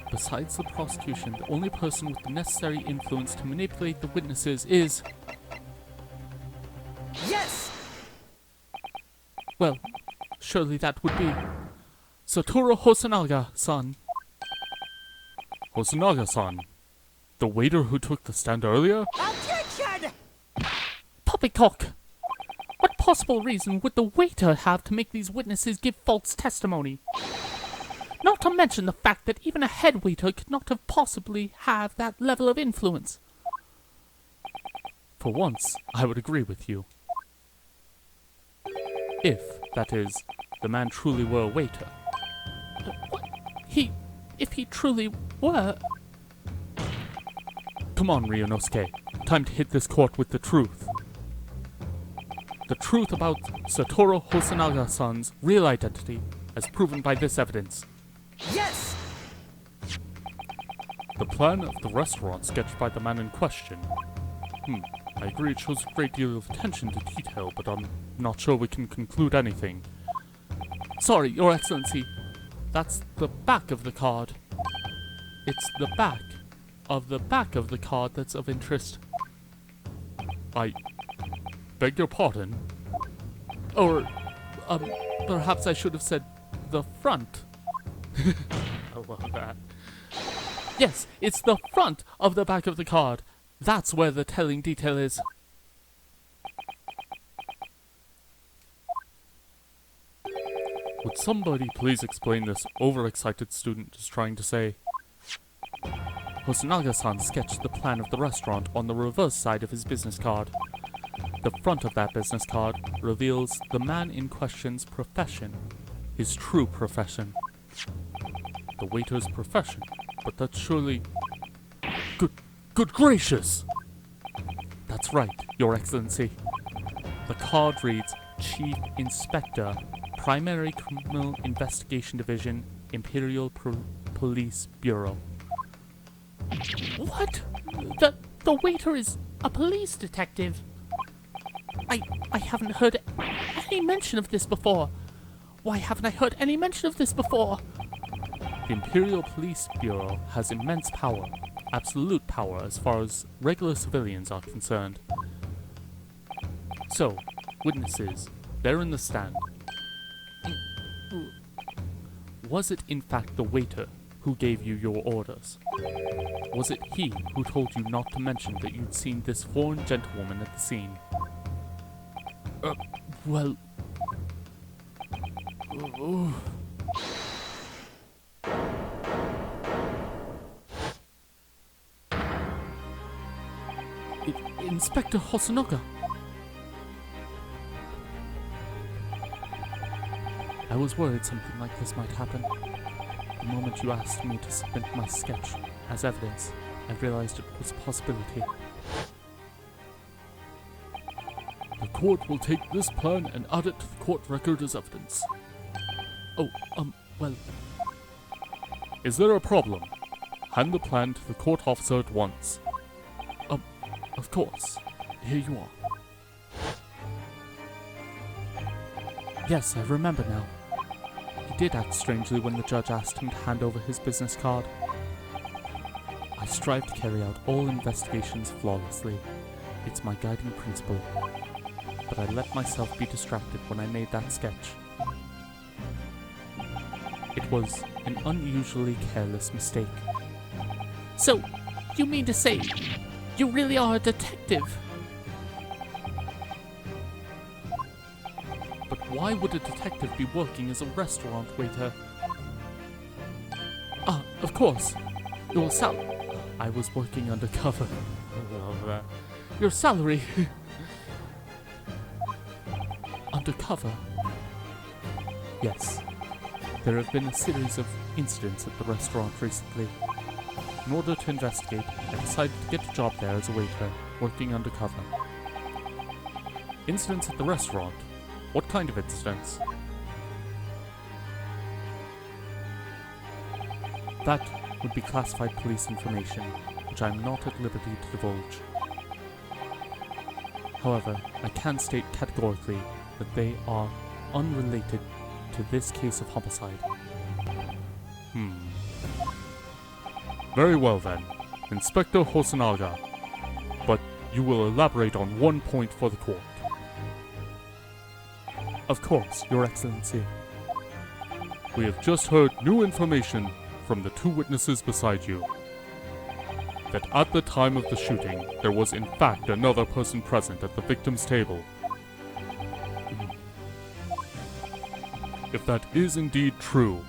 Besides the prosecution, the only person with the necessary influence to manipulate the witnesses is... Yes! Well, surely that would be... Satoru Hosonaga-san. Hosonaga-san? The waiter who took the stand earlier? Objection! Poppycock! What possible reason would the waiter have to make these witnesses give false testimony? Not to mention the fact that even a head waiter could not have possibly have that level of influence. For once, I would agree with you. If, that is, the man truly were a waiter. What? If he truly were... Come on, Ryunosuke. Time to hit this court with the truth. The truth about Satoru Hosonaga-san's real identity, as proven by this evidence. Yes! The plan of the restaurant sketched by the man in question. I agree it shows a great deal of attention to detail, but I'm not sure we can conclude anything. Sorry, Your Excellency. That's the back of the card. It's the back of the card that's of interest. I beg your pardon? Or, perhaps I should have said the front. I love that. Yes, it's the front of the back of the card. That's where the telling detail is. Would somebody please explain this overexcited student is trying to say? Hosonaga-san sketched the plan of the restaurant on the reverse side of his business card. The front of that business card reveals the man in question's profession, his true profession. The waiter's profession? But that's surely... Good gracious! That's right, Your Excellency. The card reads Chief Inspector, Primary Criminal Investigation Division, Imperial Police Bureau. What? The waiter is a police detective. I haven't heard any mention of this before. Why haven't I heard any mention of this before? The Imperial Police Bureau has immense power, absolute power as far as regular civilians are concerned. So, witnesses, they're in the stand. Was it in fact the waiter who gave you your orders? Was it he who told you not to mention that you'd seen this foreign gentlewoman at the scene? Well... Inspector Hosonoga. I was worried something like this might happen. The moment you asked me to submit my sketch as evidence, I realized it was a possibility. The court will take this plan and add it to the court record as evidence. Well... Is there a problem? Hand the plan to the court officer at once. Of course. Here you are. Yes, I remember now. He did act strangely when the judge asked him to hand over his business card. I strive to carry out all investigations flawlessly. It's my guiding principle. But I let myself be distracted when I made that sketch. It was an unusually careless mistake. So, you mean to say you really are a detective? But why would a detective be working as a restaurant waiter? Of course. Your I was working undercover. I love that. Your salary. Undercover? Yes. There have been a series of incidents at the restaurant recently. In order to investigate, I decided to get a job there as a waiter, working undercover. Incidents at the restaurant? What kind of incidents? That would be classified police information, which I am not at liberty to divulge. However, I can state categorically that they are unrelated to this case of homicide. Very well then, Inspector Hosonaga. But you will elaborate on one point for the court. Of course, Your Excellency. We have just heard new information from the two witnesses beside you. That at the time of the shooting, there was in fact another person present at the victim's table. If that is indeed true,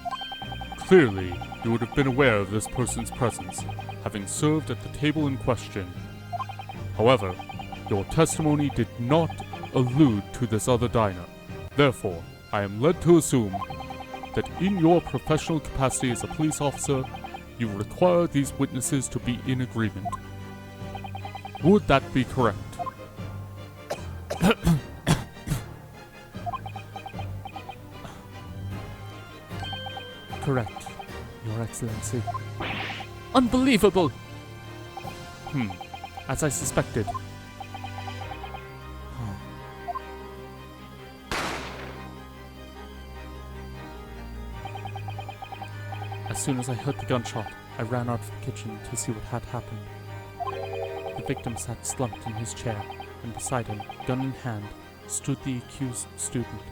clearly you would have been aware of this person's presence, having served at the table in question. However, your testimony did not allude to this other diner. Therefore, I am led to assume that in your professional capacity as a police officer, you require these witnesses to be in agreement. Would that be correct? Correct, Your Excellency. Unbelievable! As I suspected. As soon as I heard the gunshot, I ran out of the kitchen to see what had happened. The victim sat slumped in his chair, and beside him, gun in hand, stood the accused student.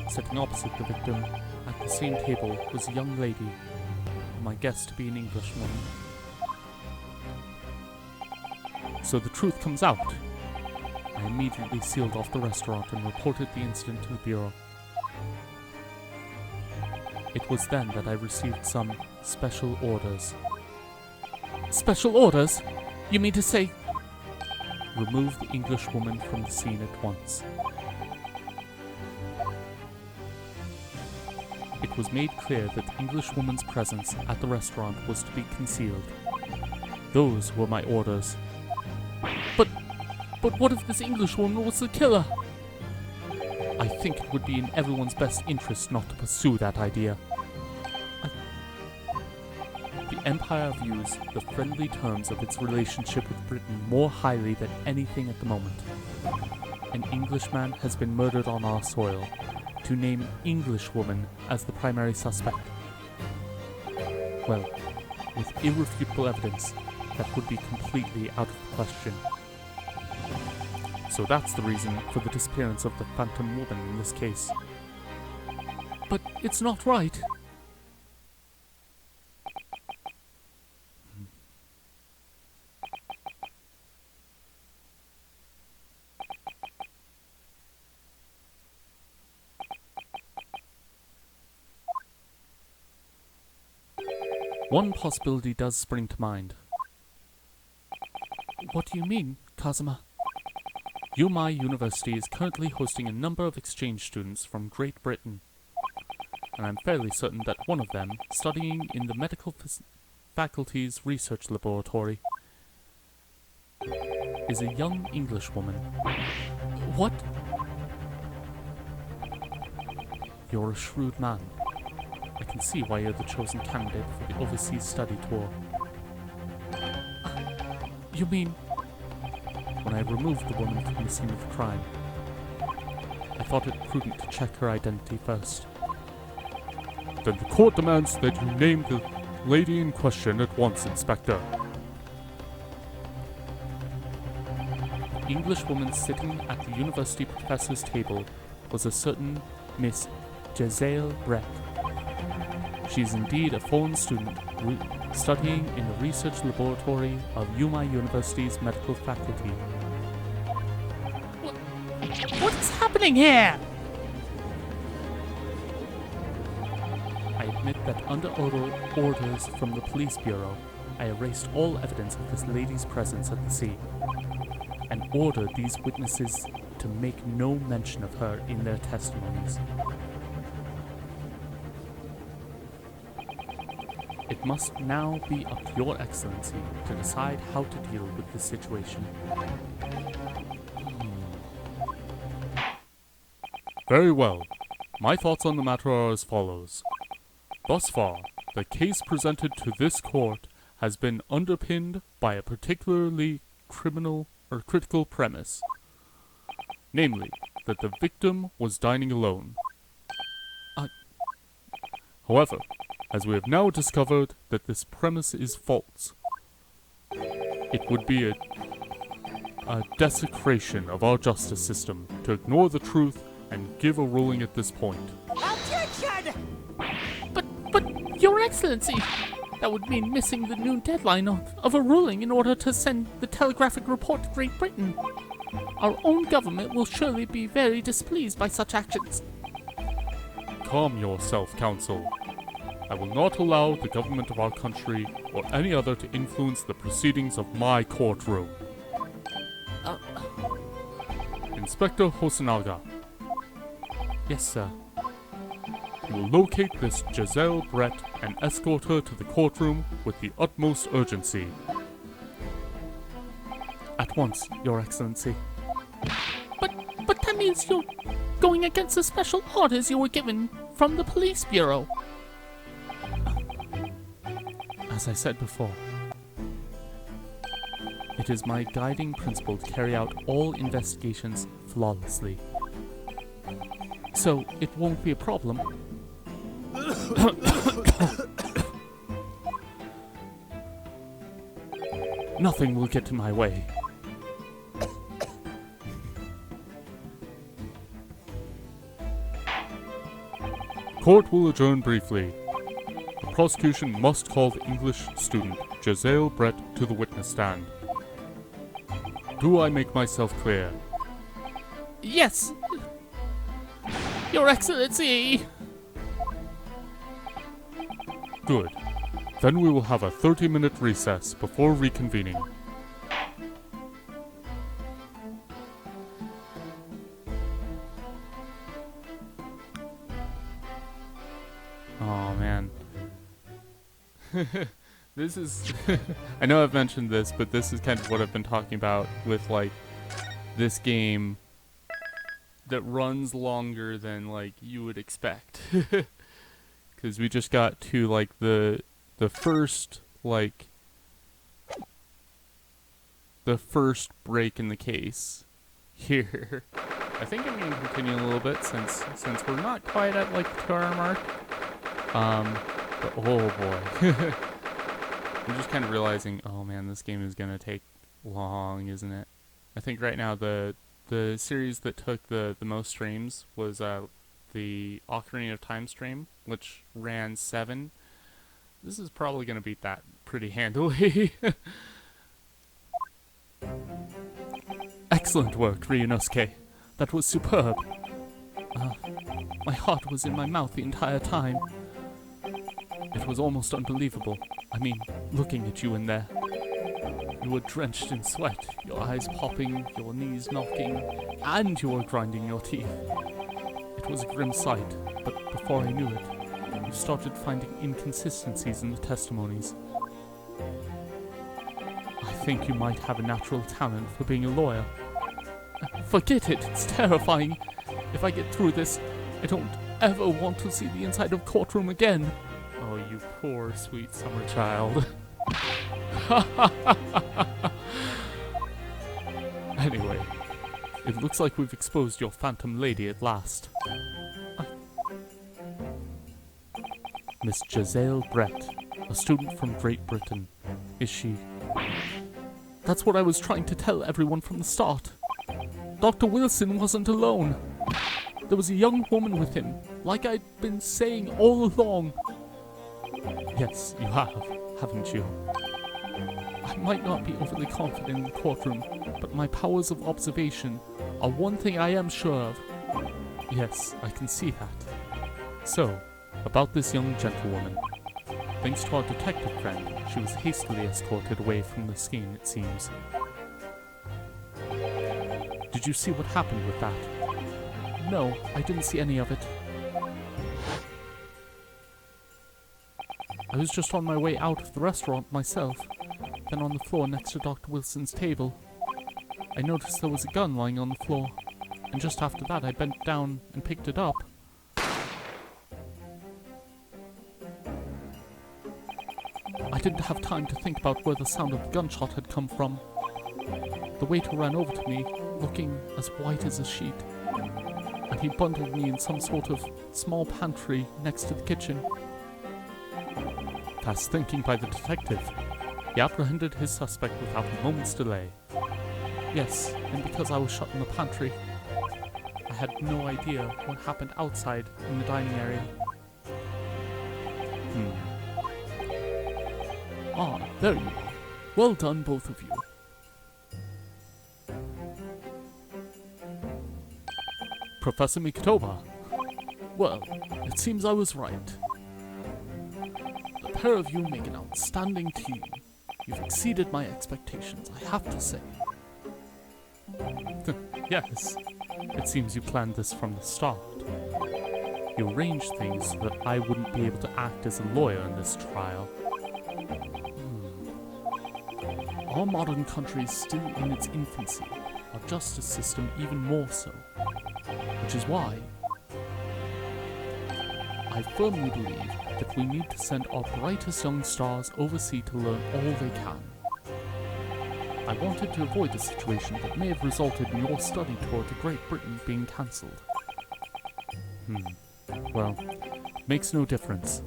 Sitting opposite the victim, at the same table, was a young lady, whom I guessed to be an Englishwoman. So the truth comes out. I immediately sealed off the restaurant and reported the incident to the Bureau. It was then that I received some special orders. Special orders? You mean to say... Remove the Englishwoman from the scene at once. It it was made clear that the Englishwoman's presence at the restaurant was to be concealed. Those were my orders. But what if this Englishwoman was the killer? I think it would be in everyone's best interest not to pursue that idea. The Empire views the friendly terms of its relationship with Britain more highly than anything at the moment. An Englishman has been murdered on our soil. To name an Englishwoman as the primary suspect, well, with irrefutable evidence, that would be completely out of the question. So that's the reason for the disappearance of the Phantom Woman in this case. But it's not right. One possibility does spring to mind. What do you mean, Kazuma? Yumai University is currently hosting a number of exchange students from Great Britain, and I'm fairly certain that one of them, studying in the medical faculty's research laboratory, is a young Englishwoman. What? You're a shrewd man. I can see why you're the chosen candidate for the overseas study tour. You mean... When I removed the woman from the scene of the crime, I thought it prudent to check her identity first. Then the court demands that you name the lady in question at once, Inspector. The Englishwoman sitting at the university professor's table was a certain Miss Giselle Brett. She is indeed a foreign student studying in the research laboratory of Yumai University's medical faculty. What is happening here? I admit that under orders from the police bureau, I erased all evidence of this lady's presence at the scene, and ordered these witnesses to make no mention of her in their testimonies. It must now be up to Your Excellency to decide how to deal with this situation. Very well. My thoughts on the matter are as follows. Thus far, the case presented to this court has been underpinned by a particularly critical premise. Namely, that the victim was dining alone. However, as we have now discovered that this premise is false, it would be a desecration of our justice system to ignore the truth and give a ruling at this point. Objection! But, Your Excellency, that would mean missing the noon deadline of a ruling in order to send the telegraphic report to Great Britain. Our own government will surely be very displeased by such actions. Calm yourself, Counsel. I will not allow the government of our country or any other to influence the proceedings of my courtroom. Inspector Hosonaga. Yes, sir. You will locate this Giselle Brett and escort her to the courtroom with the utmost urgency. At once, Your Excellency. But that means you're going against the special orders you were given from the police bureau. As I said before, it is my guiding principle to carry out all investigations flawlessly. So it won't be a problem. Nothing will get in my way. Court will adjourn briefly. The prosecution must call the English student, Giselle Brett, to the witness stand. Do I make myself clear? Yes! Your Excellency! Good. Then we will have a 30-minute recess before reconvening. This is... I know I've mentioned this, but this is kind of what I've been talking about with, like, this game that runs longer than, like, you would expect. Because we just got to, like, the first, like... the first break in the case here. I think I'm going to continue a little bit since we're not quite at, like, the 2-hour mark. But, oh boy. I'm just kind of realizing, oh man, this game is going to take long, isn't it? I think right now the series that took the most streams was the Ocarina of Time stream, which ran 7. This is probably going to beat that pretty handily. Excellent work, Ryunosuke. That was superb. My heart was in my mouth the entire time. It was almost unbelievable. I mean, looking at you in there. You were drenched in sweat, your eyes popping, your knees knocking, and you were grinding your teeth. It was a grim sight, but before I knew it, you started finding inconsistencies in the testimonies. I think you might have a natural talent for being a lawyer. Forget it, it's terrifying. If I get through this, I don't ever want to see the inside of a courtroom again. Oh, you poor, sweet summer child. Anyway, it looks like we've exposed your phantom lady at last. Miss Giselle Brett, a student from Great Britain. Is she... That's what I was trying to tell everyone from the start. Dr. Wilson wasn't alone. There was a young woman with him, like I'd been saying all along. Yes, you have, haven't you? I might not be overly confident in the courtroom, but my powers of observation are one thing I am sure of. Yes, I can see that. So, about this young gentlewoman. Thanks to our detective friend, she was hastily escorted away from the scene, it seems. Did you see what happened with that? No, I didn't see any of it. I was just on my way out of the restaurant myself, then on the floor next to Dr. Wilson's table. I noticed there was a gun lying on the floor, and just after that I bent down and picked it up. I didn't have time to think about where the sound of the gunshot had come from. The waiter ran over to me, looking as white as a sheet, and he bundled me in some sort of small pantry next to the kitchen. Fast thinking by the detective, he apprehended his suspect without a moment's delay. Yes, and because I was shut in the pantry, I had no idea what happened outside in the dining area. Ah, there you are. Well done, both of you. Professor Mikotoba. Well, it seems I was right. The pair of you make an outstanding team. You've exceeded my expectations, I have to say. Yes, it seems you planned this from the start. You arranged things so that I wouldn't be able to act as a lawyer in this trial. Our modern country is still in its infancy, our justice system even more so. Which is why I firmly believe that we need to send our brightest young stars overseas to learn all they can. I wanted to avoid a situation that may have resulted in your study tour to Great Britain being cancelled. Well, makes no difference.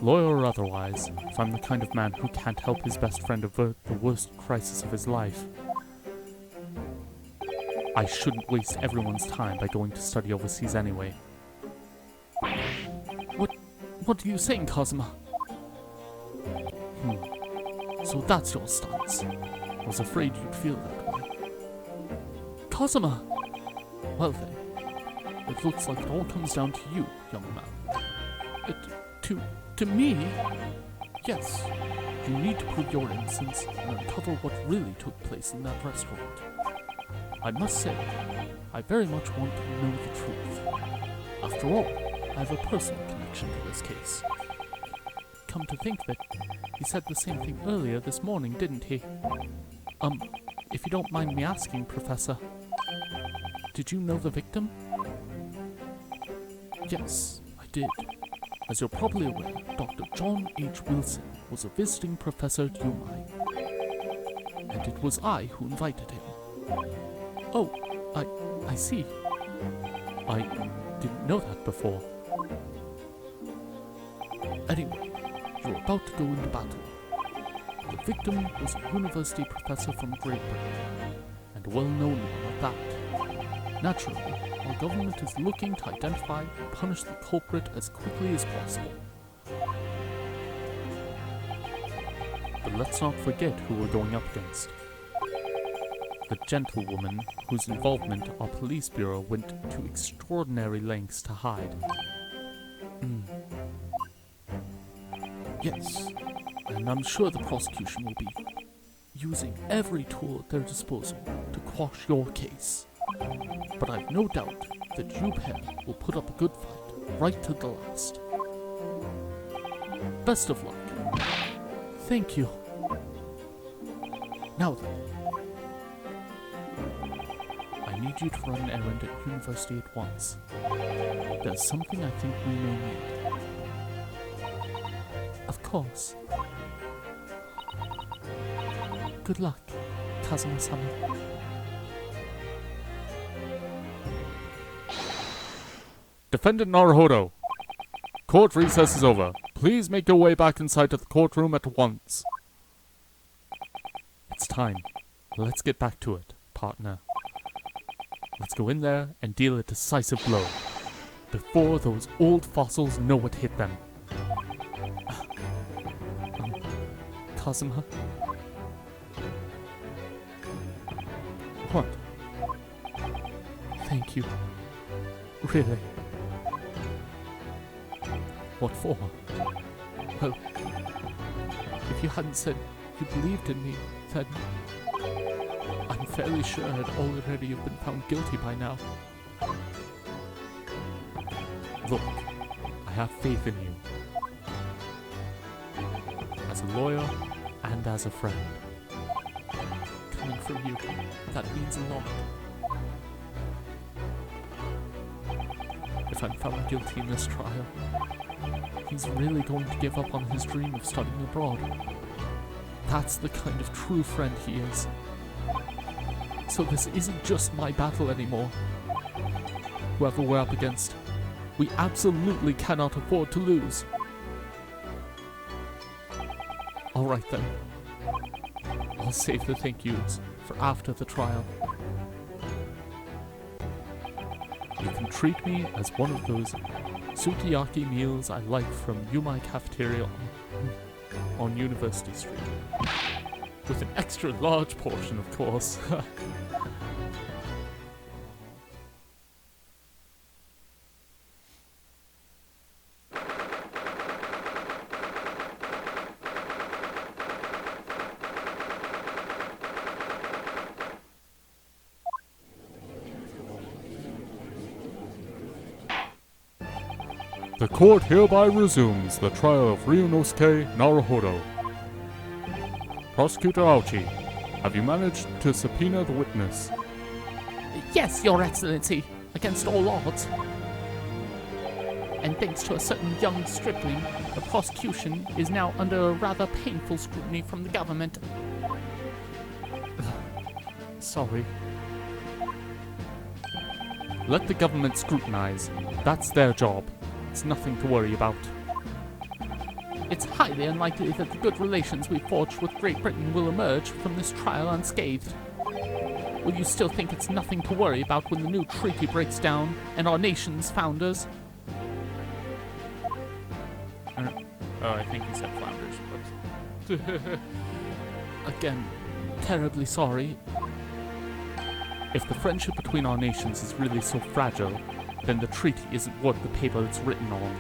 Lawyer or otherwise, if I'm the kind of man who can't help his best friend avert the worst crisis of his life, I shouldn't waste everyone's time by going to study overseas anyway. What are you saying, Kazuma? So that's your stance. I was afraid you'd feel that way. Kazuma! Well then, it looks like it all comes down to you, young man. To me? Yes. You need to prove your innocence and uncover what really took place in that restaurant. I must say, I very much want to know the truth. After all, I have a personal connection to this case. come to think of it, he said the same thing earlier this morning, didn't he? If you don't mind me asking, Professor, did you know the victim? Yes, I did. As you're probably aware, Dr. John H. Wilson was a visiting professor at UMI. And it was I who invited him. Oh, I see. I didn't know that before. Anyway, you're about to go into battle. The victim was a university professor from Great Britain, and a well-known one at that. Naturally, our government is looking to identify and punish the culprit as quickly as possible. But let's not forget who we're going up against. The gentlewoman whose involvement our police bureau went to extraordinary lengths to hide. Yes, and I'm sure the prosecution will be using every tool at their disposal to quash your case. But I've no doubt that you pair will put up a good fight right to the last. Best of luck. Thank you. Now then, I need you to run an errand at university at once. There's something I think we may need. Of course. Good luck, Kazuma-sama. Defendant Naruhodo, court recess is over. Please make your way back inside to the courtroom at once. It's time. Let's get back to it, partner. Let's go in there and deal a decisive blow before those old fossils know what hit them. Kazuma? What? Thank you. Really. What for? Well, if you hadn't said you believed in me, then I'm fairly sure I'd already have been found guilty by now. Look, I have faith in you. As a lawyer and as a friend. Coming from you, that means a lot. If I'm found guilty in this trial, he's really going to give up on his dream of studying abroad. That's the kind of true friend he is. So this isn't just my battle anymore. Whoever we're up against, we absolutely cannot afford to lose. Alright then. I'll save the thank yous for after the trial. You can treat me as one of those sukiyaki meals I like from Yumai Cafeteria on University Street. With an extra large portion, of course. The court hereby resumes the trial of Ryunosuke Naruhodo. Prosecutor Aochi, have you managed to subpoena the witness? Yes, Your Excellency, against all odds. And thanks to a certain young stripling, the prosecution is now under a rather painful scrutiny from the government. Sorry. Let the government scrutinize. That's their job. It's nothing to worry about. It's highly unlikely that the good relations we forged with Great Britain will emerge from this trial unscathed. Will you still think it's nothing to worry about when the new treaty breaks down and our nation's founders? Oh, I think he said Flounders, but... Again, terribly sorry. If the friendship between our nations is really so fragile, then the treaty isn't worth the paper it's written on.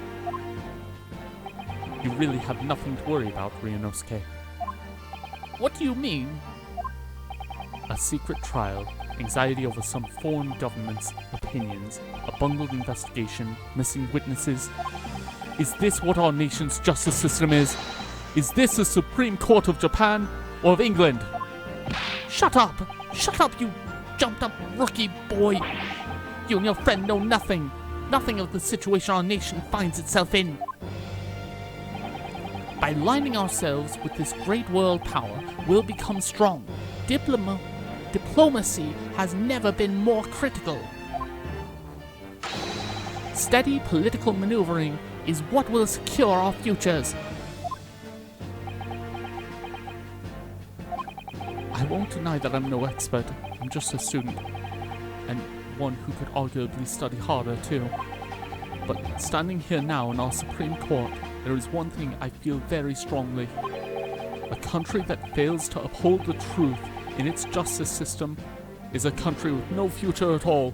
You really have nothing to worry about, Ryunosuke. What do you mean? A secret trial, anxiety over some foreign government's opinions, a bungled investigation, missing witnesses. Is this what our nation's justice system is? Is this the Supreme Court of Japan or of England? Shut up! Shut up, you jumped-up rookie boy! You and your friend know nothing. Nothing of the situation our nation finds itself in. By aligning ourselves with this great world power, we'll become strong. Diplomacy has never been more critical. Steady political maneuvering is what will secure our futures. I won't deny that I'm no expert. I'm just a student, and one who could arguably study harder too. But standing here now in our Supreme Court, there is one thing I feel very strongly. A country that fails to uphold the truth in its justice system is a country with no future at all.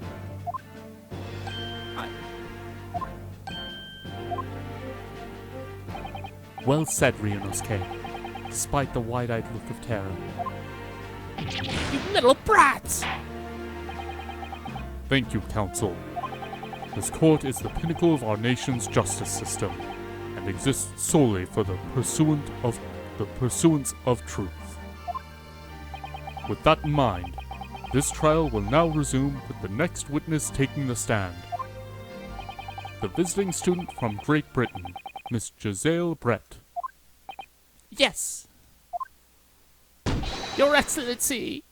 Well said, Ryunosuke, despite the wide-eyed look of terror. You little brats! Thank you, Counsel. This court is the pinnacle of our nation's justice system, and exists solely for the pursuance of truth. With that in mind, this trial will now resume with the next witness taking the stand. The visiting student from Great Britain, Miss Giselle Brett. Yes! Your Excellency!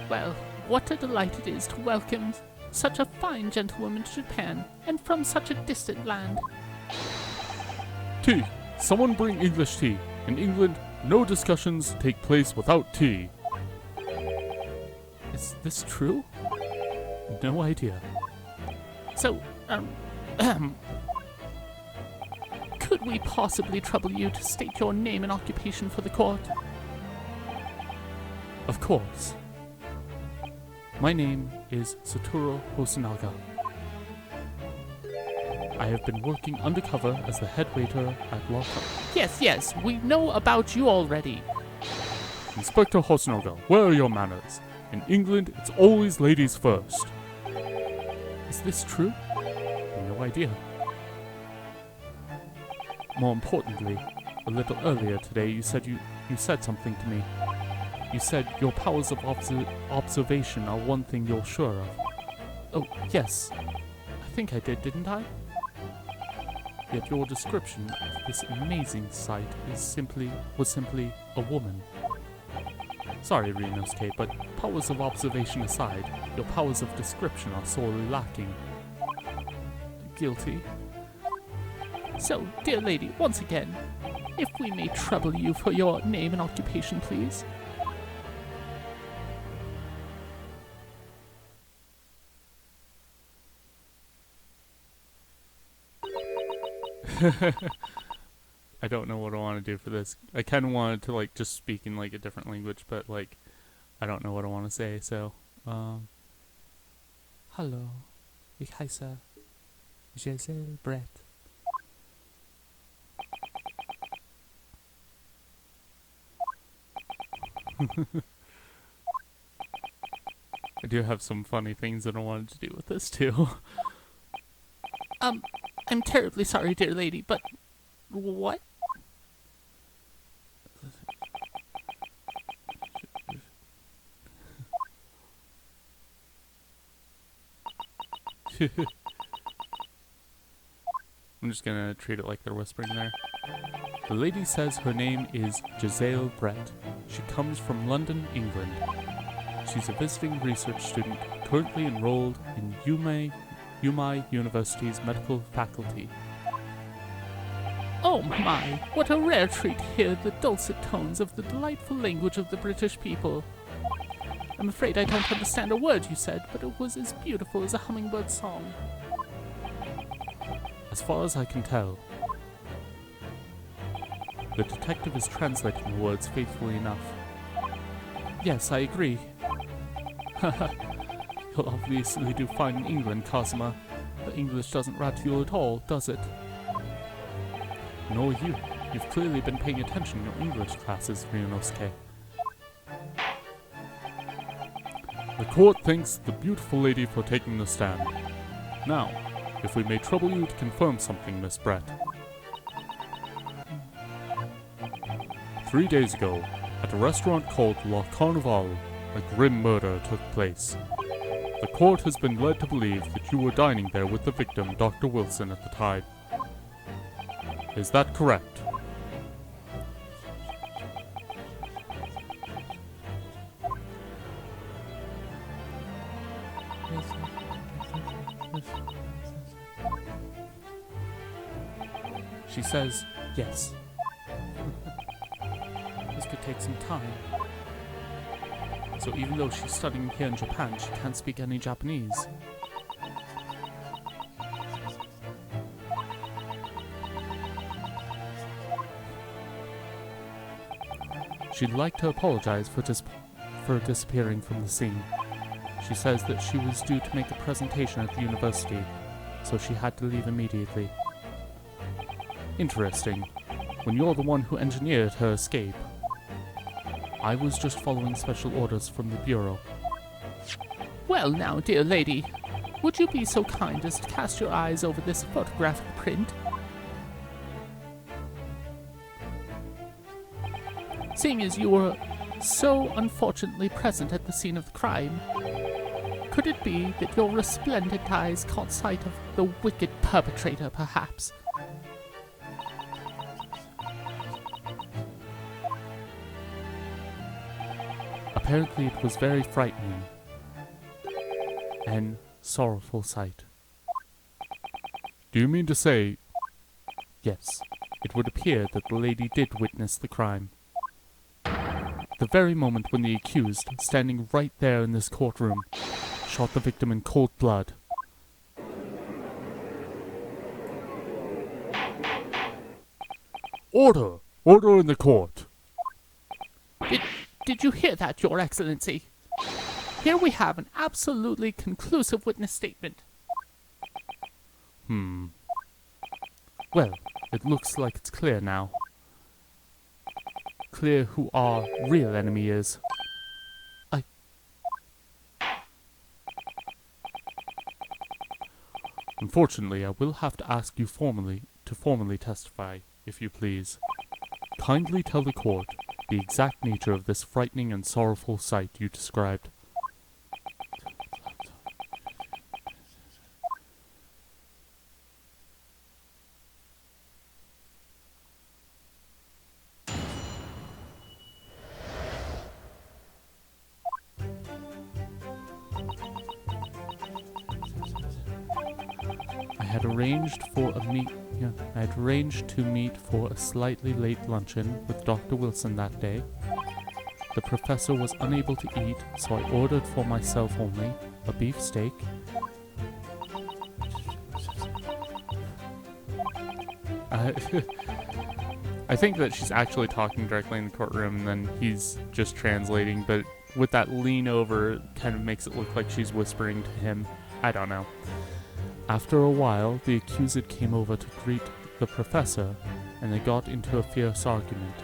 Well, what a delight it is to welcome such a fine gentlewoman to Japan, and from such a distant land. Tea! Someone bring English tea. In England, no discussions take place without tea. Is this true? No idea. So, could we possibly trouble you to state your name and occupation for the court? Of course. My name is Satoru Hosonaga. I have been working undercover as the head waiter at lockup. Yes, we know about you already. Inspector Hosonaga, where are your manners? In England, it's always ladies first. Is this true? No idea. More importantly, a little earlier today you said something to me. You said your powers of observation are one thing you're sure of. Oh, yes. I think I did, didn't I? Yet your description of this amazing sight was simply a woman. Sorry, Ryunosuke, but powers of observation aside, your powers of description are sorely lacking. Guilty. So, dear lady, once again, if we may trouble you for your name and occupation, please. I don't know what I want to do for this. I kind of wanted to like just speak in like a different language, but like I don't know what I want to say. So, Hallo, ich heiße Giselle Brett. I do have some funny things that I wanted to do with this too. I'm terribly sorry, dear lady, but what? I'm just gonna treat it like they're whispering there. The lady says her name is Giselle Brett. She comes from London, England. She's a visiting research student currently enrolled in Yumei University's medical faculty. Oh my, what a rare treat to hear the dulcet tones of the delightful language of the British people. I'm afraid I don't understand a word you said, but it was as beautiful as a hummingbird song. As far as I can tell, the detective is translating the words faithfully enough. Yes, I agree. You'll obviously do fine in England, Kazuma. The English doesn't rattle you at all, does it? Nor you. You've clearly been paying attention in your English classes, Ryunosuke. The court thanks the beautiful lady for taking the stand. Now, if we may trouble you to confirm something, Miss Brett. 3 days ago, at a restaurant called La Carnival, a grim murder took place. The court has been led to believe that you were dining there with the victim, Dr. Wilson, at the time. Is that correct? She says, yes. This could take some time. So even though she's studying here in Japan, she can't speak any Japanese. She'd like to apologize for disappearing from the scene. She says that she was due to make a presentation at the university, so she had to leave immediately. Interesting. When you're the one who engineered her escape. I was just following special orders from the Bureau. Well now, dear lady, would you be so kind as to cast your eyes over this photographic print? Seeing as you were so unfortunately present at the scene of the crime, could it be that your resplendent eyes caught sight of the wicked perpetrator, perhaps? Apparently it was very frightening and sorrowful sight. Do you mean to say... Yes, it would appear that the lady did witness the crime. The very moment when the accused, standing right there in this courtroom, shot the victim in cold blood. Order! Order in the court! Did you hear that, Your Excellency? Here we have an absolutely conclusive witness statement. Well, it looks like it's clear now. Clear who our real enemy is. Unfortunately, I will have to ask you formally testify, if you please. Kindly tell the court the exact nature of this frightening and sorrowful sight you described. I had arranged to meet for a slightly late luncheon with Dr. Wilson that day. The professor was unable to eat, so I ordered for myself only a beef steak. I think that she's actually talking directly in the courtroom and then he's just translating, but with that lean over, it kind of makes it look like she's whispering to him. I don't know. After a while, the accused came over to greet the professor, and they got into a fierce argument.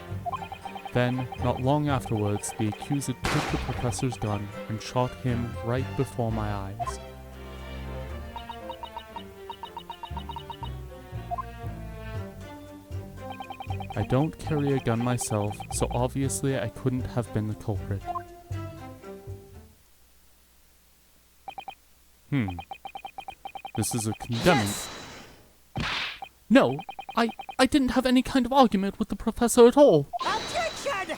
Then, not long afterwards, the accused took the professor's gun and shot him right before my eyes. I don't carry a gun myself, so obviously I couldn't have been the culprit. This is a condemning... Yes! No, I didn't have any kind of argument with the professor at all. Objection!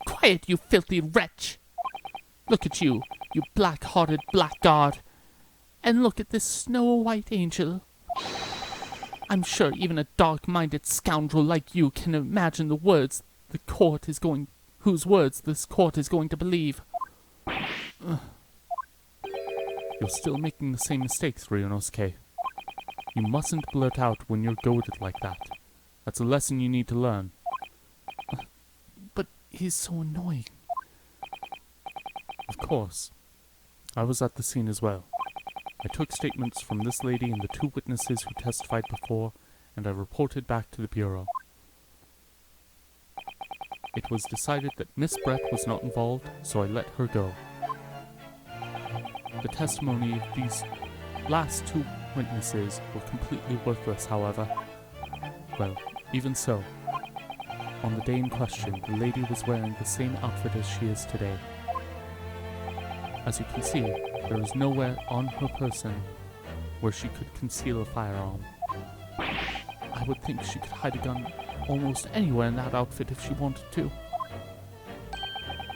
Quiet, you filthy wretch! Look at you, you black-hearted blackguard. And look at this snow-white angel. I'm sure even a dark-minded scoundrel like you can imagine the words whose words this court is going to believe. You're still making the same mistakes, Ryunosuke. You mustn't blurt out when you're goaded like that. That's a lesson you need to learn. But he's so annoying. Of course. I was at the scene as well. I took statements from this lady and the 2 witnesses who testified before, and I reported back to the Bureau. It was decided that Miss Brett was not involved, so I let her go. The testimony of these last 2 witnesses were completely worthless, however. Well, even so, on the day in question, the lady was wearing the same outfit as she is today. As you can see, there is nowhere on her person where she could conceal a firearm. I would think she could hide a gun almost anywhere in that outfit if she wanted to.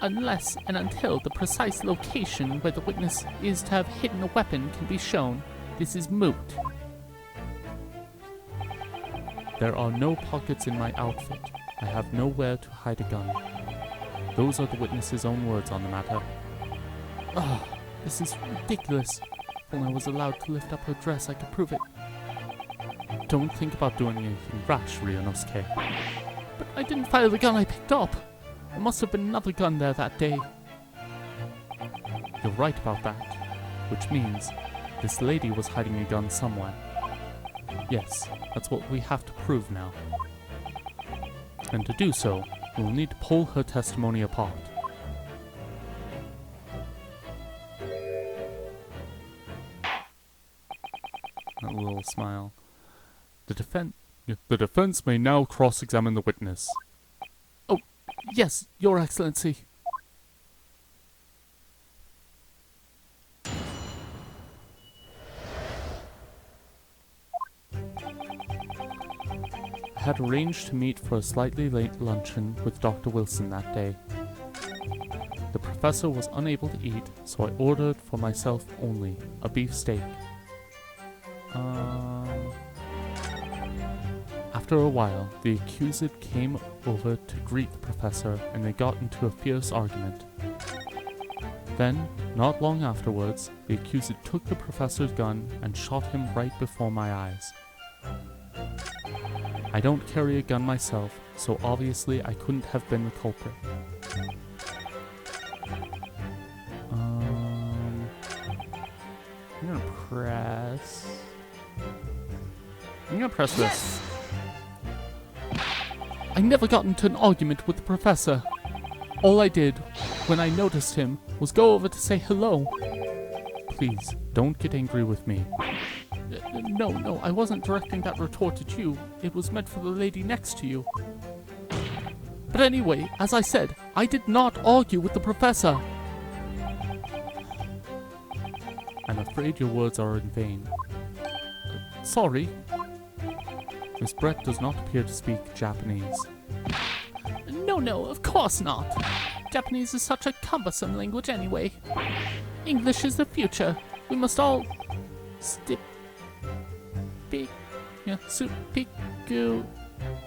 Unless and until the precise location where the witness is to have hidden a weapon can be shown, this is moot. There are no pockets in my outfit. I have nowhere to hide a gun. Those are the witness's own words on the matter. Oh, this is ridiculous. When I was allowed to lift up her dress, I could prove it. Don't think about doing anything rash, Ryunosuke. But I didn't fire the gun I picked up. There must have been another gun there that day. You're right about that, which means this lady was hiding a gun somewhere. Yes, that's what we have to prove now. And to do so, we'll need to pull her testimony apart. A little smile. The defense may now cross-examine the witness. Oh, yes, Your Excellency. I had arranged to meet for a slightly late luncheon with Dr. Wilson that day. The professor was unable to eat, so I ordered for myself only a beef steak. After a while, the accused came over to greet the professor and they got into a fierce argument. Then, not long afterwards, the accused took the professor's gun and shot him right before my eyes. I don't carry a gun myself, so obviously I couldn't have been the culprit. I'm gonna press this. I never got into an argument with the professor. All I did, when I noticed him, was go over to say hello. Please, don't get angry with me. No, I wasn't directing that retort at you. It was meant for the lady next to you. But anyway, as I said, I did not argue with the professor. I'm afraid your words are in vain. Sorry. Miss Brett does not appear to speak Japanese. No, of course not. Japanese is such a cumbersome language anyway. English is the future. We must all Supiku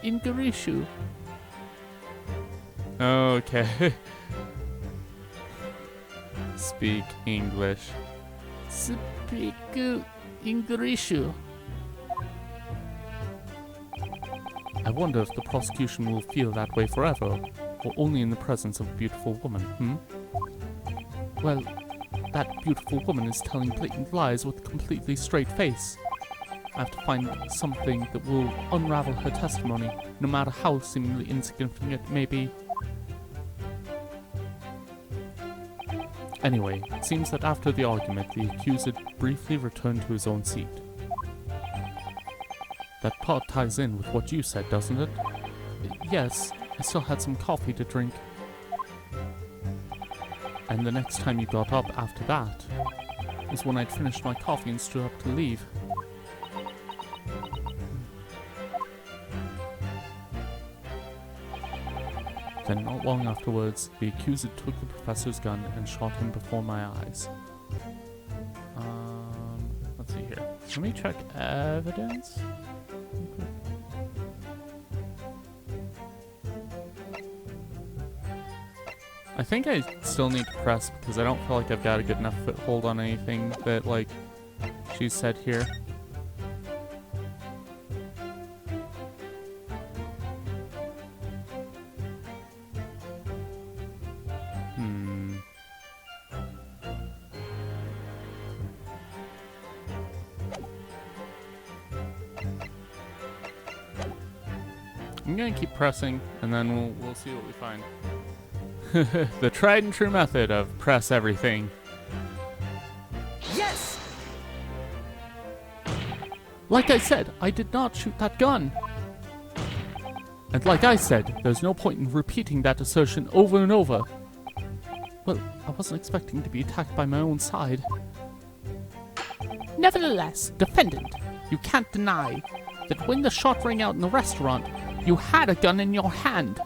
Ingarishu. Okay. Speak English. Supiku Ingarishu. I wonder if the prosecution will feel that way forever, or only in the presence of a beautiful woman, Well, that beautiful woman is telling blatant lies with a completely straight face. I have to find something that will unravel her testimony, no matter how seemingly insignificant it may be. Anyway, it seems that after the argument, the accused briefly returned to his own seat. That part ties in with what you said, doesn't it? Yes, I still had some coffee to drink. And the next time you got up after that was when I'd finished my coffee and stood up to leave. Then not long afterwards, the accused took the professor's gun and shot him before my eyes. Let's see here. Let me check evidence. I think I still need to press because I don't feel like I've got a good enough foothold on anything that, like, she said here. I'm gonna keep pressing, and then we'll see what we find. The tried and true method of press everything. Yes! Like I said, I did not shoot that gun. And like I said, there's no point in repeating that assertion over and over. Well, I wasn't expecting to be attacked by my own side. Nevertheless, defendant, you can't deny that when the shot rang out in the restaurant, you had a gun in your hand.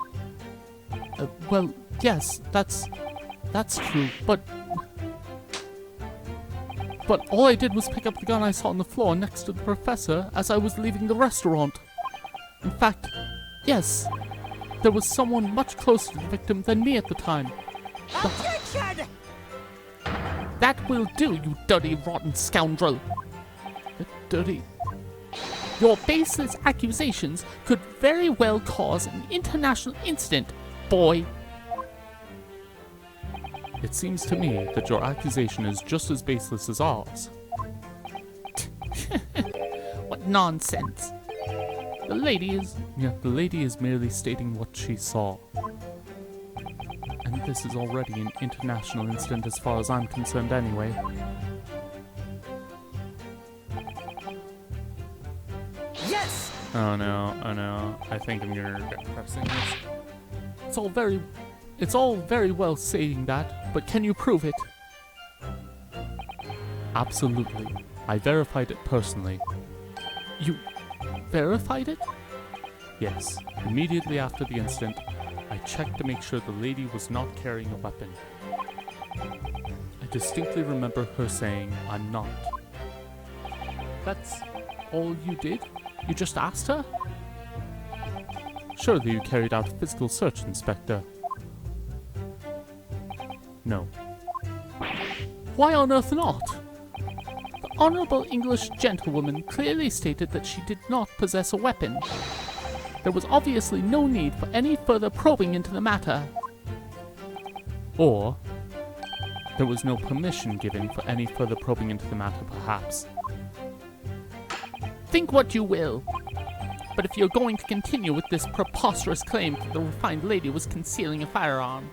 Well, yes, that's true, but all I did was pick up the gun I saw on the floor next to the professor as I was leaving the restaurant. In fact, yes, there was someone much closer to the victim than me at the time. Objection! That will do, you dirty, rotten scoundrel. Dirty. Your baseless accusations could very well cause an international incident, boy. It seems to me that your accusation is just as baseless as ours. What nonsense. The lady is... Yeah, the lady is merely stating what she saw. And this is already an international incident as far as I'm concerned anyway. Yes! Oh no, I think I'm gonna regret pressing this. It's all very well saying that, but can you prove it? Absolutely. I verified it personally. You verified it? Yes. Immediately after the incident, I checked to make sure the lady was not carrying a weapon. I distinctly remember her saying, "I'm not." That's all you did? You just asked her? Surely you carried out a physical search, Inspector. No. Why on earth not? The honorable English gentlewoman clearly stated that she did not possess a weapon. There was obviously no need for any further probing into the matter. Or, there was no permission given for any further probing into the matter, perhaps. Think what you will. But if you're going to continue with this preposterous claim that the refined lady was concealing a firearm,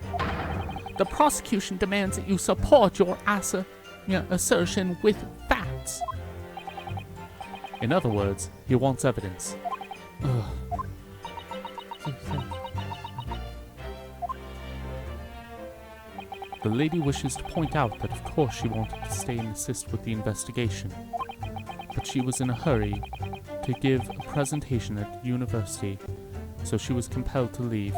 the prosecution demands that you support your assertion with facts. In other words, he wants evidence. The lady wishes to point out that of course she wanted to stay and assist with the investigation, but she was in a hurry to give a presentation at the university, so she was compelled to leave.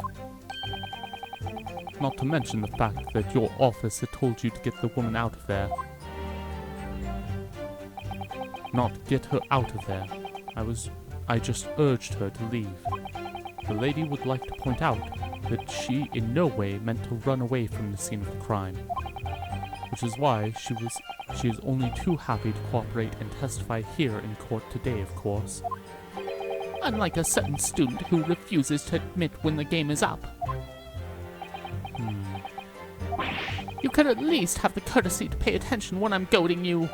Not to mention the fact that your office had told you to get the woman out of there. Not get her out of there. I just urged her to leave. The lady would like to point out that she in no way meant to run away from the scene of the crime, which is why she is only too happy to cooperate and testify here in court today, of course. Unlike a certain student who refuses to admit when the game is up. You could at least have the courtesy to pay attention when I'm goading you.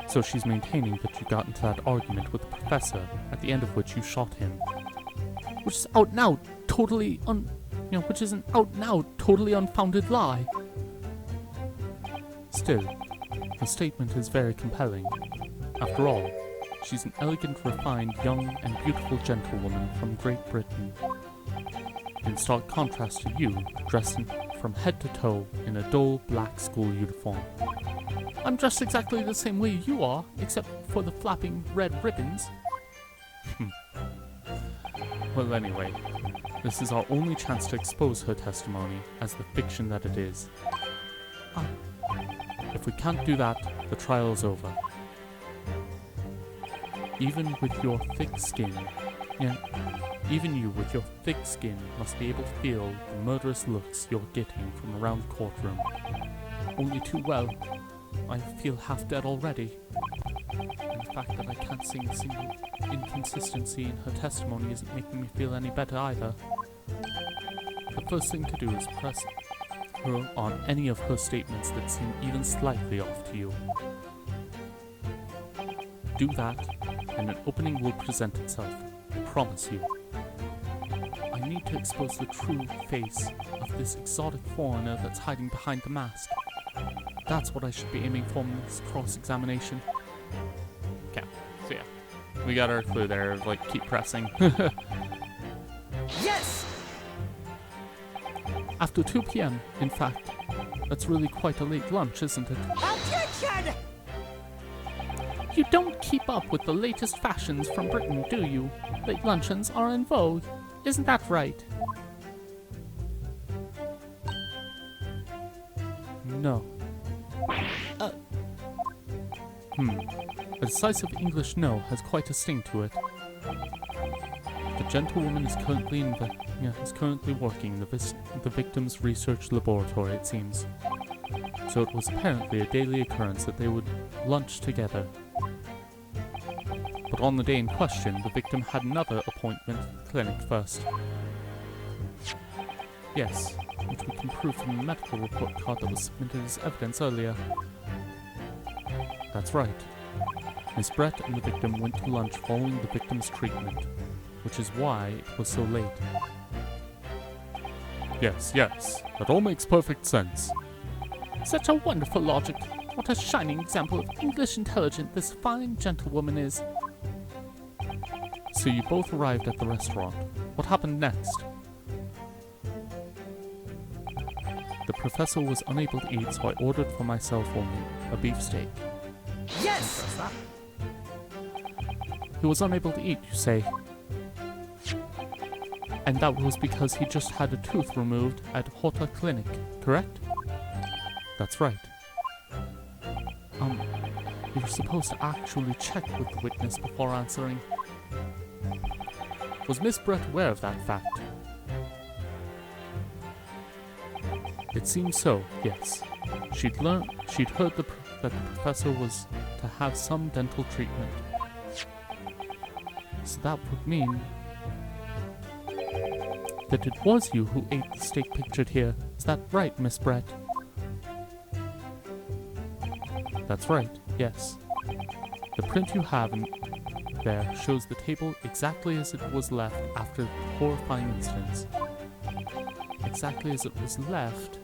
So she's maintaining that you got into that argument with the professor, at the end of which you shot him. Which is out and out, totally which is an out and out, totally unfounded lie. Still, the statement is very compelling. After all, she's an elegant, refined, young and beautiful gentlewoman from Great Britain. In stark contrast to you, dressed from head to toe in a dull black school uniform. I'm dressed exactly the same way you are, except for the flapping red ribbons. Well, anyway, this is our only chance to expose her testimony as the fiction that it is. If we can't do that, the trial is over. Even with your thick skin, even you with your thick skin must be able to feel the murderous looks you're getting from around the courtroom. Only too well. I feel half dead already. And the fact that I can't see a single inconsistency in her testimony isn't making me feel any better either. The first thing to do is press her on any of her statements that seem even slightly off to you. Do that, and an opening will present itself. I promise you. I need to expose the true face of this exotic foreigner that's hiding behind the mask. That's what I should be aiming for in this cross-examination. Okay, so yeah. We got our clue there, like, keep pressing. Yes! After 2 p.m., in fact. That's really quite a late lunch, isn't it? Objection! You don't keep up with the latest fashions from Britain, do you? Late luncheons are in vogue. Isn't that right? No. A decisive English no has quite a sting to it. The gentlewoman is currently working in the victim's research laboratory, it seems. So it was apparently a daily occurrence that they would lunch together. But on the day in question, the victim had another appointment at the clinic first. Yes, which we can prove from the medical report card that was submitted as evidence earlier. That's right. Miss Brett and the victim went to lunch following the victim's treatment, which is why it was so late. Yes, that all makes perfect sense. Such a wonderful logic. What a shining example of English intelligence this fine gentlewoman is. So you both arrived at the restaurant. What happened next? The professor was unable to eat, so I ordered for myself only a beefsteak. Yes! He was unable to eat, you say? And that was because he just had a tooth removed at Hota Clinic, correct? That's right. You're supposed to actually check with the witness before answering. Was Miss Brett aware of that fact? It seems so, yes. She'd heard that the professor was to have some dental treatment. So that would mean that it was you who ate the steak pictured here. Is that right, Miss Brett? That's right, yes. The print you have in there shows the table exactly as it was left after the horrifying incidents. Exactly as it was left.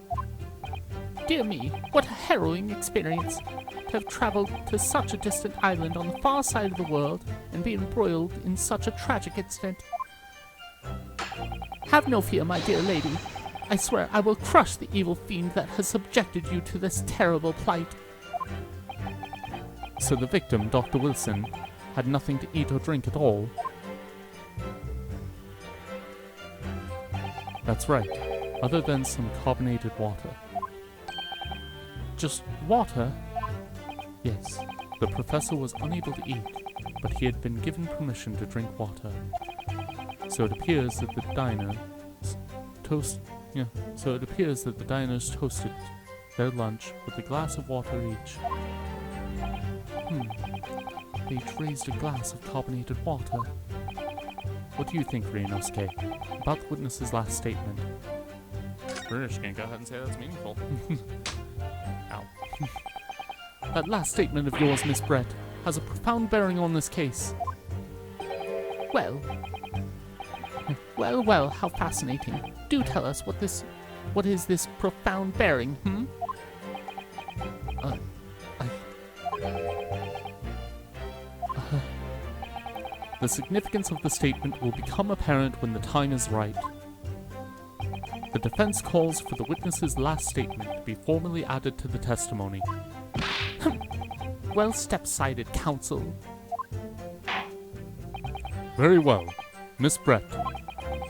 Dear me, what a harrowing experience. To have travelled to such a distant island on the far side of the world and be embroiled in such a tragic incident. Have no fear, my dear lady. I swear I will crush the evil fiend that has subjected you to this terrible plight. So the victim, Dr. Wilson, had nothing to eat or drink at all? That's right, other than some carbonated water. Just water? Yes, the professor was unable to eat, but he had been given permission to drink water. So it appears that the diners toasted their lunch with a glass of water each. They each raised a glass of carbonated water. What do you think, Ryunosuke, about the witness's last statement? We're just gonna go ahead and say that's meaningful. Ow. That last statement of yours, Miss Brett, has a profound bearing on this case. Well, how fascinating. Do tell us what is this profound bearing, The significance of the statement will become apparent when the time is right. The defense calls for the witness's last statement to be formally added to the testimony. Well step-sided, counsel. Very well. Miss Brett,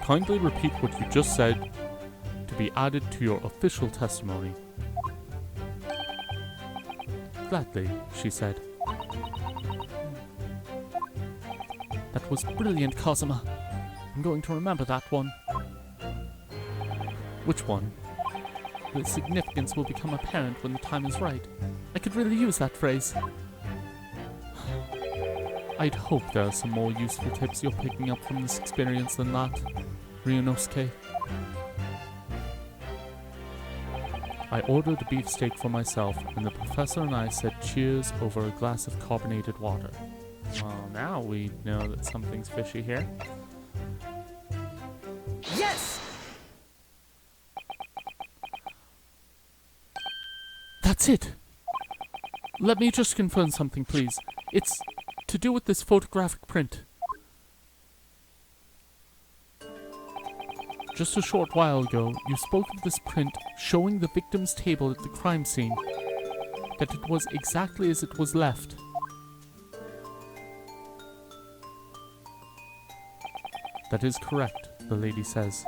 kindly repeat what you just said to be added to your official testimony. Gladly, she said. That was brilliant, Cosima. I'm going to remember that one. Which one? The significance will become apparent when the time is right. I could really use that phrase. I'd hope there are some more useful tips you're picking up from this experience than that, Ryunosuke. I ordered a beefsteak for myself, and the professor and I said cheers over a glass of carbonated water. Well, now we know that something's fishy here. Yes! That's it. Let me just confirm something, please. It's to do with this photographic print. Just a short while ago, you spoke of this print showing the victim's table at the crime scene. That it was exactly as it was left. That is correct, the lady says.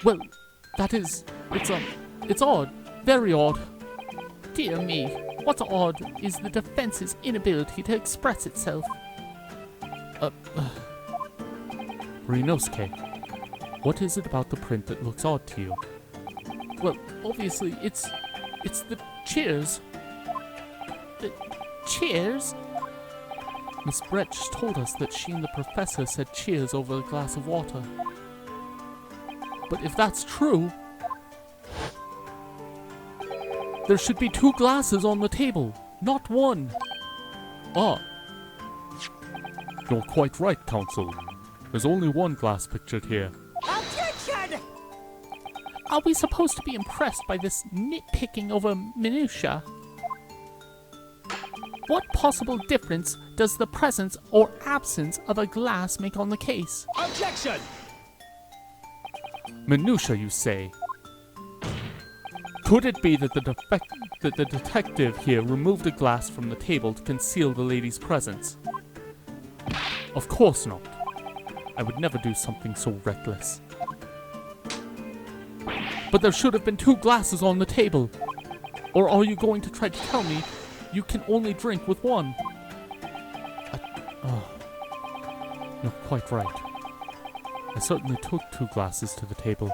Well, it's odd. Very odd. Dear me, what's odd is the defense's inability to express itself. Rinosuke, what is it about the print that looks odd to you? Well, obviously, it's the cheers. The cheers? Miss Brett just told us that she and the professor said cheers over a glass of water. But if that's true, there should be 2 glasses on the table, not 1. Ah. You're quite right, Counsel. There's only 1 glass pictured here. Objection! Are we supposed to be impressed by this nitpicking over minutia? What possible difference does the presence or absence of a glass make on the case? Objection! Minutia, you say? Could it be that the detective here removed a glass from the table to conceal the lady's presence? Of course not. I would never do something so reckless. But there should have been 2 glasses on the table. Or are you going to try to tell me you can only drink with 1? You're quite right. I certainly took 2 glasses to the table.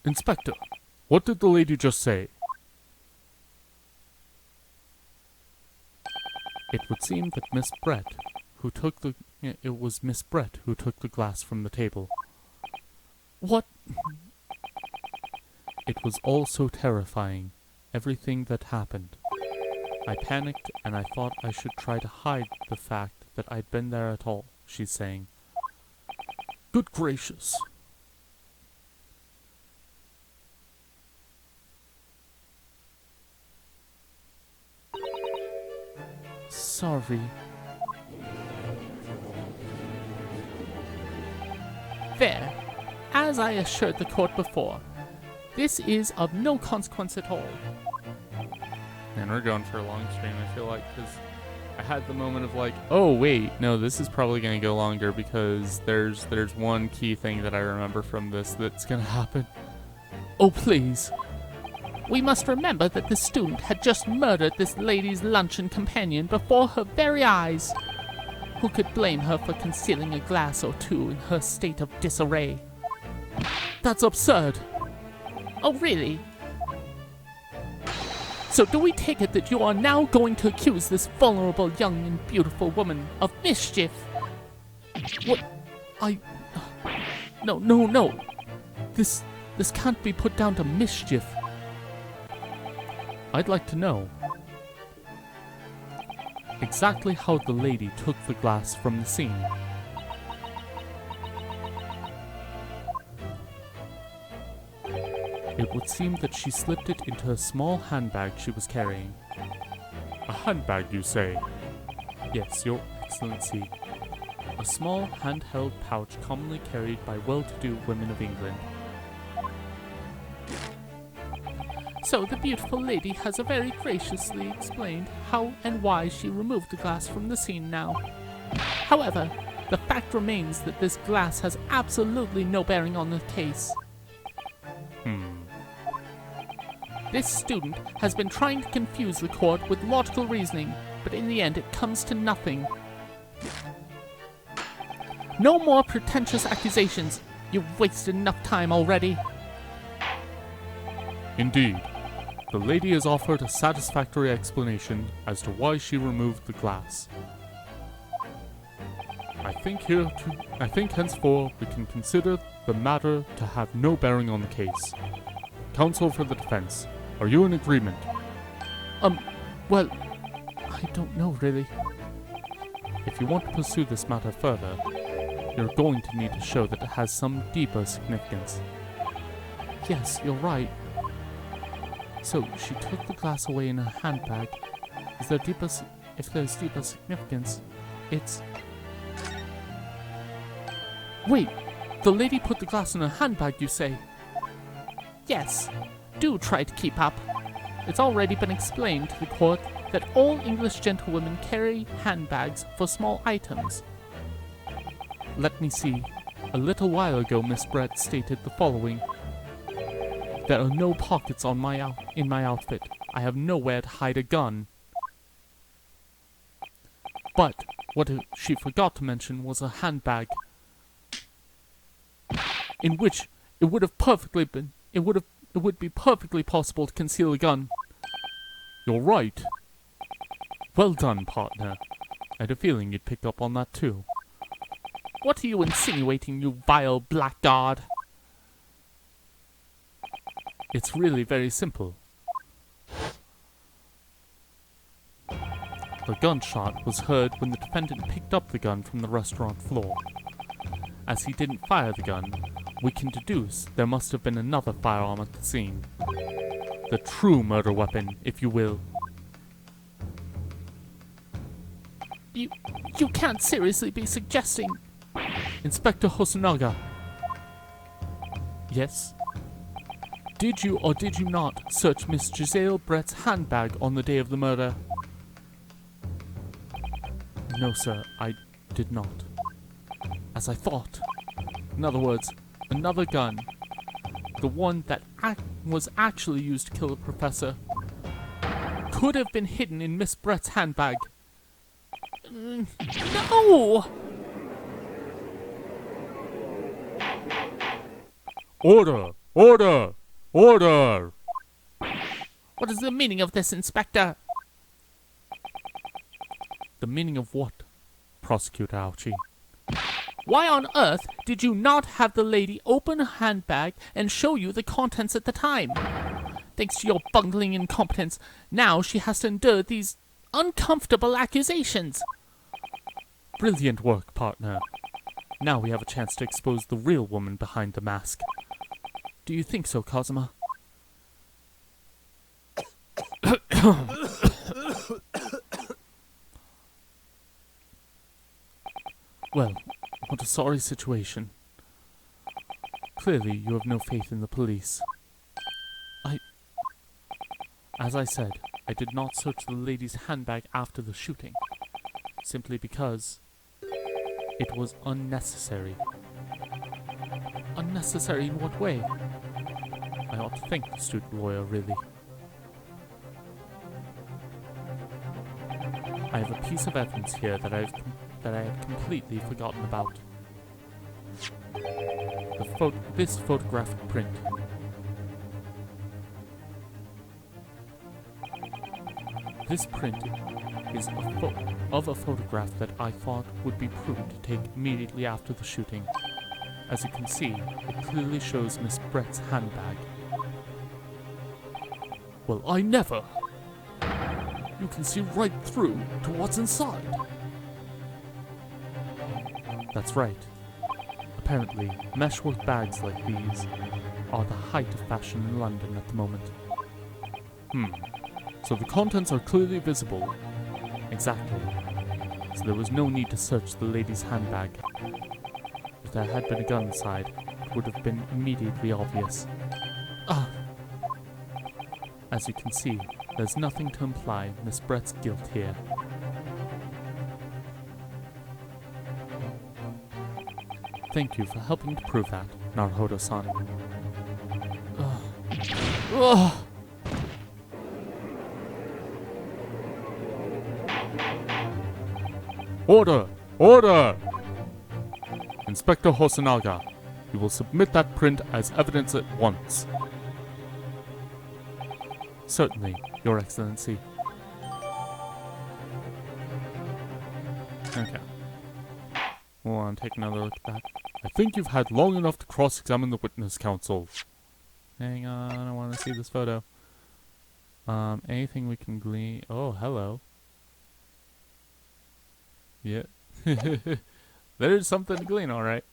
Inspector, what did the lady just say? It would seem that Miss Brett, it was Miss Brett who took the glass from the table. What? It was all so terrifying, everything that happened. I panicked and I thought I should try to hide the fact that I'd been there at all, she's saying. Good gracious. Sorry. There. As I assured the court before, this is of no consequence at all. And we're going for a long stream, I feel like, because I had the moment of like, oh wait, no, this is probably going to go longer because there's one key thing that I remember from this that's going to happen. Oh, please. We must remember that the student had just murdered this lady's luncheon companion before her very eyes. Who could blame her for concealing a glass or 2 in her state of disarray? That's absurd. Oh, really? So do we take it that you are now going to accuse this vulnerable young and beautiful woman of mischief? What? No. This can't be put down to mischief. I'd like to know exactly how the lady took the glass from the scene. It would seem that she slipped it into a small handbag she was carrying. A handbag, you say? Yes, Your Excellency. A small handheld pouch commonly carried by well-to-do women of England. So the beautiful lady has very graciously explained how and why she removed the glass from the scene now. However, the fact remains that this glass has absolutely no bearing on the case. This student has been trying to confuse the court with logical reasoning, but in the end it comes to nothing. No more pretentious accusations. You've wasted enough time already. Indeed. The lady has offered a satisfactory explanation as to why she removed the glass. I think henceforth we can consider the matter to have no bearing on the case. Counsel for the defense, are you in agreement? Well, I don't know really. If you want to pursue this matter further, you're going to need to show that it has some deeper significance. Yes, you're right. So, she took the glass away in her handbag. If there's deeper significance, it's... Wait! The lady put the glass in her handbag, you say? Yes, do try to keep up. It's already been explained to the court that all English gentlewomen carry handbags for small items. Let me see. A little while ago, Miss Brett stated the following. There are no pockets in my outfit. I have nowhere to hide a gun. But what she forgot to mention was a handbag, in which it would be perfectly possible to conceal a gun. You're right. Well done, partner. I had a feeling you'd pick up on that too. What are you insinuating, you vile blackguard? It's really very simple. The gunshot was heard when the defendant picked up the gun from the restaurant floor. As he didn't fire the gun, we can deduce there must have been another firearm at the scene. The true murder weapon, if you will. You can't seriously be suggesting... Inspector Hosonaga. Yes? Did you or did you not search Miss Giselle Brett's handbag on the day of the murder? No, sir, I did not. As I thought. In other words, another gun. The one that was actually used to kill the professor. Could have been hidden in Miss Brett's handbag. No! Order! Order! Order! What is the meaning of this, Inspector? The meaning of what, Prosecutor Ouchie? Why on earth did you not have the lady open her handbag and show you the contents at the time? Thanks to your bungling incompetence, now she has to endure these uncomfortable accusations. Brilliant work, partner. Now we have a chance to expose the real woman behind the mask. Do you think so, Cosima? Well, what a sorry situation. Clearly, you have no faith in the police. As I said, I did not search the lady's handbag after the shooting, simply because it was unnecessary. Unnecessary in what way? I ought to thank the student lawyer, really. I have a piece of evidence here that I had completely forgotten about. This photographic print. This print is of a photograph that I thought would be prudent to take immediately after the shooting. As you can see, it clearly shows Miss Brett's handbag. Well, I never! You can see right through to what's inside. That's right. Apparently, meshwork bags like these are the height of fashion in London at the moment. So the contents are clearly visible. Exactly. So there was no need to search the lady's handbag. If there had been a gun inside, it would have been immediately obvious. As you can see, there's nothing to imply Miss Brett's guilt here. Thank you for helping to prove that, Naruhodo-san. Order! Order! Inspector Hosonaga, you will submit that print as evidence at once. Certainly, Your Excellency. Okay. We'll on take another look at that. I think you've had long enough to cross-examine the witness counsel. Hang on, I want to see this photo. Anything we can glean? Oh, hello. Yeah. There's something to glean, alright.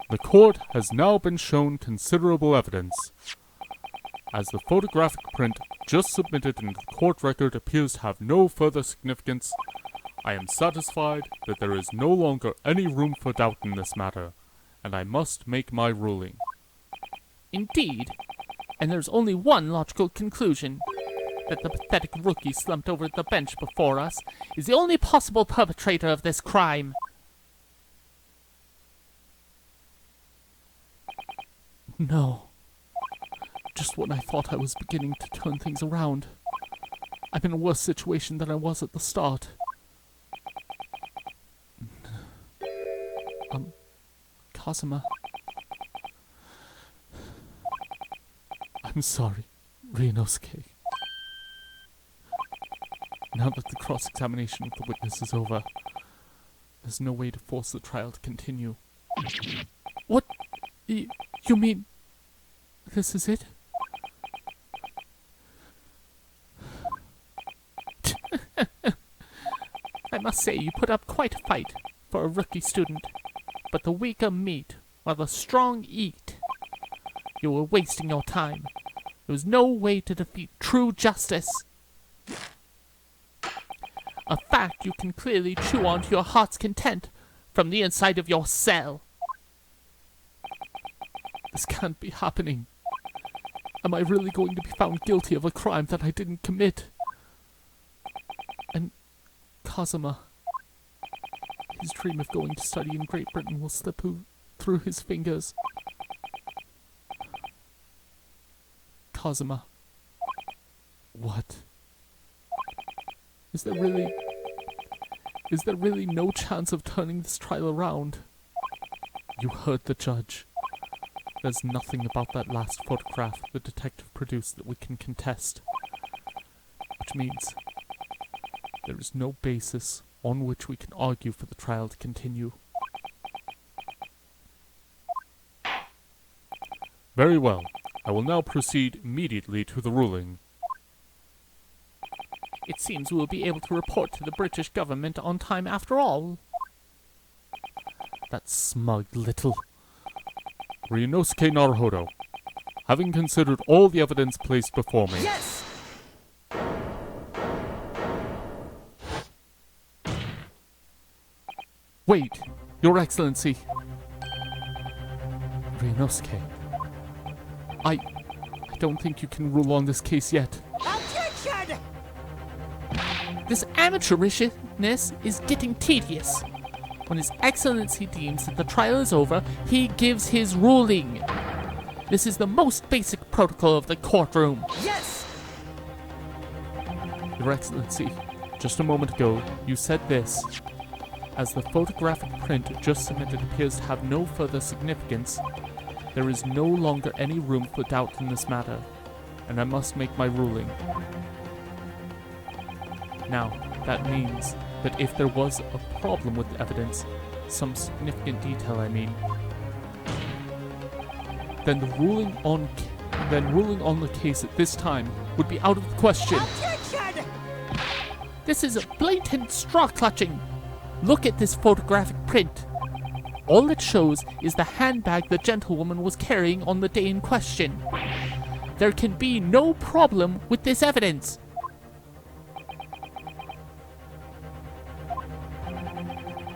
The court has now been shown considerable evidence. As the photographic print just submitted into the court record appears to have no further significance, I am satisfied that there is no longer any room for doubt in this matter, and I must make my ruling. Indeed, and there's only one logical conclusion. That the pathetic rookie slumped over the bench before us is the only possible perpetrator of this crime. No. Just when I thought I was beginning to turn things around. I'm in a worse situation than I was at the start. Kazuma. I'm sorry, Ryunosuke. Now that the cross-examination of the witness is over, there's no way to force the trial to continue. What? You mean... this is it? I must say you put up quite a fight for a rookie student, but the weaker meet while the strong eat. You were wasting your time. There was no way to defeat true justice. A fact you can clearly chew on to your heart's content from the inside of your cell. This can't be happening. Am I really going to be found guilty of a crime that I didn't commit? And Kazuma, his dream of going to study in Great Britain will slip through his fingers. Kazuma. What? Is there really no chance of turning this trial around? You heard the judge. There's nothing about that last photograph the detective produced that we can contest. Which means there is no basis on which we can argue for the trial to continue. Very well. I will now proceed immediately to the ruling. It seems we will be able to report to the British government on time after all. That smug little... Ryunosuke Naruhodo, having considered all the evidence placed before me... Yes! Wait, Your Excellency. Ryunosuke. I don't think you can rule on this case yet. Objection! This amateurishness is getting tedious. When His Excellency deems that the trial is over, he gives his ruling. This is the most basic protocol of the courtroom. Yes! Your Excellency, just a moment ago, you said this. As the photographic print just submitted appears to have no further significance, there is no longer any room for doubt in this matter, and I must make my ruling. Now, that means that if there was a problem with the evidence, some significant detail I mean, then ruling on the case at this time would be out of the question. Objection! This is a blatant straw clutching. Look at this photographic print. All it shows is the handbag the gentlewoman was carrying on the day in question. There can be no problem with this evidence.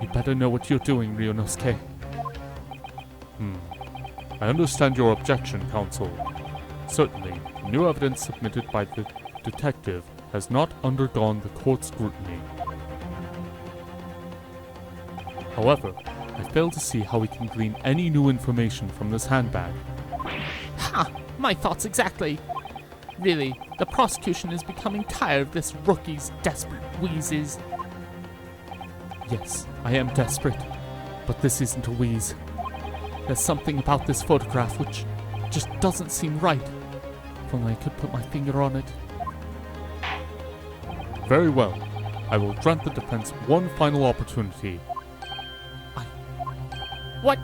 You better know what you're doing, Ryunosuke. I understand your objection, counsel. Certainly, new evidence submitted by the detective has not undergone the court's scrutiny. However, I fail to see how we can glean any new information from this handbag. Ha! My thoughts exactly. Really, the prosecution is becoming tired of this rookie's desperate wheezes. Yes, I am desperate, but this isn't a wheeze. There's something about this photograph which just doesn't seem right. If only I could put my finger on it. Very well. I will grant the defense one final opportunity. What?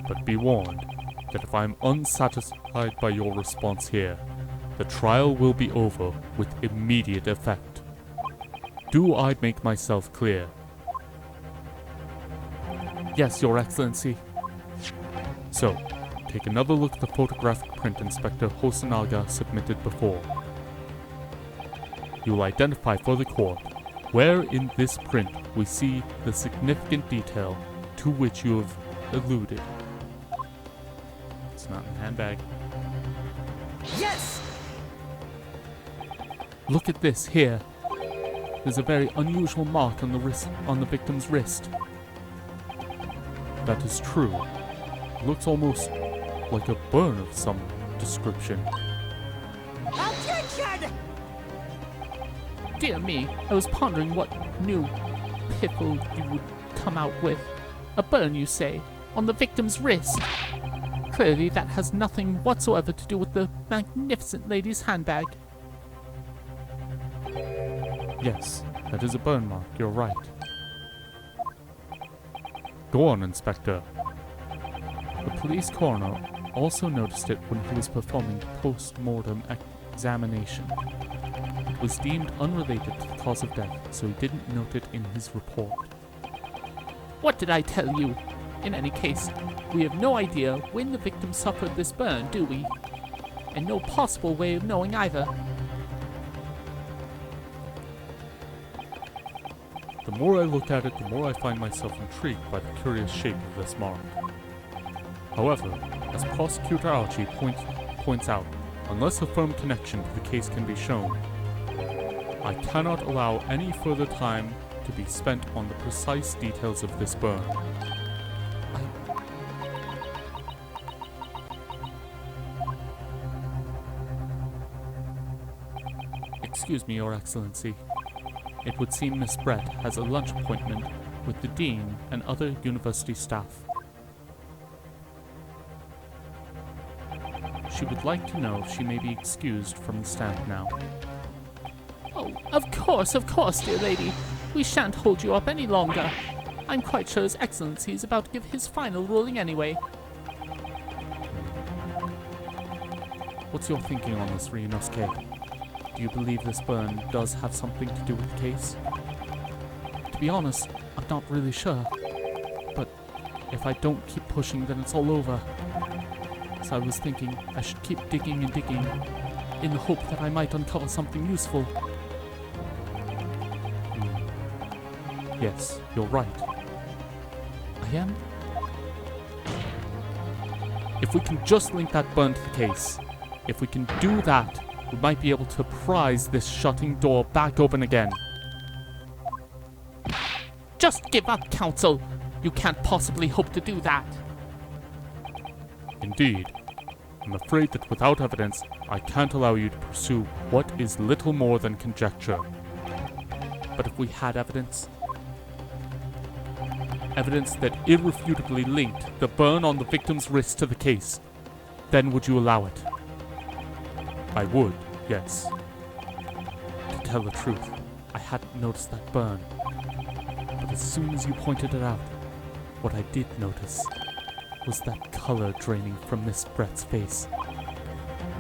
But be warned that if I am unsatisfied by your response here, the trial will be over with immediate effect. Do I make myself clear? Yes, Your Excellency. So, take another look at the photographic print Inspector Hosonaga submitted before. You will identify for the court where in this print we see the significant detail to which you have alluded. It's not in the handbag. Yes! Look at this here. There's a very unusual mark on the victim's wrist. That is true. It looks almost like a burn of some description. Attention! Dear me, I was pondering what new piffle you would come out with. A burn, you say, on the victim's wrist. Clearly that has nothing whatsoever to do with the magnificent lady's handbag. Yes, that is a burn mark, you're right. Go on, Inspector. The police coroner also noticed it when he was performing the post-mortem examination. It was deemed unrelated to the cause of death, so he didn't note it in his report. What did I tell you? In any case, we have no idea when the victim suffered this burn, do we? And no possible way of knowing either. The more I look at it, the more I find myself intrigued by the curious shape of this mark. However, as Prosecutor Archie points out, unless a firm connection to the case can be shown, I cannot allow any further time to be spent on the precise details of this burn. Excuse me, Your Excellency. It would seem Miss Brett has a lunch appointment with the Dean and other university staff. She would like to know if she may be excused from the stand now. Oh, of course, dear lady. We shan't hold you up any longer. I'm quite sure His Excellency is about to give his final ruling anyway. What's your thinking on this, Ryunosuke? Do you believe this burn does have something to do with the case? To be honest, I'm not really sure. But if I don't keep pushing, then it's all over. So I was thinking I should keep digging and digging, in the hope that I might uncover something useful. Yes, you're right. I am? If we can just link that burn to the case, if we can do that, we might be able to prise this shutting door back open again. Just give up, counsel. You can't possibly hope to do that. Indeed. I'm afraid that without evidence, I can't allow you to pursue what is little more than conjecture. But if we had evidence? Evidence that irrefutably linked the burn on the victim's wrist to the case, then would you allow it? I would, yes. To tell the truth, I hadn't noticed that burn. But as soon as you pointed it out, what I did notice was that color draining from Miss Brett's face.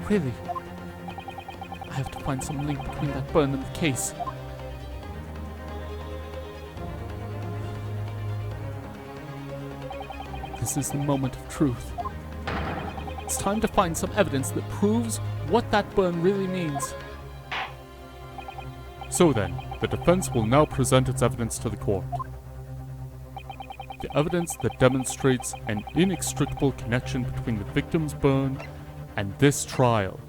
Really? I have to find some link between that burn and the case. This is the moment of truth. It's time to find some evidence that proves what that burn really means. So then, the defense will now present its evidence to the court. The evidence that demonstrates an inextricable connection between the victim's burn and this trial.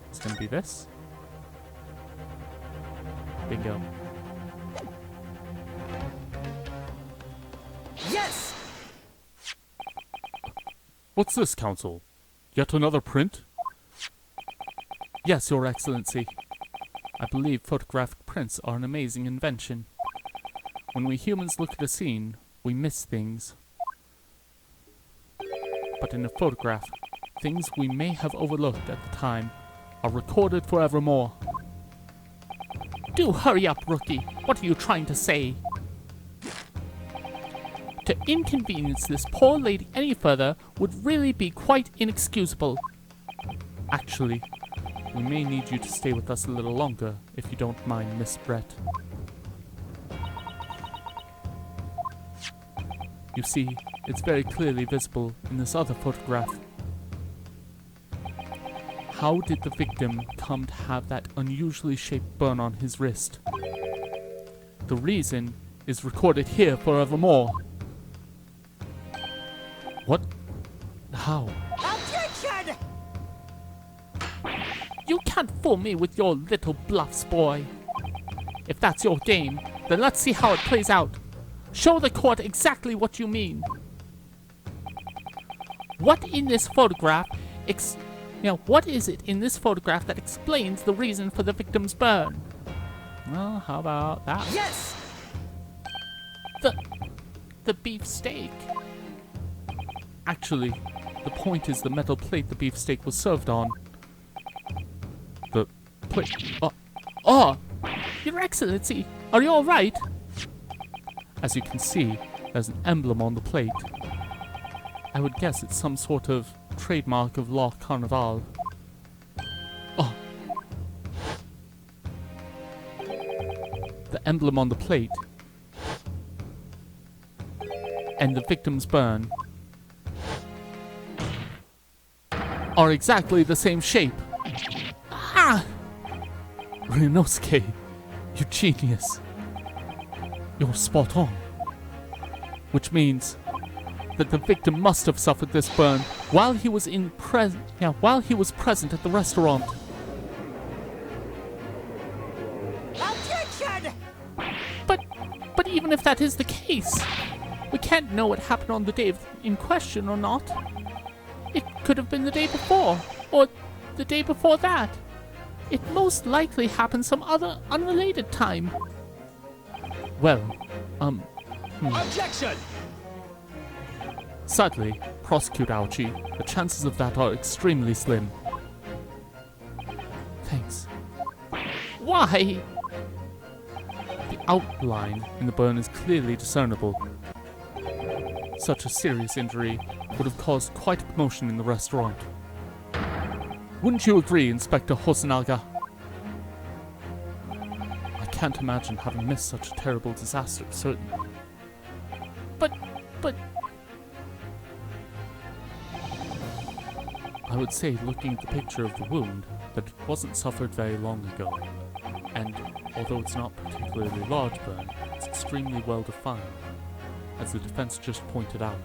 It's gonna be this. Bingo. Yes! What's this, counsel? Yet another print? Yes, Your Excellency. I believe photographic prints are an amazing invention. When we humans look at a scene, we miss things. But in a photograph, things we may have overlooked at the time are recorded forevermore. Do hurry up, rookie. What are you trying to say? To inconvenience this poor lady any further would really be quite inexcusable. Actually, we may need you to stay with us a little longer, if you don't mind, Miss Brett. You see, it's very clearly visible in this other photograph. How did the victim come to have that unusually shaped burn on his wrist? The reason is recorded here forevermore. What? How? Objection! You can't fool me with your little bluffs, boy. If that's your game, then let's see how it plays out. Show the court exactly what you mean. What in this photograph what is it in this photograph that explains the reason for the victim's burn? Well, how about that? Yes! The beef steak. Actually, the point is the metal plate the beefsteak was served on. The plate. Oh, Your Excellency, are you all right? As you can see, there's an emblem on the plate. I would guess it's some sort of trademark of La Carnival. Oh. The emblem on the plate and the victim's burn are exactly the same shape. Ah! Ryunosuke, you genius. You're spot on. Which means that the victim must have suffered this burn while he was present at the restaurant. Objection! But even if that is the case, we can't know what happened on the day in question or not. It could have been the day before, or the day before that. It most likely happened some other unrelated time. Well, Objection! Sadly, Prosecutor Ouchie, the chances of that are extremely slim. Thanks. Why? The outline in the burn is clearly discernible. Such a serious injury would have caused quite a commotion in the restaurant. Wouldn't you agree, Inspector Hosonaga? I can't imagine having missed such a terrible disaster, certainly. But I would say, looking at the picture of the wound, that it wasn't suffered very long ago. And although it's not a particularly large burn, it's extremely well defined, as the defense just pointed out.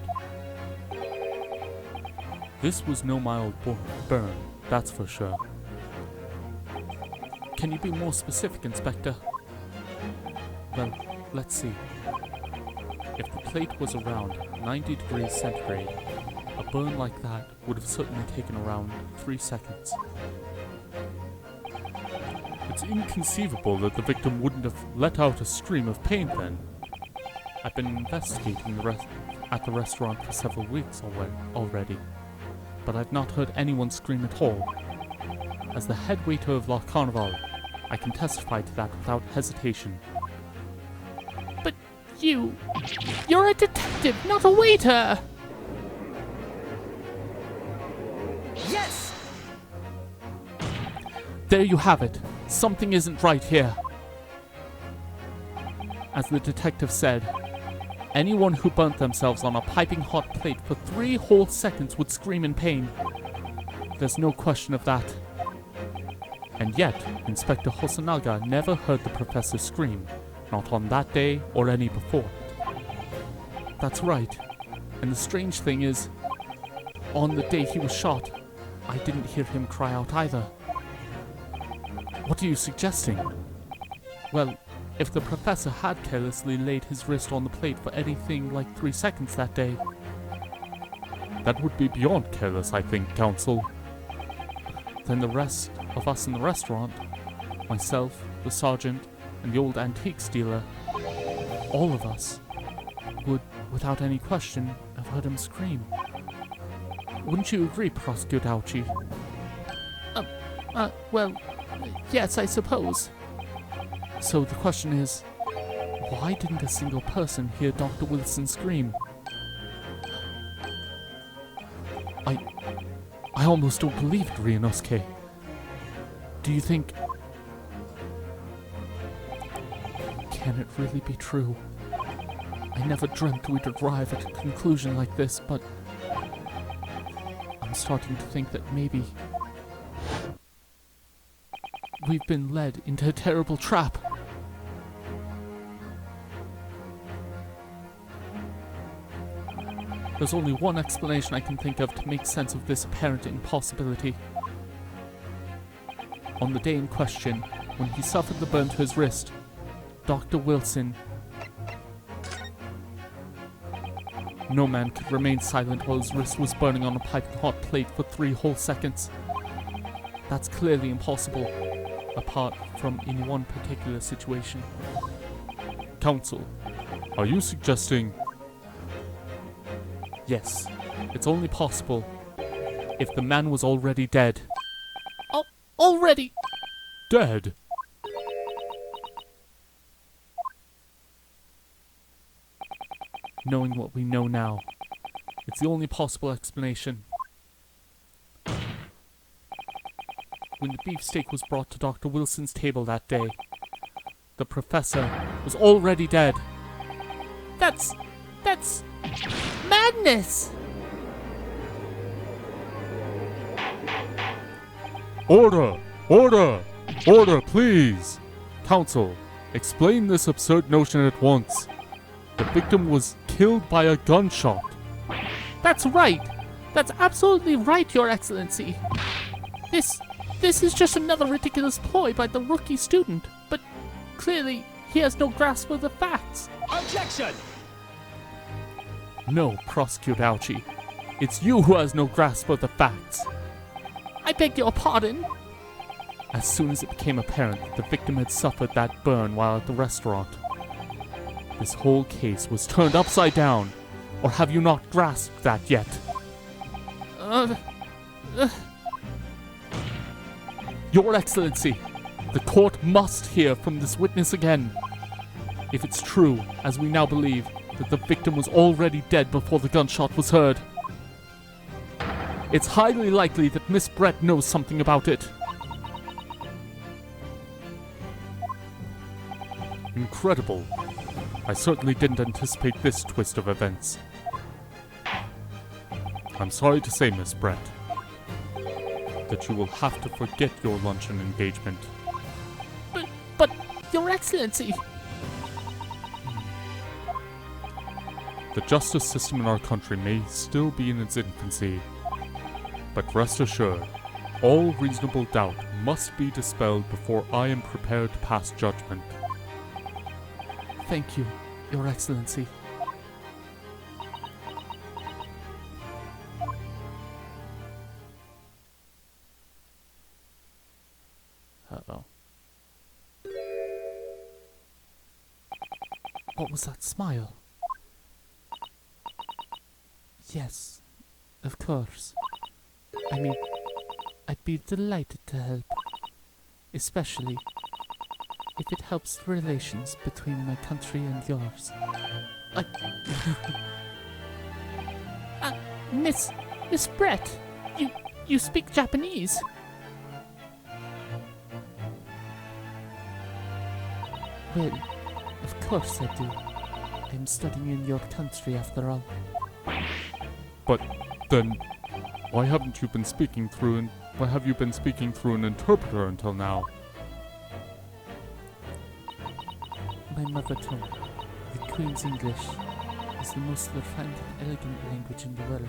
This was no mild burn, that's for sure. Can you be more specific, Inspector? Well, let's see. If the plate was around 90 degrees centigrade, a burn like that would have certainly taken around 3 seconds. It's inconceivable that the victim wouldn't have let out a scream of pain then. I've been investigating at the restaurant for several weeks already, but I've not heard anyone scream at all. As the head waiter of La Carnival, I can testify to that without hesitation. But you're a detective, not a waiter! Yes! There you have it. Something isn't right here. As the detective said, anyone who burnt themselves on a piping hot plate for 3 whole seconds would scream in pain. There's no question of that. And yet, Inspector Hosonaga never heard the professor scream, not on that day or any before it. That's right. And the strange thing is, on the day he was shot, I didn't hear him cry out either. What are you suggesting? Well, if the professor had carelessly laid his wrist on the plate for anything like 3 seconds that day, that would be beyond careless, I think, Counsel. Then the rest of us in the restaurant, myself, the sergeant, and the old antiques dealer, all of us, would, without any question, have heard him scream. Wouldn't you agree, Prosecutor Ouchie? Well, yes, I suppose. So the question is, why didn't a single person hear Dr. Wilson scream? I almost don't believe it, Ryunosuke. Do you think... Can it really be true? I never dreamt we'd arrive at a conclusion like this, but... I'm starting to think that maybe... we've been led into a terrible trap. There's only one explanation I can think of to make sense of this apparent impossibility. On the day in question, when he suffered the burn to his wrist, Dr. Wilson... No man could remain silent while his wrist was burning on a piping hot plate for 3 whole seconds. That's clearly impossible, apart from in one particular situation. Counsel, are you suggesting... Yes, it's only possible if the man was already dead. Oh, already dead? Knowing what we know now, it's the only possible explanation. When the beefsteak was brought to Dr. Wilson's table that day, the professor was already dead. That's madness! Order! Order! Order, please! Counsel, explain this absurd notion at once. The victim was killed by a gunshot. That's right! That's absolutely right, Your Excellency! This is just another ridiculous ploy by the rookie student, but clearly he has no grasp of the facts. Objection! No, Prosecutor Ouchie. It's you who has no grasp of the facts. I beg your pardon? As soon as it became apparent that the victim had suffered that burn while at the restaurant, this whole case was turned upside down. Or have you not grasped that yet? Your Excellency, the court must hear from this witness again. If it's true, as we now believe, that the victim was already dead before the gunshot was heard, it's highly likely that Miss Brett knows something about it. Incredible. I certainly didn't anticipate this twist of events. I'm sorry to say, Miss Brett, that you will have to forget your luncheon engagement. But, Your Excellency... The justice system in our country may still be in its infancy, but rest assured, all reasonable doubt must be dispelled before I am prepared to pass judgment. Thank you, Your Excellency. Uh-oh. What was that smile? Yes, of course. I mean, I'd be delighted to help. Especially if it helps the relations between my country and yours. Miss Brett, you speak Japanese? Well, of course I do. I'm studying in your country after all. But then, why haven't you been speaking through an interpreter until now? My mother tongue, the Queen's English, is the most refined and elegant language in the world.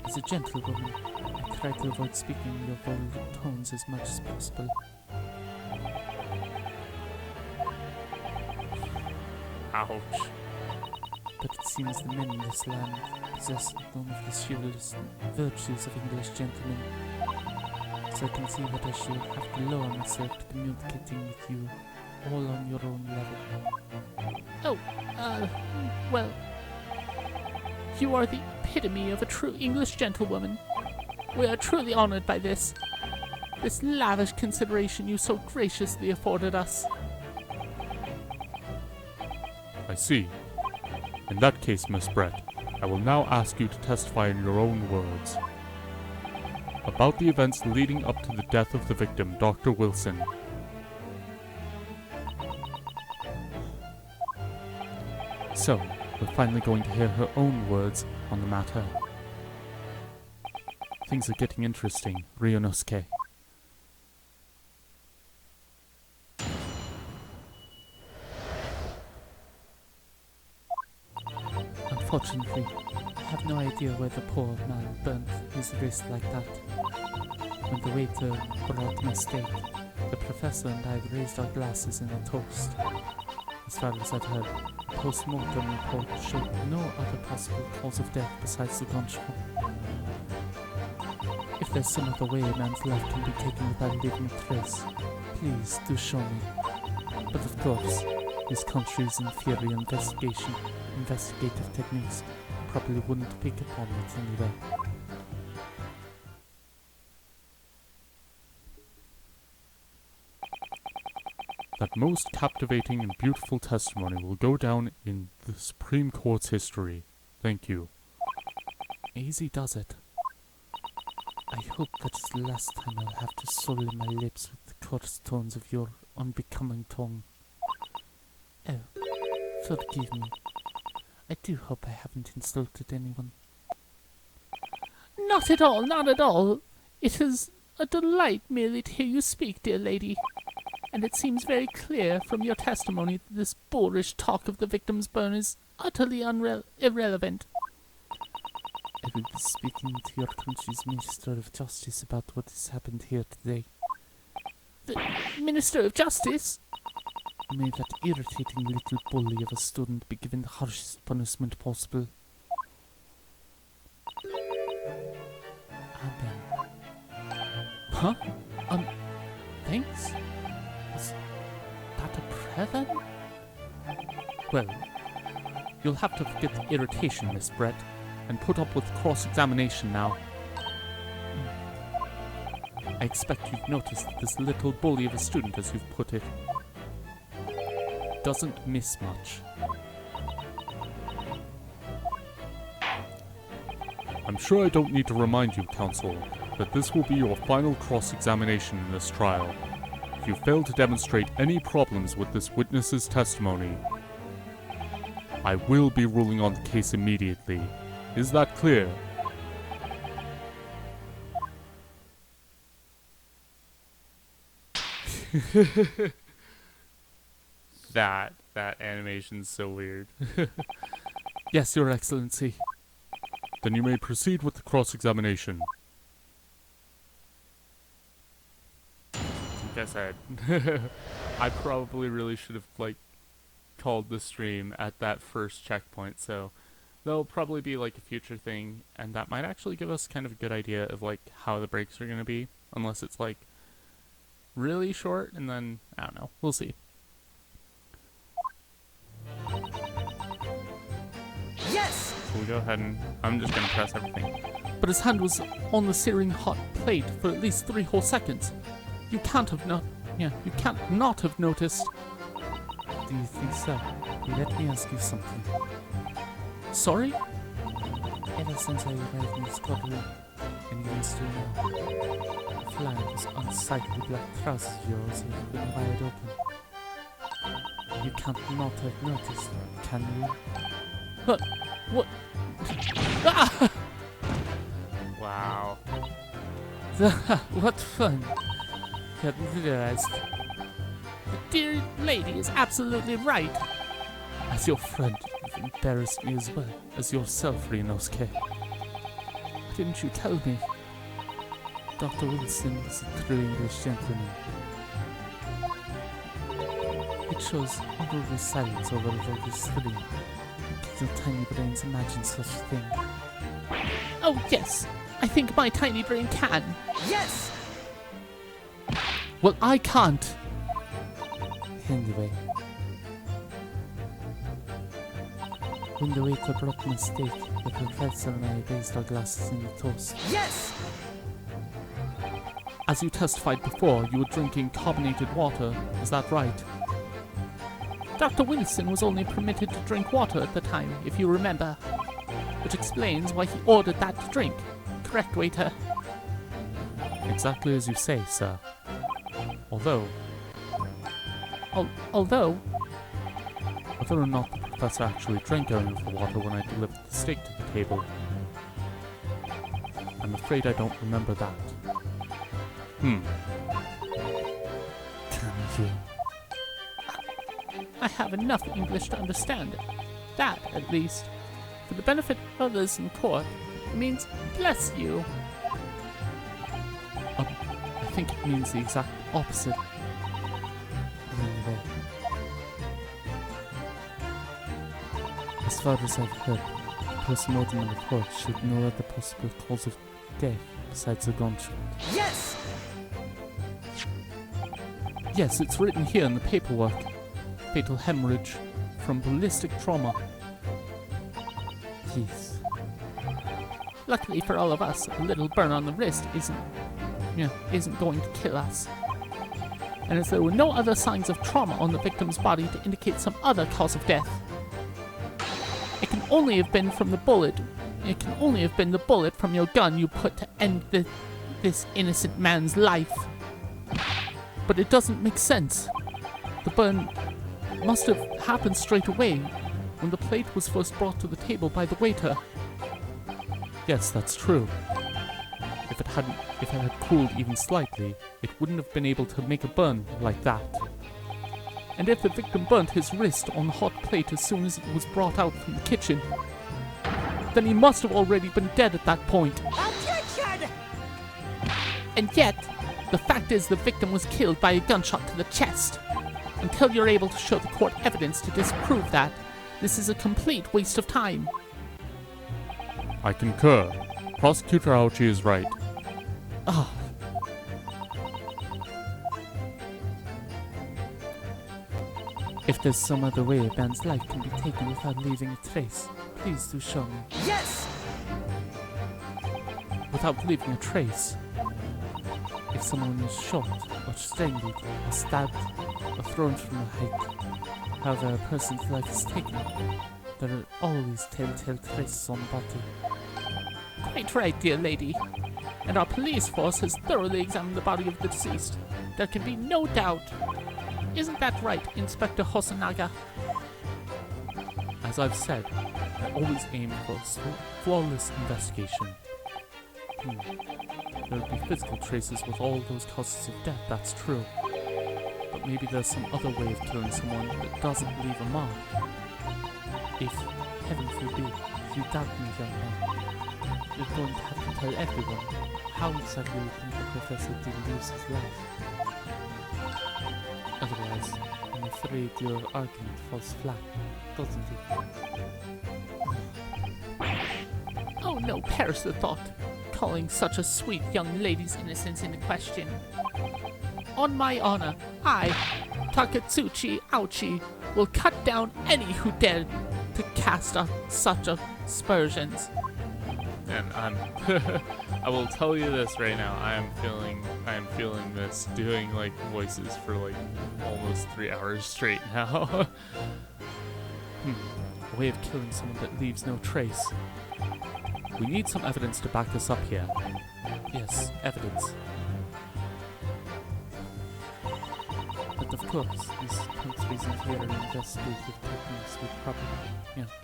As a gentlewoman, I try to avoid speaking your vulgar tones as much as possible. Ouch. But it seems the men in this land possess none of the chivalrous virtues of English gentlemen. So I can see that I shall have to lower myself to communicating with you all on your own level. Oh, well... You are the epitome of a true English gentlewoman. We are truly honored by this lavish consideration you so graciously afforded us. I see. In that case, Miss Brett, I will now ask you to testify in your own words about the events leading up to the death of the victim, Dr. Wilson. So, we're finally going to hear her own words on the matter. Things are getting interesting, Ryunosuke. Unfortunately, I have no idea where the poor man burnt his wrist like that. When the waiter brought my steak, the professor and I raised our glasses in a toast. As far as I've heard, the post-mortem report showed no other possible cause of death besides the gunshot. If there's some other way a man's life can be taken without leaving a trace, please do show me. But of course, this country's inferior investigative techniques probably wouldn't pick upon it anyway. That most captivating and beautiful testimony will go down in the Supreme Court's history. Thank you. Easy does it. I hope that is the last time I'll have to sully my lips with the coarse tones of your unbecoming tongue. Oh, forgive me. I do hope I haven't insulted anyone. Not at all, not at all. It is a delight merely to hear you speak, dear lady. And it seems very clear from your testimony that this boorish talk of the victim's burn is utterly irrelevant. I will be speaking to your country's Minister of Justice about what has happened here today. The Minister of Justice? May that irritating little bully of a student be given the harshest punishment possible. Amen. Huh? Thanks? Is that a prayer then? Well, you'll have to forget the irritation, Miss Brett, and put up with cross-examination now. I expect you've noticed that this little bully of a student, as you've put it, doesn't miss much. I'm sure I don't need to remind you, counsel, that this will be your final cross-examination in this trial. If you fail to demonstrate any problems with this witness's testimony, I will be ruling on the case immediately. Is that clear? That animation's so weird. Yes, Your Excellency. Then you may proceed with the cross-examination. Like I said, I probably really should have called the stream at that first checkpoint, so there'll probably be a future thing, and that might actually give us kind of a good idea of how the breaks are going to be, unless it's really short, and then I don't know, we'll see. Yes! We'll go ahead and I'm just gonna press everything. But his hand was on the searing hot plate for at least 3 whole seconds. You can't not have noticed. Do you think so? Let me ask you something. Sorry? Ever since I arrived in Scotland, and even still now, the fly of those unsightly black trousers of yours have been wide open. You can't not have noticed, can you? What? Ah! Wow. What fun. Hadn't realized. The dear lady is absolutely right. As your friend, you've embarrassed me as well as yourself, Ryunosuke. Why didn't you tell me? Dr. Wilson is a true English gentleman. It shows all the silence over the screen. Your tiny brains imagine such a thing. Oh yes, I think my tiny brain can. Yes! Well, I can't. Anyway. When the waiter brought my steak, the professor and I raised our glasses in the toast. Yes! As you testified before, you were drinking carbonated water. Is that right? Dr. Wilson was only permitted to drink water at the time, if you remember. Which explains why he ordered that to drink. Correct, waiter? Exactly as you say, sir. Although, Although, whether or not the professor actually drank any of the water when I delivered the steak to the table, I'm afraid I don't remember that. Damn you. I have enough English to understand it. That, at least, for the benefit of others in court, means bless you. I think it means the exact opposite. Anyway. As far as I've heard, the post-mortem report showed no other possible cause of death besides a gunshot. Yes! Yes, it's written here in the paperwork. Fatal hemorrhage from ballistic trauma. Yes. Luckily for all of us, a little burn on the wrist isn't going to kill us. And as there were no other signs of trauma on the victim's body to indicate some other cause of death, it can only have been from the bullet. It can only have been the bullet from your gun you put to end this innocent man's life. But it doesn't make sense. The burn must have happened straight away when the plate was first brought to the table by the waiter. Yes, that's true. If it had cooled even slightly, it wouldn't have been able to make a burn like that. And if the victim burnt his wrist on the hot plate as soon as it was brought out from the kitchen, then he must have already been dead at that point. Objection! And yet, the fact is the victim was killed by a gunshot to the chest. Until you're able to show the court evidence to disprove that, this is a complete waste of time. I concur. Prosecutor Ouchie is right. Ah, If there's some other way a man's life can be taken without leaving a trace, please do show me. Yes! Without leaving a trace. If someone is shot, or strangled, or stabbed, or thrown from a height, however a person's life is taken, there are always telltale traces on the body. quite right, dear lady. And our police force has thoroughly examined the body of the deceased. There can be no doubt. Isn't that right, Inspector Hosonaga? As I've said, I always aim for a flawless investigation. There would be physical traces with all those causes of death, that's true. But maybe there's some other way of killing someone that doesn't leave a mark. If, heaven forbid, you doubt me, young man, you're going to have to tell everyone how exactly you think the professor did lose his life. Otherwise, I'm afraid your argument falls flat, doesn't it? Oh no, perish the thought, calling such a sweet young lady's innocence into question. On my honor, I, Takatsuchi Ouchi, will cut down any who dare to cast such aspersions. And I will tell you this right now. I am feeling this doing like voices for like almost 3 hours straight now. A way of killing someone that leaves no trace. We need some evidence to back us up here. Yes, evidence. But of course, these countries' inferior investigative techniques would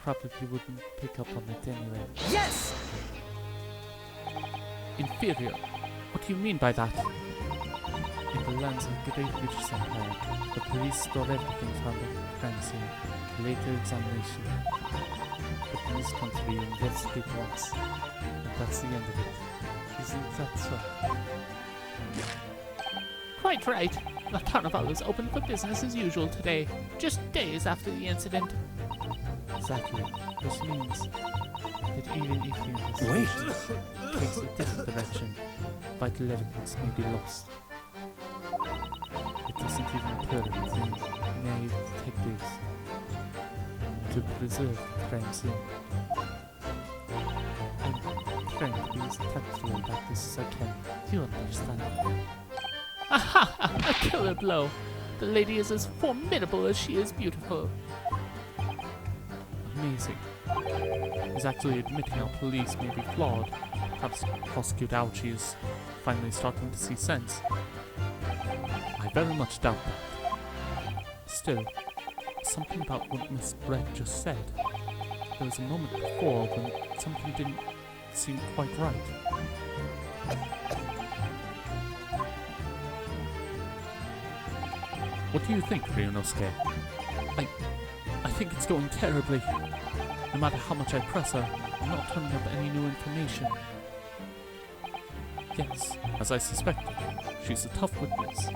probably wouldn't pick up on it anyway. Yes! Inferior? What do you mean by that? In the lands of the Great British Empire, the police store everything from the crime scene to later examination. But in this country, you investigate once, and that's the end of it. Isn't that so? Quite right. The carnival is open for business as usual today, just days after the incident. Exactly. Which means that even if the Wait! investigation takes a different direction, vital evidence may be lost. It doesn't even occur to naive detectives to preserve the crime scene. I'm trying to be as tactful about this as I can. Do you understand? Aha! A killer blow. The lady is as formidable as she is beautiful. Amazing. He's actually admitting our police may be flawed. Perhaps Prosecutor Ouchie is finally starting to see sense. I very much doubt that. Still, something about what Miss Brett just said. There was a moment before when something didn't seem quite right. What do you think, Ryunosuke? I think it's going terribly. No matter how much I press her, I'm not turning up any new information. Yes, as I suspected, she's a tough witness.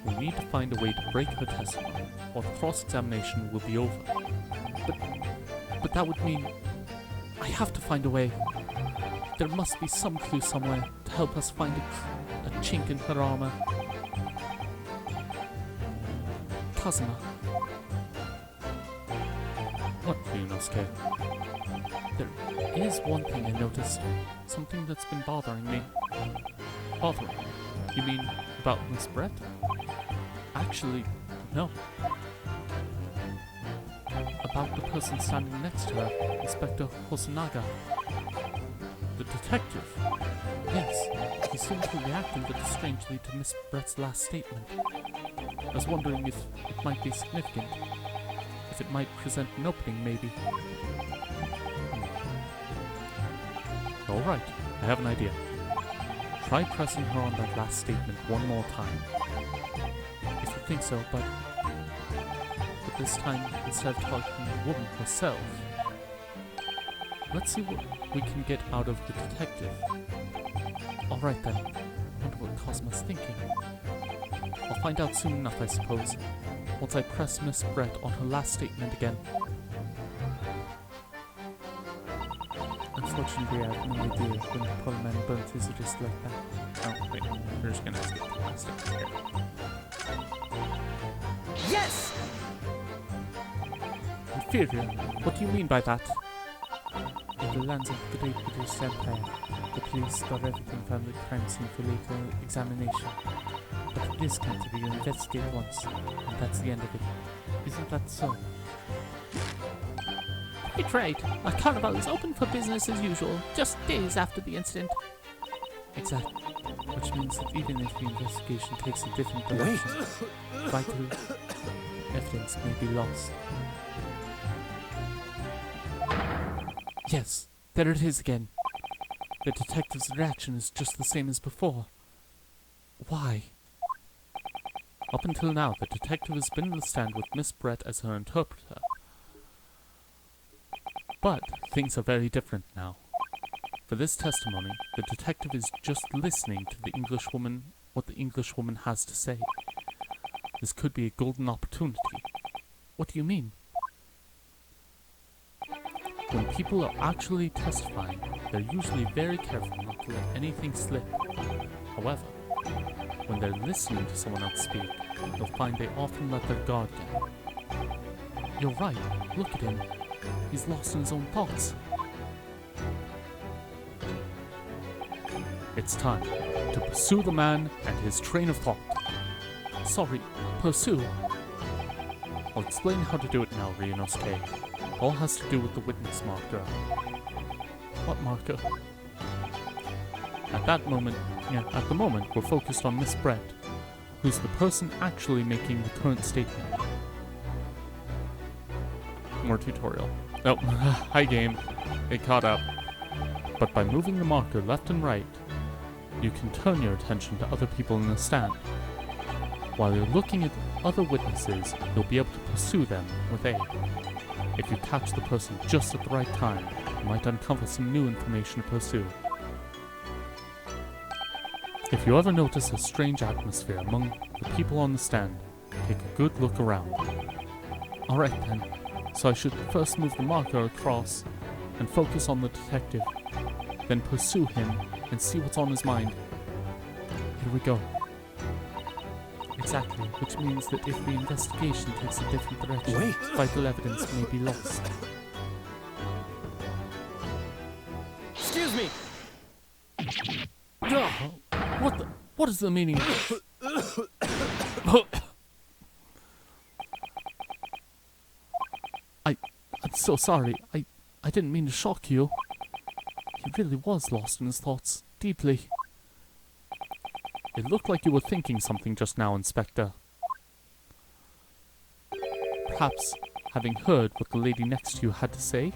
We need to find a way to break her testimony, or the cross-examination will be over. But that would mean I have to find a way. There must be some clue somewhere to help us find a chink in her armor. Kazuma, What, Ryunosuke? there is one thing I noticed. Something that's been bothering me. Bothering? You mean about Miss Brett? Actually, no. About the person standing next to her, Inspector Hosonaga. The detective? Yes, he seemed to react a little strangely to Miss Brett's last statement. I was wondering if it might be significant. If it might present an opening, maybe. All right, I have an idea. Try pressing her on that last statement one more time. If you think so, but this time, instead of talking to the woman herself, Let's see what we can get out of the detective. alright then. Wonder what Cosmo's thinking. I'll find out soon enough, I suppose, once I press Miss Brett on her last statement again. Unfortunately, I have no idea when the poor man burnt his wrist like that. Oh, wait, we're just gonna skip the last step here. Yes! Inferior? What do you mean by that? In the lands of the Great British Empire, the police store everything from the crime scene for later examination. But in this country, you investigate once, and that's the end of it. Isn't that so? Quite right. Our carnival is open for business as usual, just days after the incident. Exactly. Which means that even if the investigation takes a different direction, vital evidence may be lost. Yes, there it is again. The detective's reaction is just the same as before. Why? Up until now, the detective has been on the stand with Miss Brett as her interpreter. But things are very different now. For this testimony, the detective is just listening to the Englishwoman, what the Englishwoman has to say. This could be a golden opportunity. What do you mean? When people are actually testifying, they're usually very careful not to let anything slip. However, when they're listening to someone else speak, they'll find they often let their guard down. You're right. Look at him. He's lost in his own thoughts. It's time to pursue the man and his train of thought. Sorry, pursue. I'll explain how to do it now, Ryunosuke. All has to do with the witness marker. What marker? At the moment, we're focused on Miss Brett, who's the person actually making the current statement. More tutorial. Oh, hi game. It caught up. But by moving the marker left and right, you can turn your attention to other people in the stand. While you're looking at other witnesses, you'll be able to pursue them with A. If you catch the person just at the right time, you might uncover some new information to pursue. If you ever notice a strange atmosphere among the people on the stand, take a good look around. Alright then. So I should first move the marker across and focus on the detective, then pursue him and see what's on his mind. Here we go. Exactly, which means that if the investigation takes a different direction, vital evidence may be lost. Excuse me! What is the meaning? so sorry. I didn't mean to shock you. He really was lost in his thoughts, deeply. It looked like you were thinking something just now, Inspector. Perhaps having heard what the lady next to you had to say?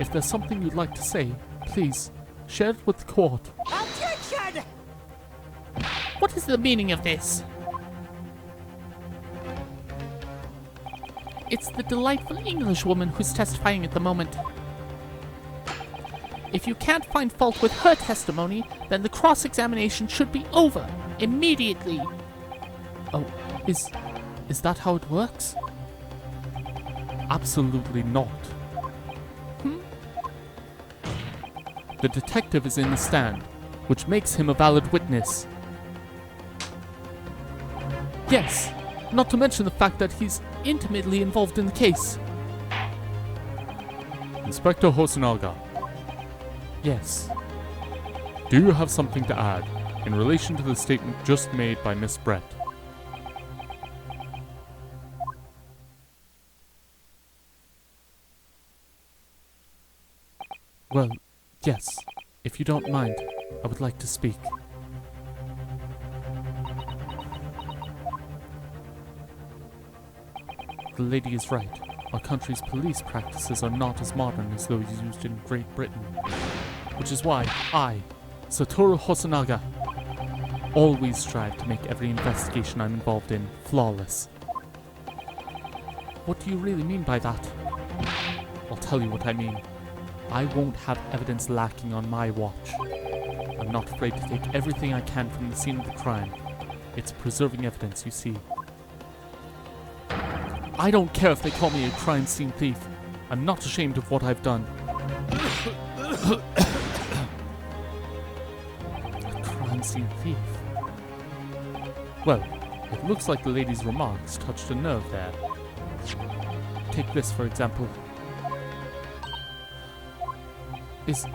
If there's something you'd like to say, please, share it with the court. Objection! What is the meaning of this? It's the delightful Englishwoman who's testifying at the moment. If you can't find fault with her testimony, then the cross-examination should be over immediately. Oh, is that how it works? Absolutely not. The detective is in the stand, which makes him a valid witness. Yes, not to mention the fact that he's intimately involved in the case. Inspector Hosonaga, Yes. do you have something to add in relation to the statement just made by Miss Brett? Well, yes. If you don't mind, I would like to speak. The lady is right. Our country's police practices are not as modern as those used in Great Britain. Which is why I, Satoru Hosonaga, always strive to make every investigation I'm involved in flawless. What do you really mean by that? I'll tell you what I mean. I won't have evidence lacking on my watch. I'm not afraid to take everything I can from the scene of the crime. It's preserving evidence, you see. I don't care if they call me a crime scene thief. I'm not ashamed of what I've done. A crime scene thief? Well, it looks like the lady's remarks touched a nerve there. Take this, for example. Is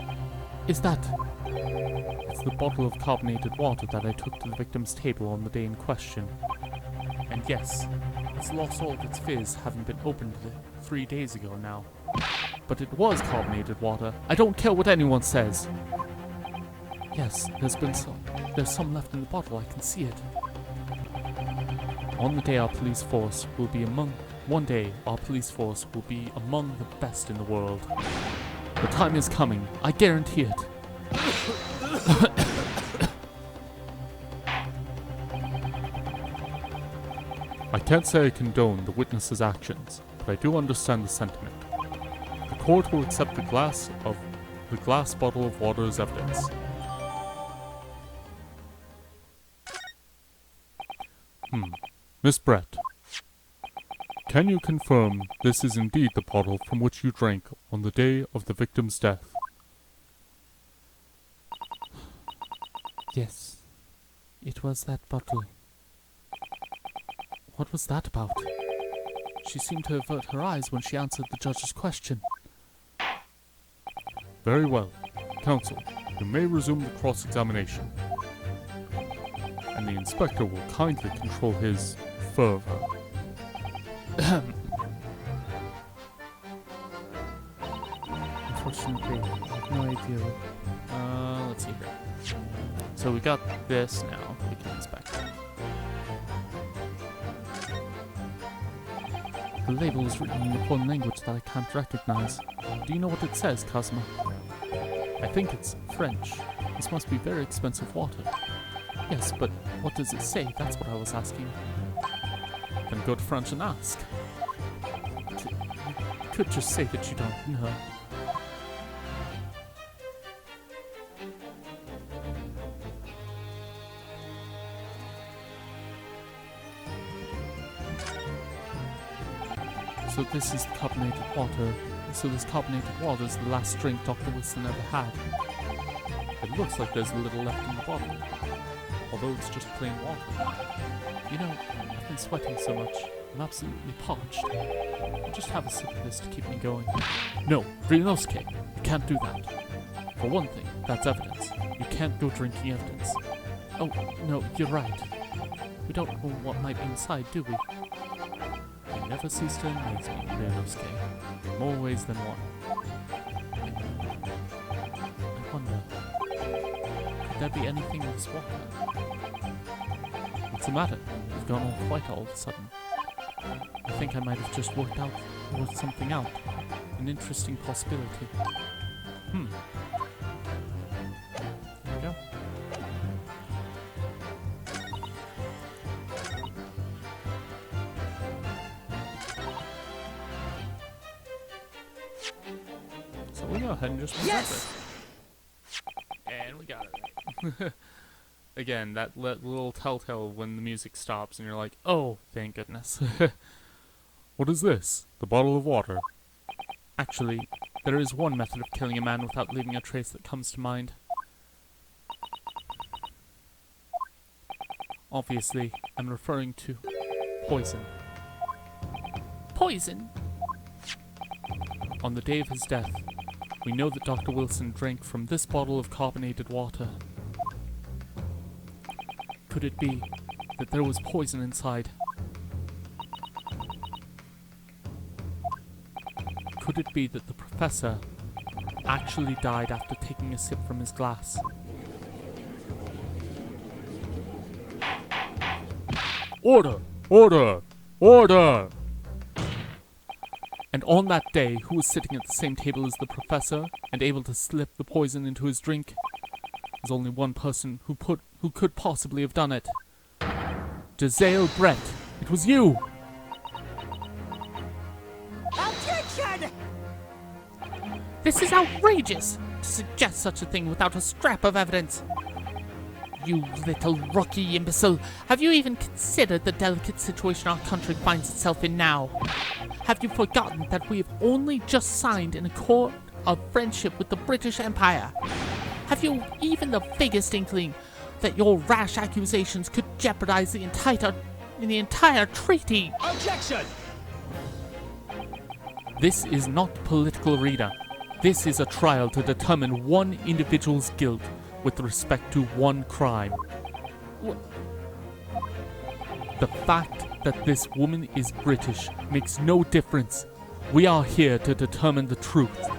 that... It's the bottle of carbonated water that I took to the victim's table on the day in question. And yes, it's lost all of its fizz, having been opened 3 days ago now. But it was carbonated water. I don't care what anyone says. Yes, there's some left in the bottle, I can see it. On the day our police force will be among... One day, our police force will be among the best in the world. The time is coming, I guarantee it. I can't say I condone the witness's actions, but I do understand the sentiment. The court will accept the glass bottle of water as evidence. Miss Brett, can you confirm this is indeed the bottle from which you drank on the day of the victim's death? Yes, it was that bottle. What was that about? She seemed to avert her eyes when she answered the judge's question. Very well. Counsel, you may resume the cross-examination. And the inspector will kindly control his fervor. Unfortunately, I have no idea. Let's see here. So we got this now. We can inspect. The label is written in a foreign language that I can't recognize. Do you know what it says, Cosmo? I think it's French. This must be very expensive water. Yes, but what does it say? That's what I was asking. Then go to French and ask. You could just say that you don't know. So this is carbonated water. So this carbonated water is the last drink Dr. Wilson ever had. It looks like there's a little left in the bottle. Although it's just plain water. You know, I've been sweating so much. I'm absolutely parched. I'll just have a sip of this to keep me going. No, Rinosuke, you can't do that. For one thing, that's evidence. You can't go drinking evidence. Oh, no, you're right. We don't know what might be inside, do we? You never cease to amaze me, Ryunosuke, in more ways than one. I wonder, could there be anything in this water? What's the matter? You've gone all white all of a sudden. I think I might have just worked something out. An interesting possibility. There we go. So we'll go ahead and just present Yes! it. And we got it right. Again, that little telltale when the music stops and you're like, oh, thank goodness. What is this? The bottle of water? Actually, there is one method of killing a man without leaving a trace that comes to mind. Obviously, I'm referring to poison. Poison? On the day of his death, we know that Dr. Wilson drank from this bottle of carbonated water. Could it be that there was poison inside? Could it be that the professor actually died after taking a sip from his glass? Order! Order! Order! And on that day, who was sitting at the same table as the professor and able to slip the poison into his drink? There's only one person who could possibly have done it. Jazale Brett. It was you! Objection! This is outrageous! To suggest such a thing without a scrap of evidence. You little rookie imbecile. Have you even considered the delicate situation our country finds itself in now? Have you forgotten that we have only just signed an accord of friendship with the British Empire? Have you even the vaguest inkling that your rash accusations could jeopardize the entire treaty? Objection! This is not political arena. This is a trial to determine one individual's guilt with respect to one crime. The fact that this woman is British makes no difference. We are here to determine the truth.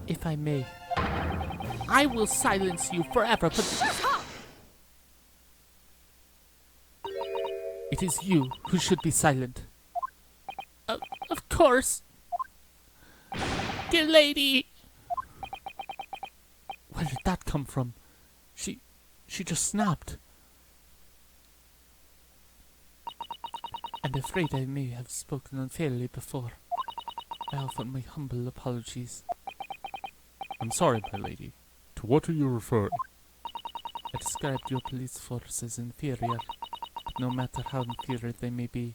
If I may, I will silence you forever for Shut up! It is you who should be silent. Of course. Dear lady! Where did that come from? She just snapped. I'm afraid I may have spoken unfairly before. I offer my humble apologies. I'm sorry, my lady. To what are you referring? I described your police force as inferior, but no matter how inferior they may be,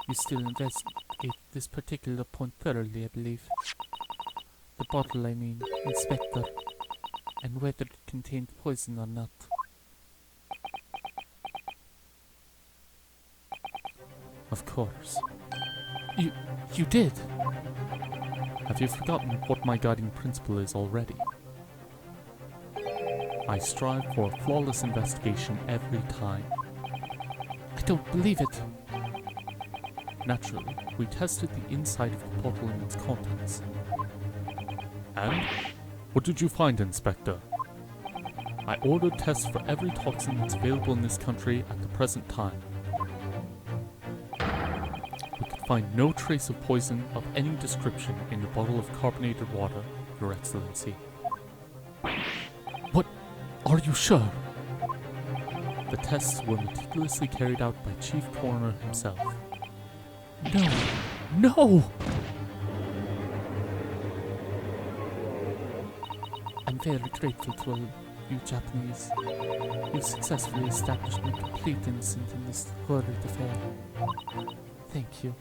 you still investigate this particular point thoroughly, I believe. The bottle, I mean, Inspector, and whether it contained poison or not. Of course. You did? Have you forgotten what my guiding principle is already? I strive for a flawless investigation every time. I don't believe it. Naturally, we tested the inside of the bottle and its contents. And? What did you find, Inspector? I ordered tests for every toxin that's available in this country at the present time. We could find no trace of poison of any description in the bottle of carbonated water, Your Excellency. What? Are you sure? The tests were meticulously carried out by Chief Coroner himself. No! No! I'm very grateful to all you Japanese. You've successfully established me complete innocent in this horrid affair. Thank you.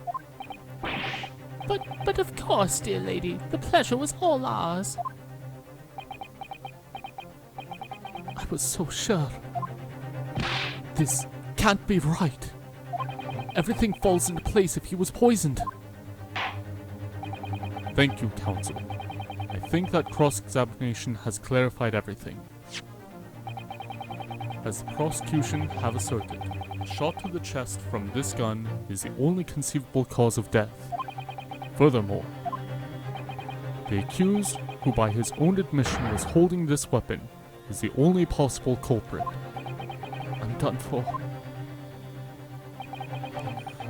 But of course, dear lady, the pleasure was all ours. I was so sure. This can't be right. Everything falls into place if he was poisoned. Thank you, Counsel. I think that cross-examination has clarified everything. As the prosecution have asserted, A shot to the chest from this gun is the only conceivable cause of death. Furthermore, the accused, who by his own admission was holding this weapon, is the only possible culprit. I'm done for.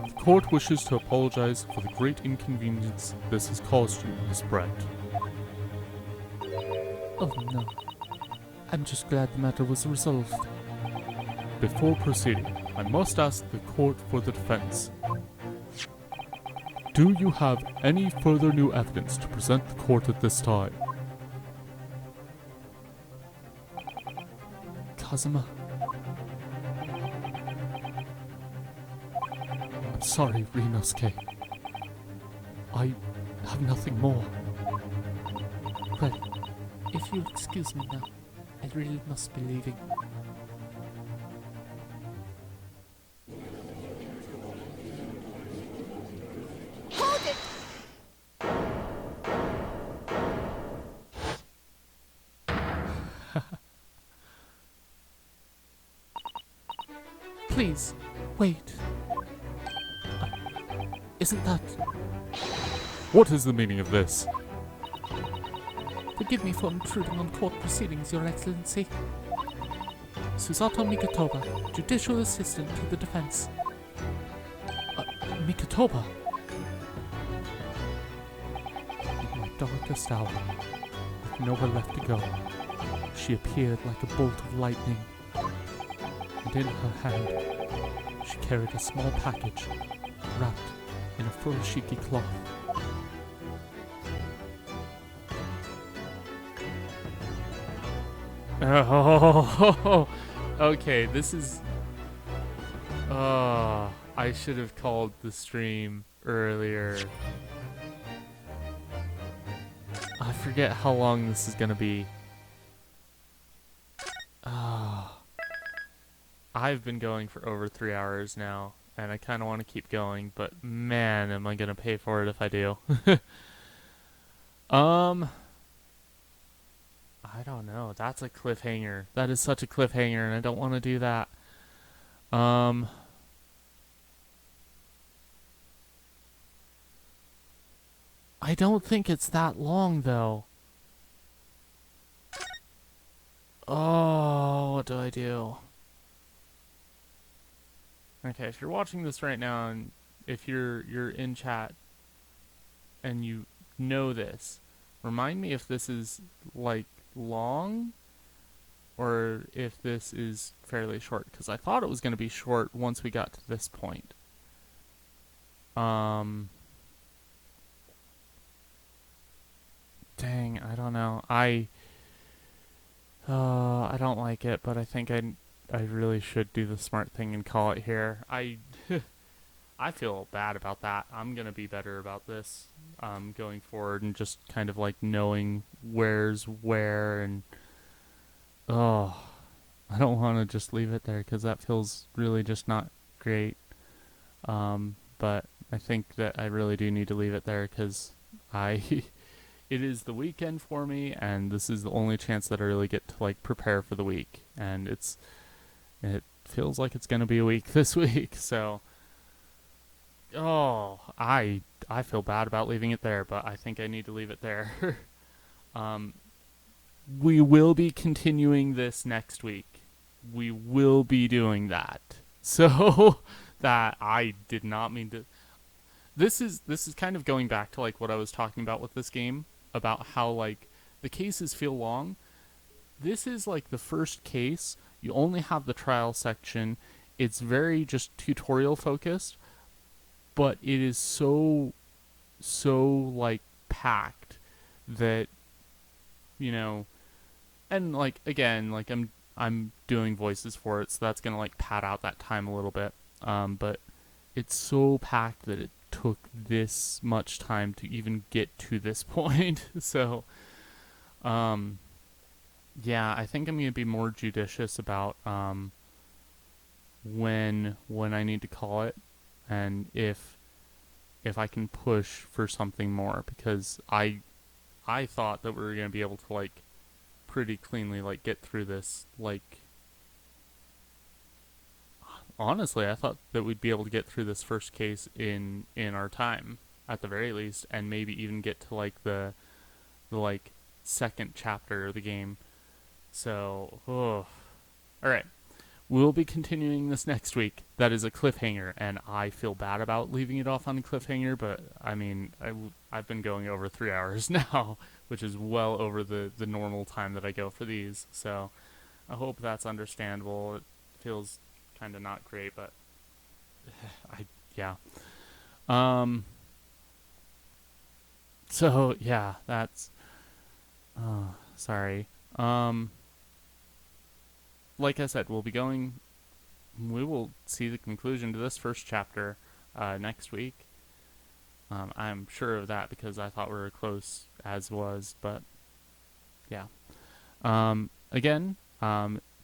The court wishes to apologize for the great inconvenience this has caused you, Miss Brett. Oh no. I'm just glad the matter was resolved. Before proceeding, I must ask the court for the defense. Do you have any further new evidence to present the court at this time? Kazuma. I'm sorry, Rinosuke. I have nothing more. Well, if you'll excuse me now, I really must be leaving. Hold it! Please, wait. Isn't that... What is the meaning of this? Forgive me for intruding on court proceedings, Your Excellency. Susato Mikatoba, Judicial Assistant to the Defense. Mikatoba? In my darkest hour, with nowhere left to go, she appeared like a bolt of lightning. And in her hand, she carried a small package, wrapped in a furoshiki cloth. Oh, okay, this is... Oh, I should have called the stream earlier. I forget how long this is gonna be. I've been going for over 3 hours now, and I kind of want to keep going, but man, am I gonna pay for it if I do. I don't know. That's a cliffhanger. That is such a cliffhanger, and I don't want to do that. I don't think it's that long, though. Oh, what do I do? Okay, if you're watching this right now, and if you're in chat, and you know this, remind me if this is, like, long, or if this is fairly short, because I thought it was going to be short once we got to this point. Dang, I don't know. I don't like it, but I think I really should do the smart thing and call it here. I feel bad about that. I'm gonna be better about this going forward, and just kind of like knowing where's where, and I don't want to just leave it there because that feels really just not great. But I think that I really do need to leave it there because it is the weekend for me, and this is the only chance that I really get to like prepare for the week, and it feels like it's gonna be a week this week, so I feel bad about leaving it there, but I think I need to leave it there. We will be continuing this next week. We will be doing that. So that I did not mean to. This is kind of going back to like what I was talking about with this game, about how like the cases feel long. This is like the first case. You only have the trial section. It's very just tutorial focused, but it is so like packed that, you know, and like again, like I'm doing voices for it, so that's gonna like pad out that time a little bit. But it's so packed that it took this much time to even get to this point. So, yeah, I think I'm gonna be more judicious about when I need to call it, and if I can push for something more, because I thought that we were gonna be able to like pretty cleanly like get through this like honestly, I thought that we'd be able to get through this first case in our time, at the very least, and maybe even get to like the like second chapter of the game. So, all right. We'll be continuing this next week. That is a cliffhanger, and I feel bad about leaving it off on a cliffhanger, but I mean, I've been going over 3 hours now, which is well over the normal time that I go for these. So I hope that's understandable. It feels kind of not great, but yeah. So yeah, that's sorry. Like I said, we will see the conclusion to this first chapter next week. I'm sure of that because I thought we were close as was, but yeah. Again,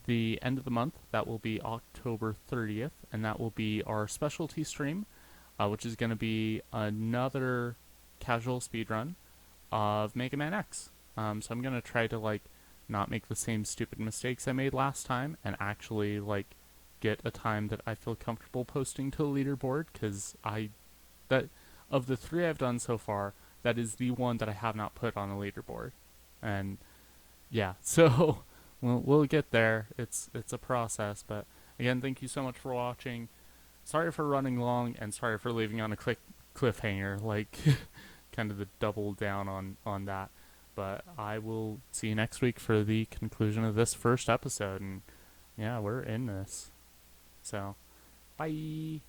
the end of the month, that will be October 30th, and that will be our specialty stream, which is going to be another casual speedrun of Mega Man X. So I'm going to try to like not make the same stupid mistakes I made last time and actually like get a time that I feel comfortable posting to the leaderboard, because that of the 3 I've done so far, that is the one that I have not put on a leaderboard. And yeah, so we'll get there. It's a process, but again, thank you so much for watching. Sorry for running long, and sorry for leaving on a cliffhanger, like kind of the double down on that. But I will see you next week for the conclusion of this first episode, and yeah, we're in this. So, bye.